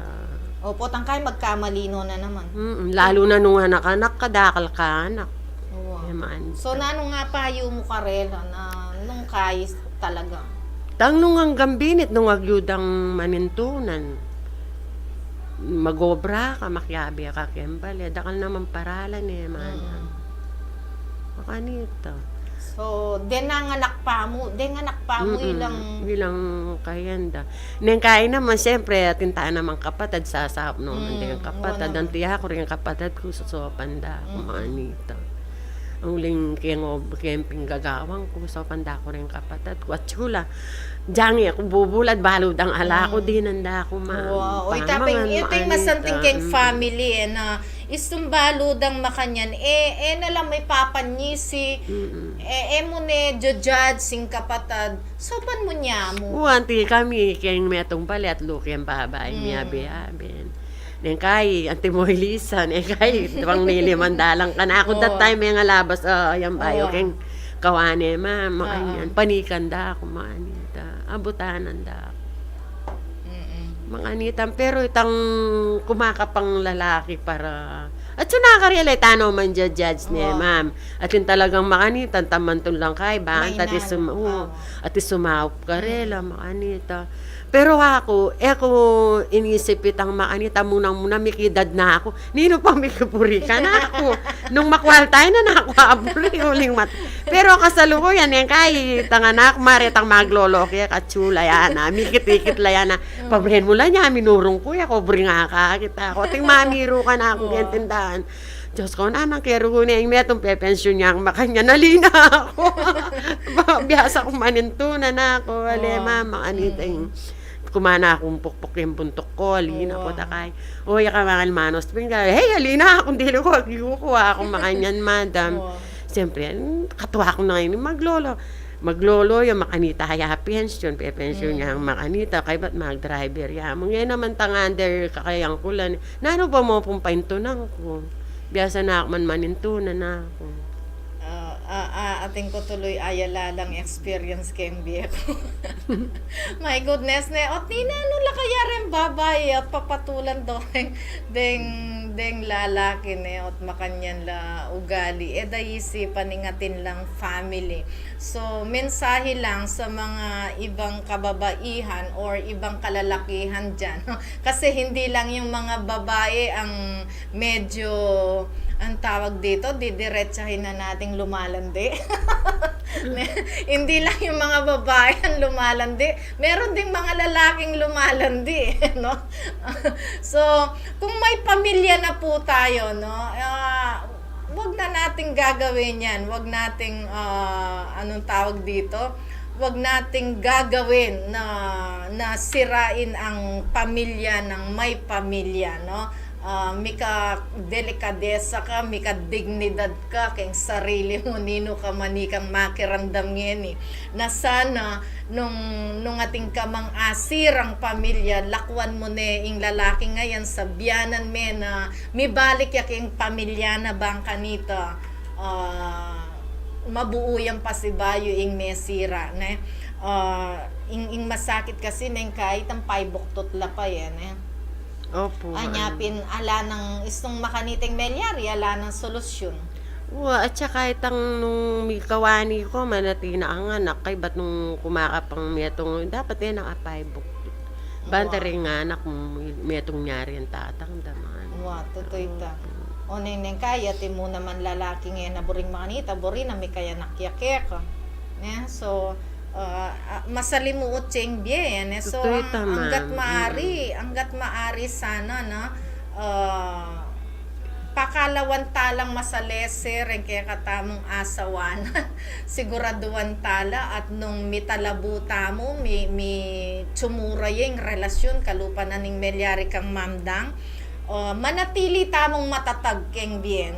[SPEAKER 5] Opo, tangkay magkamalino na naman.
[SPEAKER 6] Lalo na nung anak-anak, kadakal ka anak.
[SPEAKER 5] So, nanong nga payo mo karela na nung kayis talaga?
[SPEAKER 6] Nung ang gambinit, nung agyudang manintunan, magobra ka, makyabi ka kembal, dakal naman paralan makanita.
[SPEAKER 5] So, denanganak pa mo
[SPEAKER 6] ilang kayanda. Neng kain naman, siyempre, tintaan naman kapatid, sasahap naman din ang kapatid. Ang tiya ko rin ang kapatid ko sa sopanda, kumanita. Ang uling camping gagawang ko, sopanda ko rin kapatid ko. At chula, diyan ako bubulad, balod ang ala ko, dinanda ako
[SPEAKER 5] Wow, itaping, ito yung masanting keng family na istumbaludang makanyan nalang may papanyisi mo ne judge sing kapatad sopan mo niya mo
[SPEAKER 6] anti kami kayong metong bali at luki ang babay miyabi-abin neng kay anti mo hilisa neng kay pang nilimandalang ka na ako that time yung alabas yung bayo keng kawane, makanyan. Panikan da ako, makanita. Abutanan da ako. Makanita. Pero itang kumakapang lalaki para... At so nakakarealay, tano man judge niya, ma'am. At yung talagang makanitan, tamantun lang kay ba? At sumawap ka rela, makanita. Pero ako inisip itang makanita muna mikidad na ako. Nino pa mikipuri ka na ako. Nung makwal tayo na ako, aburi, huling mat. Pero kasalukuyan, yan kay, tanga na ako, maritang maglolo, kaya katsula yan, mikit-ikit la yan, pabrihin mo lang niya, minurong ko, ako, buri nga ka, kita ako, ting mamiro ka na akong tindahan. Diyos ko, naman, kaya rugo na yung metong pepensyon niya, makanya, nalina ako. Biyasa kong manintunan ako, wale, mama, anita yung kumana akong pukpok yung buntok ko, alina po takay. Uy, ka mga almanos. Hey, alina akong dilo ko, kukuha akong makanyan, madam. Siyempre, katuwa ko na ngayon, maglolo yung makanita, kaya pension niya ang makanita, kaya ba't mag-driver yan? Ngayon naman under kakayang kulan, nano ba mo pong paintunan ko? Biyasa na ako man manintunan na ako.
[SPEAKER 5] Ating ko tuloy ayala lang experience kay MBA ko. My goodness ne. At nina ano la kaya rin babay at papatulan do deng lalaki ne at makanyan la ugali. Dayisi paningatin lang family. So mensahe lang sa mga ibang kababaihan or ibang kalalakihan dyan. Kasi hindi lang yung mga babae ang medyo ang tawag dito, didiretsahin na nating lumalandi. Hindi lang yung mga babae ang lumalandi, meron ding mga lalaking lumalandi, no? So, kung may pamilya na po tayo, no, wag na nating gagawin yan. Wag nating, anong tawag dito? Wag nating gagawin na sirain ang pamilya ng may pamilya, no? Mika delikadesa ka, mika dignidad ka, kayong sarili mo, nino ka manikang makiramdam ngayon na sana nung ating kamang asirang pamilya, lakwan mo ne ing lalaki ngayon, sabyanan me na mibalik yaking pamilya na bang kanita, mabuo yung pasibayo ing mesira, ne? Ing masakit kasi neng kahit ang paibuktot la pa yan,
[SPEAKER 6] Opo.
[SPEAKER 5] Anyapin ala ng istong makaniting melyari, ala ng solusyon.
[SPEAKER 6] At saka itang nung may kawani ko, manatina ang anak, kay ba't nung kumakapang metong, dapat yan nakapaibok. Banta rin nga anak, metong nyari ang tatang daman.
[SPEAKER 5] Totoo ita. O neng kaya, mo naman lalaki ngayon na buring makanita, buring na may kaya nakyakek. So, masalimuot cheng bien, so hanggat maari sana na pakalawan talang masaleser ang kaya katamong asawanan siguraduan tala at nung mitalabu tamo mi tsumura yung relasyon kalupa na ning melyari kang mamdang manatili tamong matatag keng bien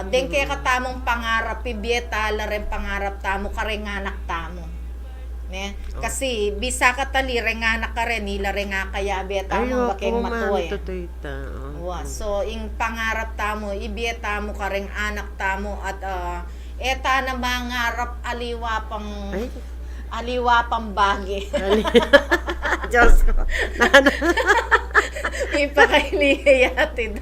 [SPEAKER 5] den kaya katamong pangarap ibieta la rin pangarap tamo karenganak tamo ne kasi bisa ka tali renganak ka rin nila rin nga kaya beta mo bakeng matuwa so ing pangarap tamo ibieta mo kareng anak tamo at eta na mangarap aliwa pang bagi
[SPEAKER 6] Diyos ko
[SPEAKER 5] ipakailiyatid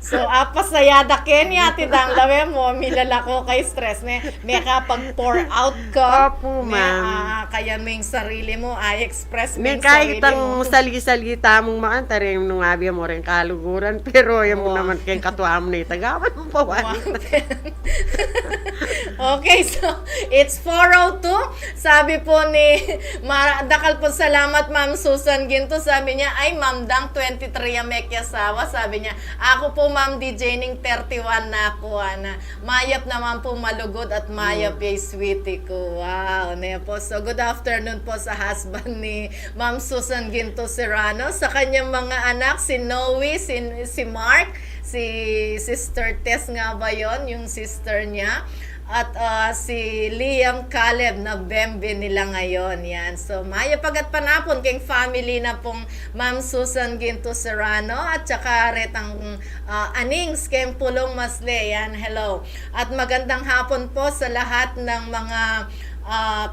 [SPEAKER 5] so apasayada ken yatid ang lawe mo milala ko kay stress ne may kapag pour out ka
[SPEAKER 6] Opo, ma'am.
[SPEAKER 5] kaya may sarili mo ay express mo
[SPEAKER 6] may
[SPEAKER 5] sarili
[SPEAKER 6] kahit ang
[SPEAKER 5] mo
[SPEAKER 6] salita mong maanta rin nung abi mo rin kaluguran pero yan mo naman kayong katuwa mo na itagawan mo pa
[SPEAKER 5] Okay, so it's 4:02. Sabi po ni dakal po salamat Ma'am Susan Ginto. Sabi niya, ay Ma'am Dang 23 ang mekyasawa. Sabi niya, ako po Ma'am DJ ning 31 na ako na. Mayap naman po malugod at mayap yung sweetie ko. Wow, ne po. So good afternoon po sa husband ni Ma'am Susan Ginto Serrano, sa kanyang mga anak, si Noe, si Mark, si Sister Tess nga ba yon, yung sister niya. at si Liam Caleb na bembe nila ngayon. Yan. So, maya pagat panapon king family na pong Ma'am Susan Ginto Serrano at saka retang Anings king Pulong Masle. Yan, hello. At magandang hapon po sa lahat ng mga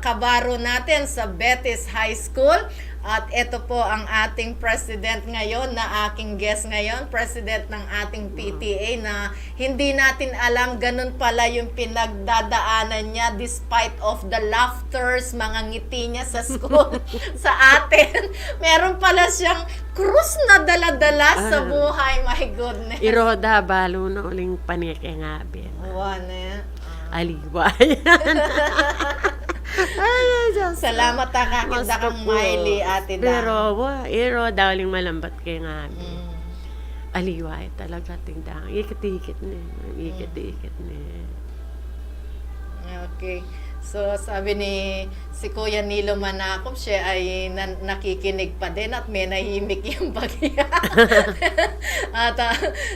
[SPEAKER 5] kabaro natin sa Betis High School. At ito po ang ating president ngayon na aking guest ngayon, president ng ating PTA na hindi natin alam ganun pala yung pinagdadaanan niya despite of the laughters, mga ngiti niya sa school sa atin. Meron pala siyang krus na dala-dala sa buhay, my goodness.
[SPEAKER 6] Iroda, balo na uling panike nga, Ben.
[SPEAKER 5] Wane.
[SPEAKER 6] Aliway. Ay, Diyos.
[SPEAKER 5] Salamat kakinda kang Miley, Ate Dan.
[SPEAKER 6] Pero, iroda uling malambat kay nga, Ben. Aliway talaga, tingdang. Ikit-ikit na. Ikit-ikit na.
[SPEAKER 5] Okay. So, sabi ni si Kuya Nilo Manakop, siya ay nakikinig pa din at may nahimik yung bagya. At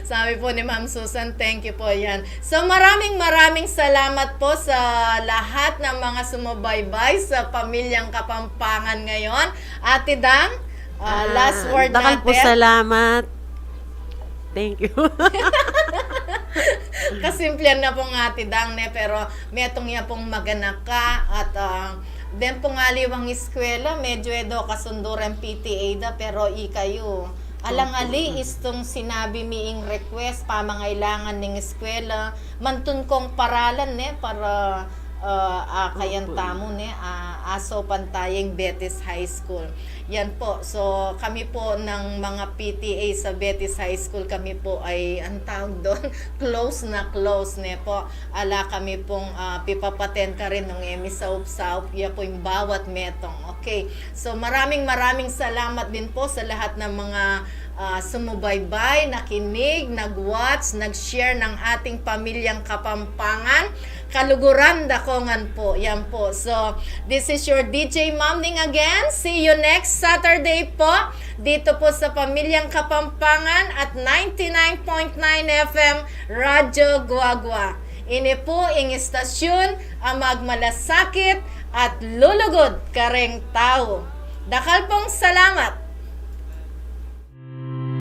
[SPEAKER 5] sabi po ni Ma'am Susan, thank you po yan. So, maraming salamat po sa lahat ng mga sumubaybay sa Pamilyang Kapampangan ngayon. Ate Dang, last word
[SPEAKER 6] Dakal
[SPEAKER 5] natin.
[SPEAKER 6] po salamat. Thank you.
[SPEAKER 5] Kasimplihan na pong Ate Dang pero metong niya pong maganak ka at den pong aliwang eskwela medyo edo kasunduran PTA da pero ikayo alang-ali istong sinabi miing request pamangailangan ning eskwela mantun kong paralan para kayan tamo aso pantayeng Betis High School. Yan po. So kami po ng mga PTA sa Betis High School, kami po ay ang tawag doon close po. Ala kami pong pipapaten ka rin ng emisaup-saup. Ya po yung bawat metong. Okay. So maraming salamat din po sa lahat ng mga sumubaybay, nakinig, nag-watch, nag-share ng ating Pamilyang Kapampangan. Kaluguran dakongan po. Yan po. So, this is your DJ Mamning again. See you next Saturday po. Dito po sa Pamilyang Kapampangan at 99.9 FM Radyo Guagua. Ini po ing istasyon ang magmalasakit at lulugod kareng tao. Dakal pong salamat.